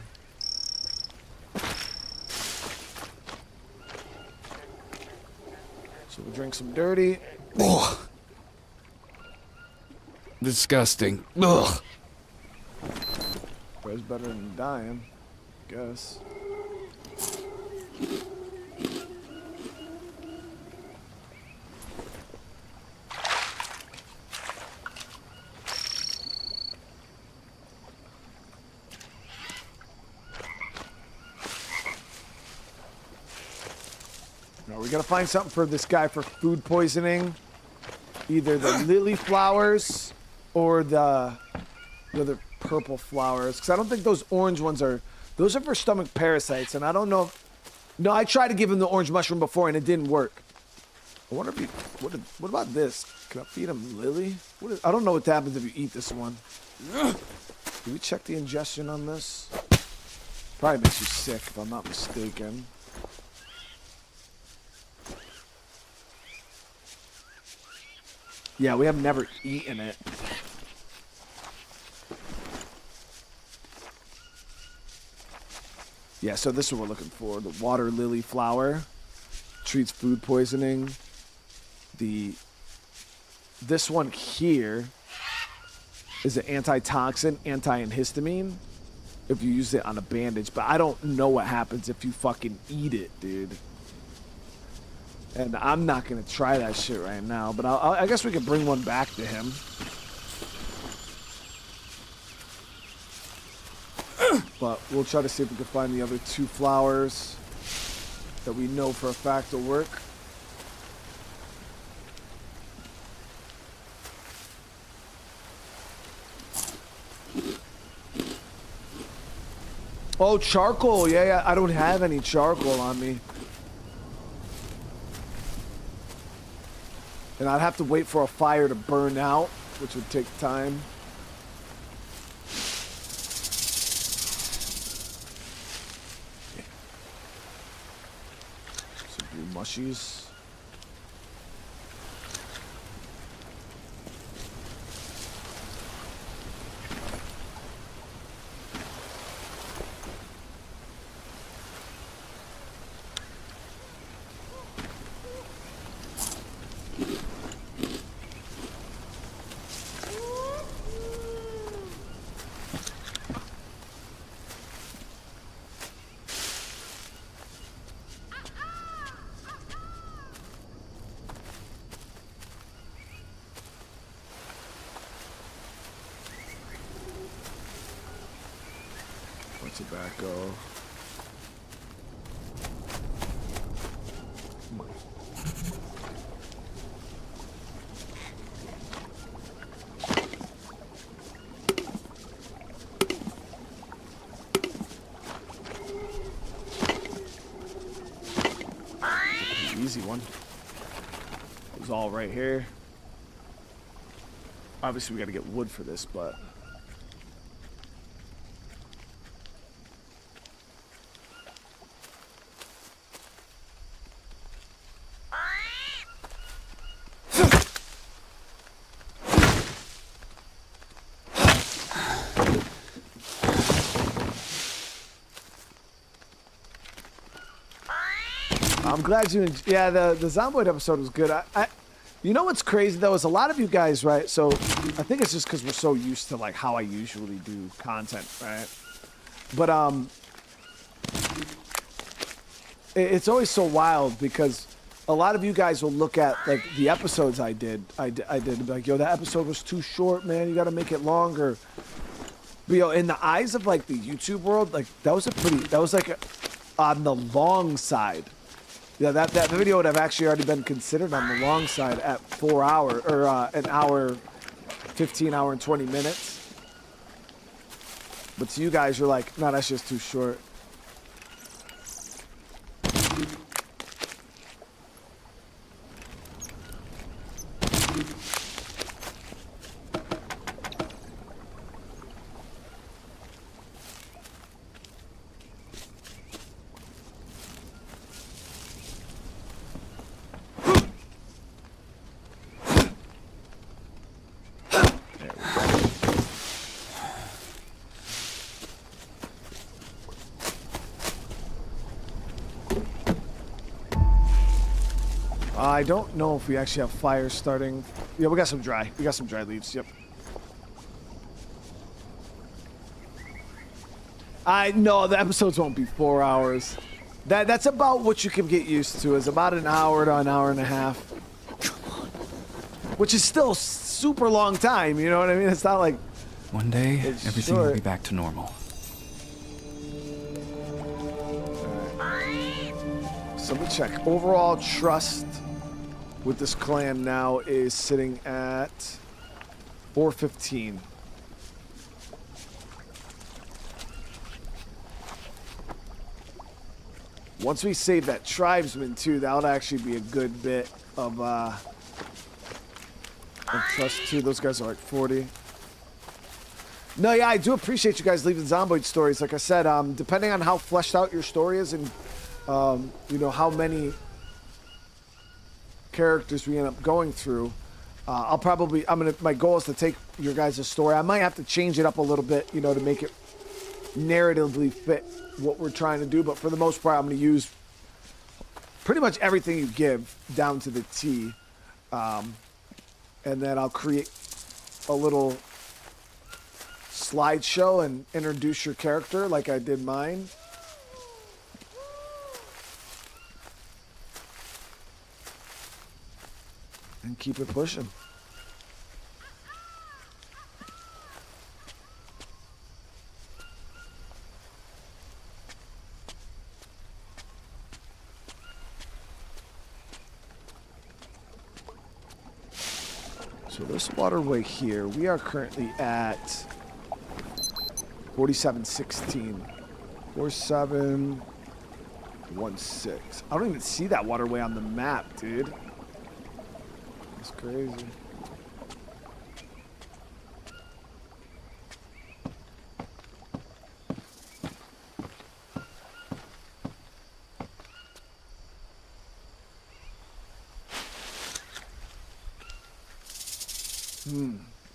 A: So we'll drink some dirty.
B: Ugh. Disgusting. Ugh.
A: It's better than dying, I guess. No, we gotta find something for this guy for food poisoning. Either the lily flowers or the other purple flowers. Because I don't think those orange ones are... Those are for stomach parasites, and I don't know if... No, I tried to give him the orange mushroom before, and it didn't work. I wonder if he... What about this? Can I feed him lily? I don't know what happens if you eat this one. Did we check the ingestion on this? Probably makes you sick, if I'm not mistaken. Yeah, we have never eaten it. Yeah, so this is what we're looking for. The water lily flower treats food poisoning. This one here is an antitoxin, antihistamine, if you use it on a bandage. But I don't know what happens if you fucking eat it, dude. And I'm not going to try that shit right now. But I guess we could bring one back to him. But we'll try to see if we can find the other 2 flowers that we know for a fact will work. Oh, charcoal. Yeah, I don't have any charcoal on me. And I'd have to wait for a fire to burn out, which would take time. Some blue mushies. Tobacco. Come on. Easy one. It was all right here. Obviously, we got to get wood for this, but. I'm glad you. Yeah, the Zomboid episode was good. You know what's crazy though is a lot of you guys, right? So I think it's just because we're so used to like how I usually do content, right? But it's always so wild because a lot of you guys will look at like the episodes I did and be like, yo, that episode was too short, man. You got to make it longer. But yo, in the eyes of like the YouTube world, like that was on the long side. Yeah, that video would have actually already been considered on the long side at 4 hours or an hour, 15 hour and 20 minutes. But to you guys, you're like, no, that's just too short. I don't know if we actually have fire starting. Yeah, we got some dry. We got some dry leaves. Yep. I know the episodes won't be 4 hours. That's about what you can get used to. Is about an hour to an hour and a half. Which is still super long time. You know what I mean? It's not like
B: One day,
A: it's
B: everything will
A: short.
B: be back to normal.
A: So let me check. Overall trust with this clan now is sitting at 415. Once we save that tribesman too, that would actually be a good bit of trust too. Those guys are like 40. No, yeah, I do appreciate you guys leaving Zomboid stories. Like I said, depending on how fleshed out your story is and you know how many characters we end up going through, my goal is to take your guys' story. I might have to change it up a little bit, you know, to make it narratively fit what we're trying to do, but for the most part, I'm going to use pretty much everything you give down to the T, and then I'll create a little slideshow and introduce your character like I did mine. And keep it pushing. So this waterway here, we are currently at 4716. 4716. I don't even see that waterway on the map, dude. That's crazy.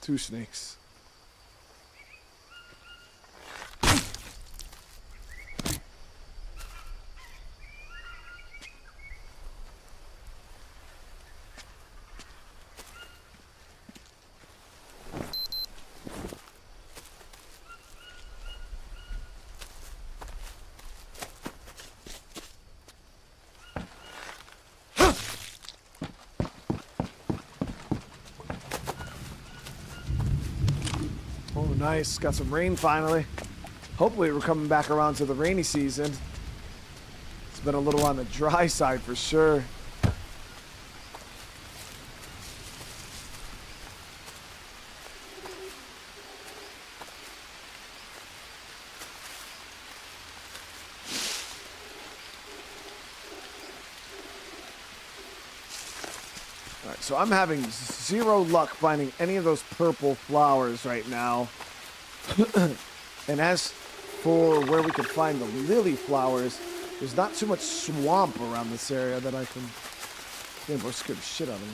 A: Two snakes. Oh, nice. Got some rain finally. Hopefully we're coming back around to the rainy season. It's been a little on the dry side for sure. Alright, so I'm having zero luck finding any of those purple flowers right now. And as for where we can find the lily flowers, there's not too much swamp around this area that I can... Damn, bro, scared the shit out of me.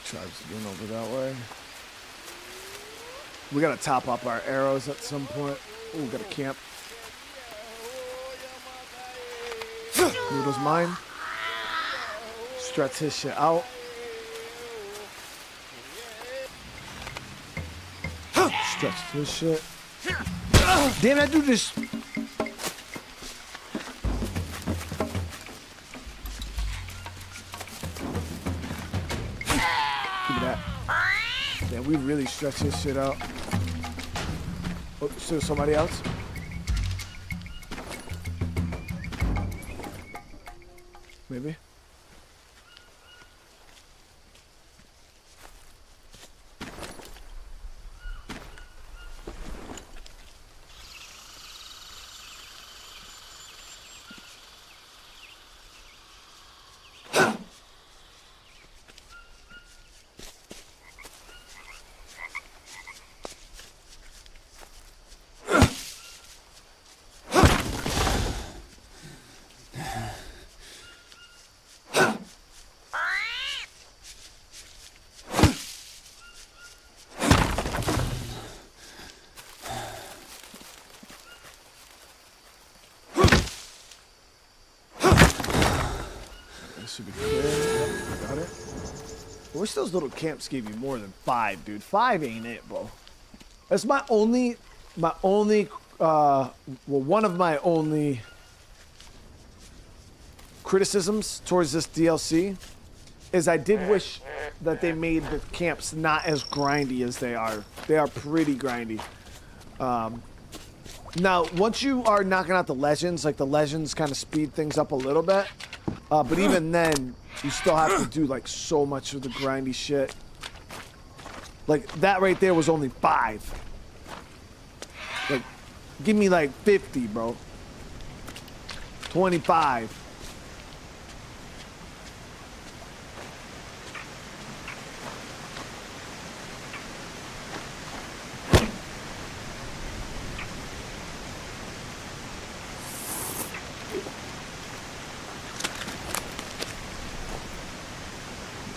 A: Tribes being over that way. We gotta top up our arrows at some point. Ooh, we gotta camp. Noodle's mine. Stretch his shit out. Stretch his shit. Damn, that dude just... Yeah, we really stretch this shit out. Oh, so somebody else? Maybe. Should be clear. Yep, got it. I wish those little camps gave you more than 5, dude. 5 ain't it, bro. That's my only, well, one of my only criticisms towards this DLC is I did wish that they made the camps not as grindy as they are. They are pretty grindy. Now, once you are knocking out the legends, like the legends kind of speed things up a little bit. But even then, you still have to do like so much of the grindy shit. Like that right there was only 5. Like, give me like 50, bro. 25.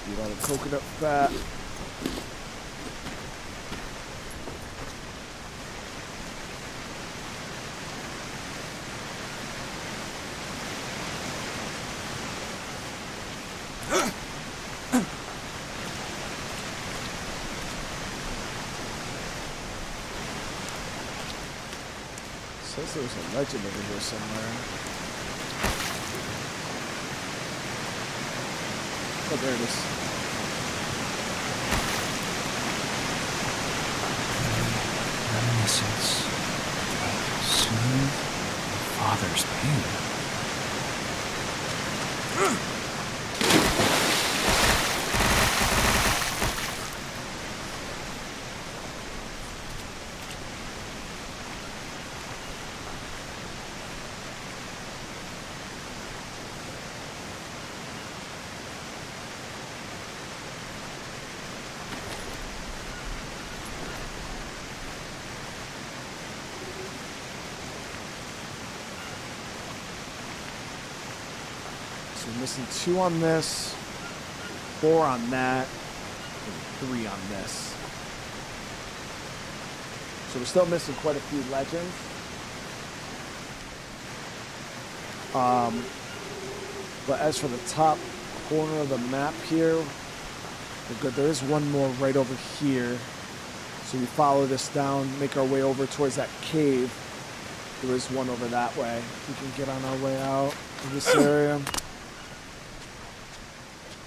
A: Eat all the coconut fat. Says there's a legend over here somewhere. Oh, there it is.
B: Reminiscence. Soothe father's pain.
A: So we're missing 2 on this, 4 on that, and 3 on this. So we're still missing quite a few legends. But as for the top corner of the map here, we're good. There is one more right over here. So we follow this down, make our way over towards that cave. There is one over that way. We can get on our way out of this area.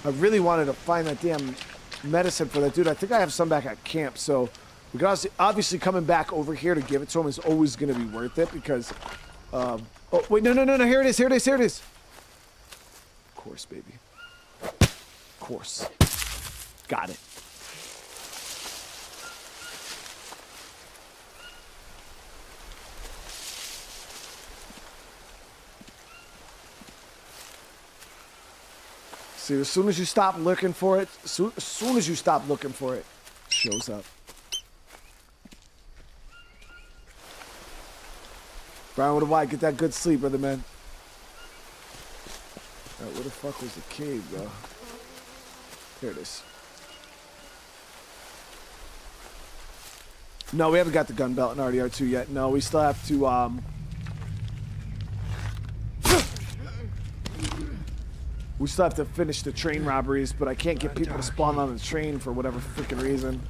A: I really wanted to find that damn medicine for that dude. I think I have some back at camp, so we got obviously coming back over here to give it to him is always going to be worth it because. Oh wait, no! Here it is! Here it is! Here it is! Of course, baby. Of course. Got it. See, as soon as you stop looking for it, as soon as you stop looking for it, it shows up. Brian, what do I get that good sleep, brother man? Alright, where the fuck was the cave, bro? Here it is. No, we haven't got the gun belt in RDR2 yet. No, we still have to, we still have to finish the train robberies, but I can't get people to spawn on the train for whatever freaking reason.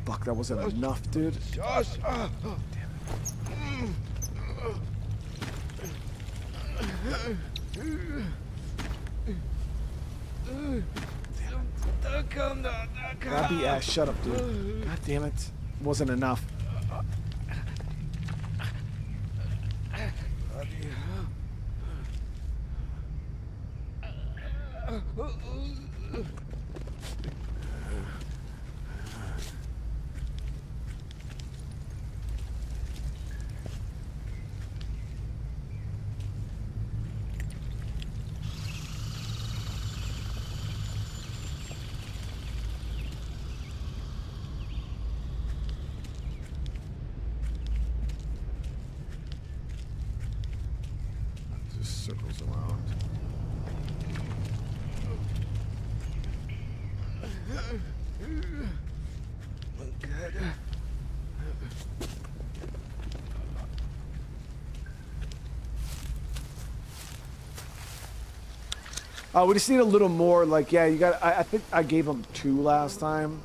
A: Fuck, that wasn't enough, dude. Grabby ass, shut up, dude. God damn it. Wasn't enough. Just circles around. We just need a little more. Like, yeah, you got. I think I gave him 2 last time.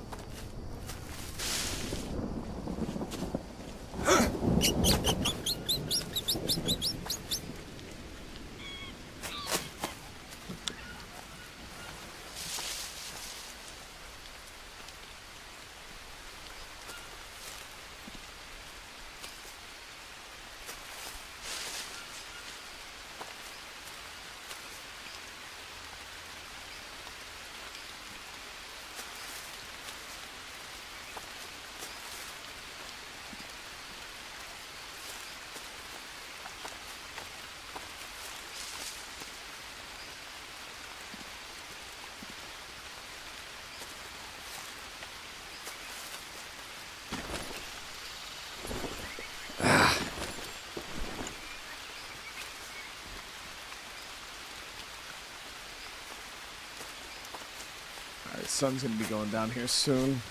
A: Sun's gonna be going down here soon.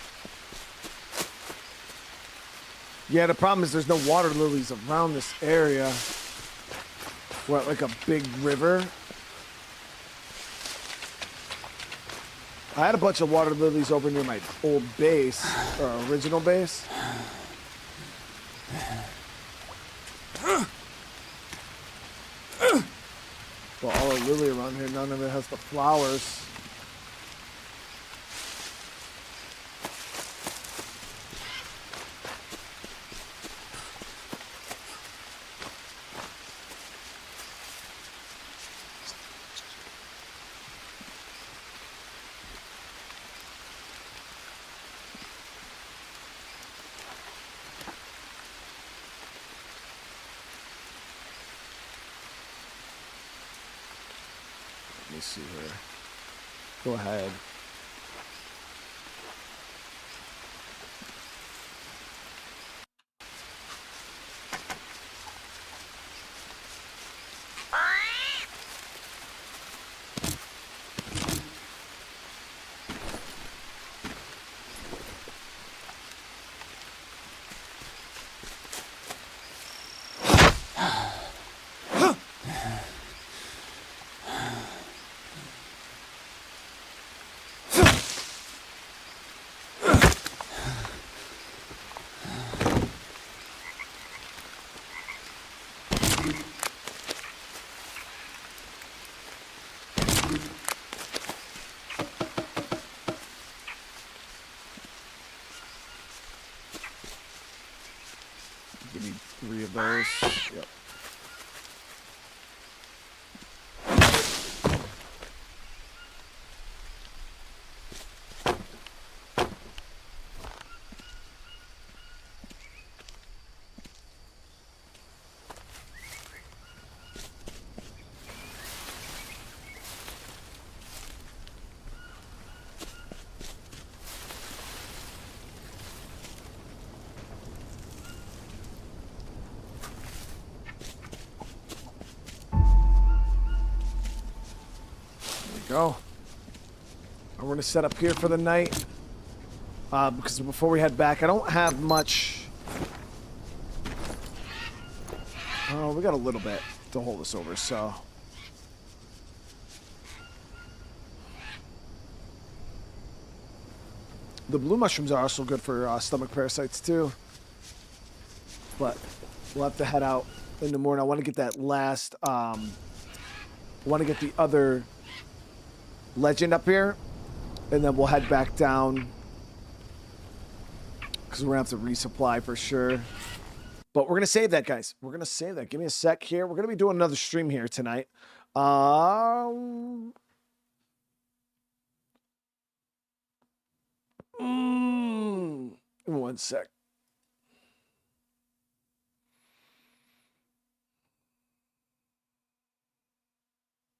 A: Yeah, the problem is there's no water lilies around this area. We're at like a big river. I had a bunch of water lilies over near my old base, or original base. Well, all the lily around here, none of it has the flowers. Let me see here. Go ahead. Give me 3 of those. Yep. Go. I'm going to set up here for the night. Because before we head back, I don't have much. Oh, we got a little bit to hold us over, so. The blue mushrooms are also good for stomach parasites, too. But we'll have to head out in the morning. I want to get that last. I want to get the other legend up here, and then we'll head back down because we're gonna have to resupply for sure. But we're gonna save that, guys. We're gonna save that. Give me a sec here. We're gonna be doing another stream here tonight. One sec.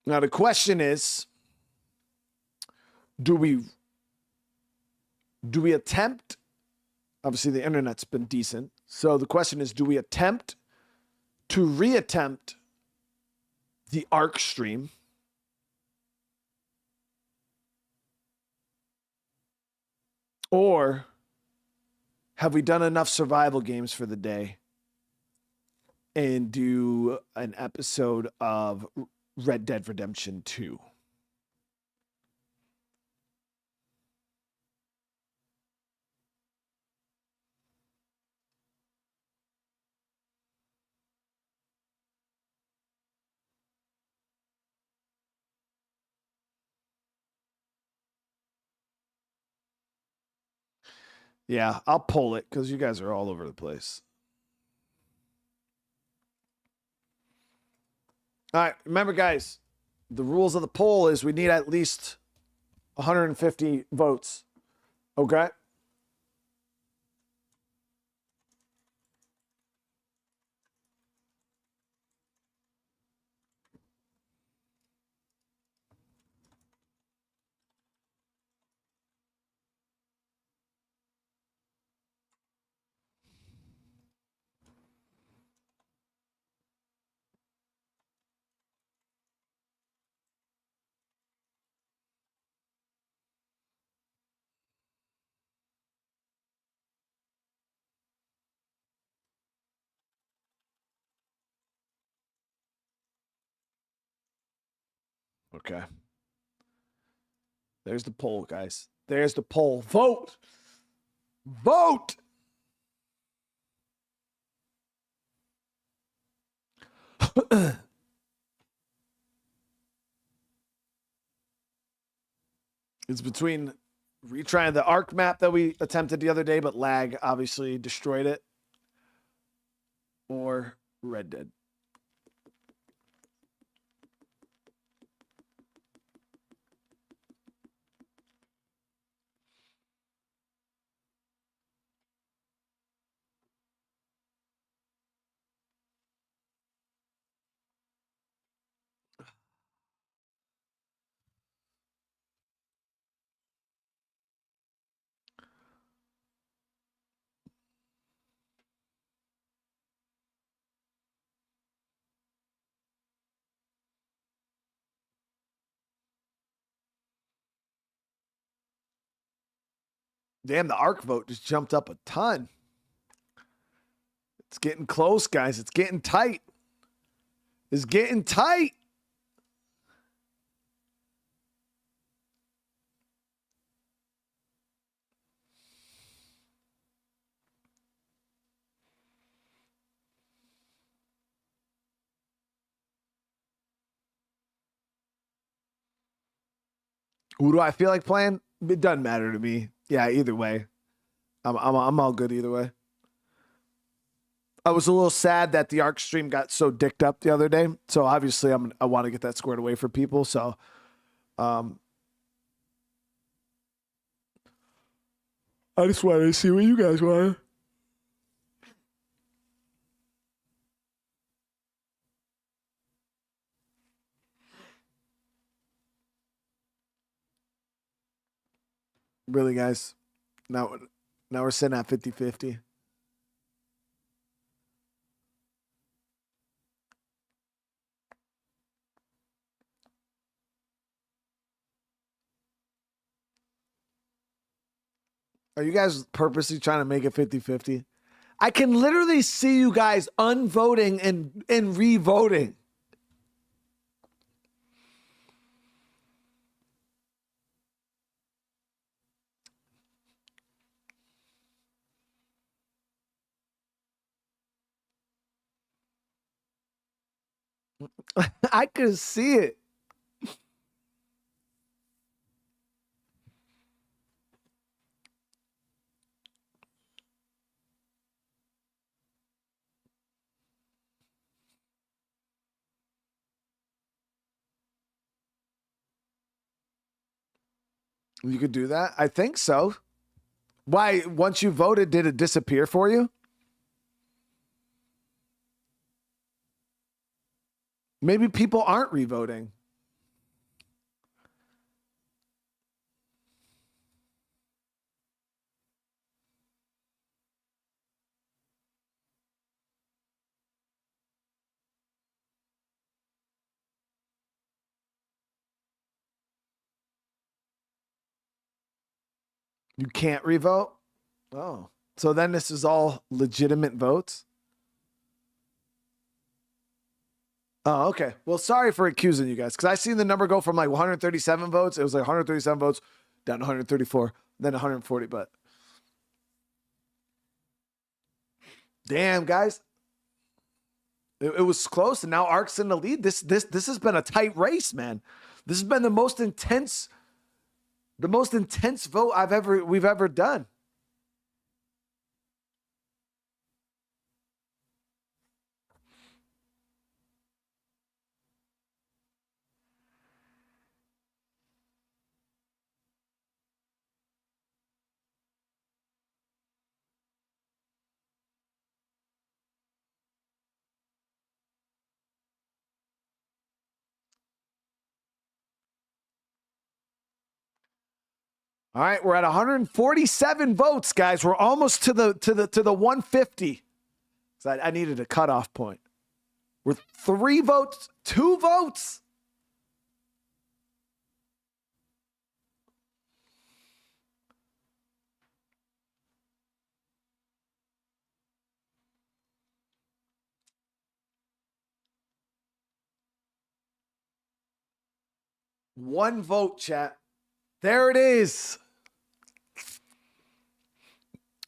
A: Now the question is, do we attempt? Obviously, the internet's been decent. So the question is, do we attempt to reattempt the ARC stream? Or have we done enough survival games for the day and do an episode of Red Dead Redemption 2? Yeah, I'll pull it because you guys are all over the place. All right, remember, guys, the rules of the poll is we need at least 150 votes. Okay? Okay. There's the poll, guys. There's the poll. Vote. Vote. It's between retrying the ARC map that we attempted the other day, but lag obviously destroyed it, or Red Dead. Damn, the ARC vote just jumped up a ton. It's getting close, guys. It's getting tight. It's getting tight. Who do I feel like playing? It doesn't matter to me. Yeah, either way. I'm all good either way. I was a little sad that the ARC stream got so dicked up the other day. So obviously I want to get that squared away for people. So I just wanted to see what you guys wanted. Really, guys? Now we're sitting at 50-50. Are you guys purposely trying to make it 50-50? I can literally see you guys unvoting and re-voting. I can see it. You could do that? I think so. Why, once you voted, did it disappear for you? Maybe people aren't re-voting. You can't re-vote? Oh. So then this is all legitimate votes? Oh, okay. Well, sorry for accusing you guys, because I seen the number go from like 137 votes. It was like 137 votes down to 134, then 140. But damn, guys, it was close, and now ARC's in the lead. This has been a tight race, man. This has been the most intense vote we've ever done. All right, we're at 147 votes, guys. We're almost to the 150. So I needed a cutoff point. We're 3 votes, 2 votes. One vote, chat. There it is.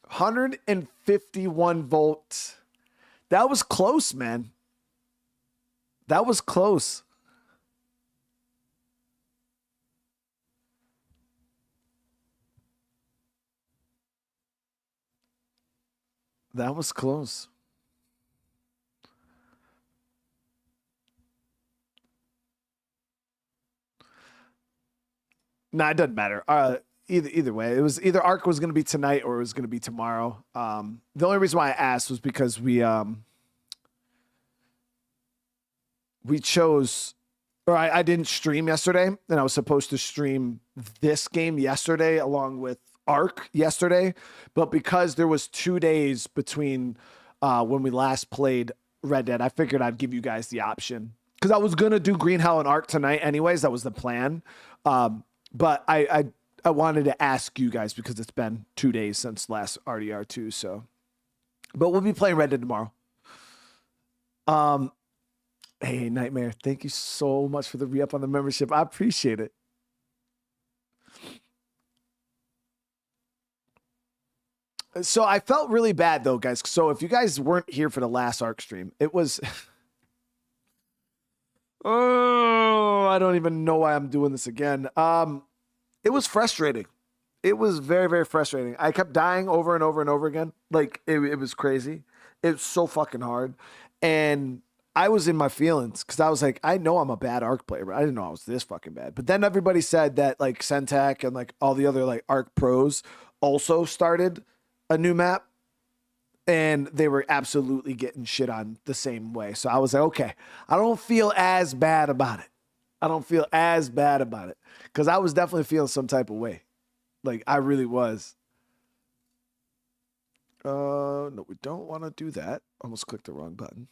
A: 151 votes. That was close, man. That was close. That was close. Nah, it doesn't matter. Either way, it was either ARC was going to be tonight or it was going to be tomorrow. The only reason why I asked was because we chose, or I didn't stream yesterday, and I was supposed to stream this game yesterday along with ARC yesterday, but because there was 2 days between when we last played Red Dead, I figured I'd give you guys the option because I was gonna do Green Hell and ARC tonight anyways. That was the plan, but I wanted to ask you guys because it's been 2 days since last RDR2. So, but we'll be playing Red Dead tomorrow. Hey, Nightmare, thank you so much for the re-up on the membership. I appreciate it. So I felt really bad though, guys. So if you guys weren't here for the last ARC stream, it was oh, I don't even know why I'm doing this again. It was frustrating. It was very, very frustrating. I kept dying over and over and over again. Like it was crazy. It was so fucking hard. And I was in my feelings because I was like, I know I'm a bad ARC player, but I didn't know I was this fucking bad. But then everybody said that like Centec and like all the other like ARC pros also started a new map and they were absolutely getting shit on the same way. So I was like, okay, I don't feel as bad about it. I don't feel as bad about it because I was definitely feeling some type of way. Like I really was. No, we don't want to do that. Almost clicked the wrong button.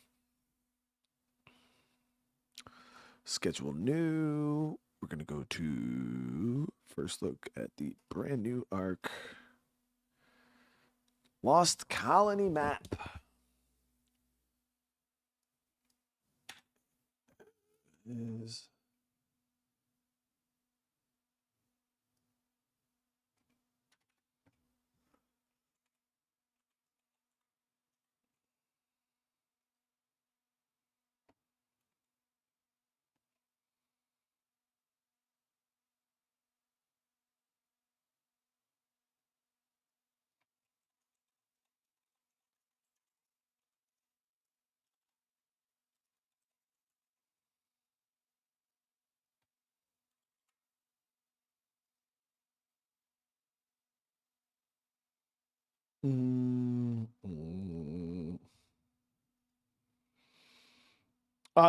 A: Schedule new. We're going to go to first look at the brand new ARC Lost Colony map. Is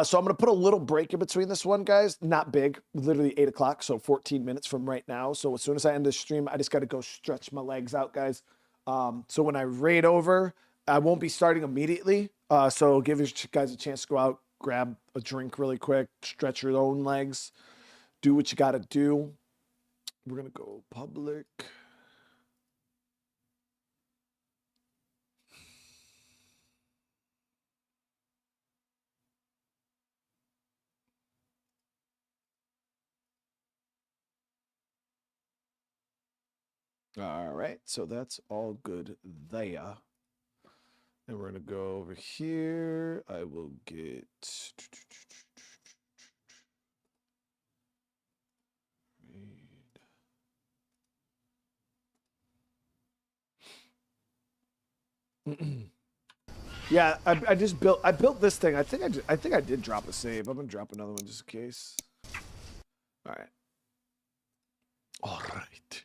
A: so I'm going to put a little break in between this one, guys. Not big, literally 8 o'clock. So 14 minutes from right now. So as soon as I end the stream, I just got to go stretch my legs out, guys. So when I raid over, I won't be starting immediately. So give you guys a chance to go out, grab a drink really quick, stretch your own legs, do what you got to do. We're going to go public. All right, so that's all good there. And we're gonna go over here. I will get yeah, I just built this thing. I think I did drop a save. I'm gonna drop another one just in case. All right. All right.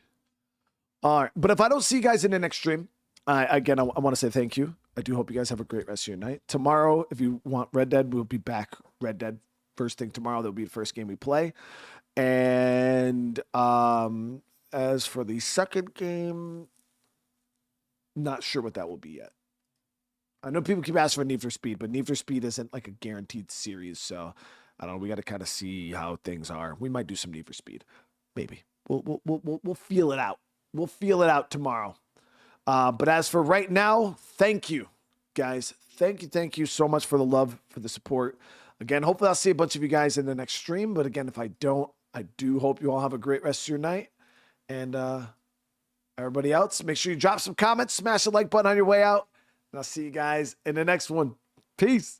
A: All right. But if I don't see you guys in the next stream, I want to say thank you. I do hope you guys have a great rest of your night. Tomorrow, if you want Red Dead, we'll be back Red Dead first thing tomorrow. That'll be the first game we play. And As for the second game, not sure what that will be yet. I know people keep asking for Need for Speed, but Need for Speed isn't like a guaranteed series, so I don't know. We got to kind of see how things are. We might do some Need for Speed, maybe. We'll feel it out. We'll feel it out tomorrow. But as for right now, thank you, guys. Thank you so much for the love, for the support. Again, hopefully I'll see a bunch of you guys in the next stream. But again, if I don't, I do hope you all have a great rest of your night. And everybody else, make sure you drop some comments, smash the like button on your way out. And I'll see you guys in the next one. Peace.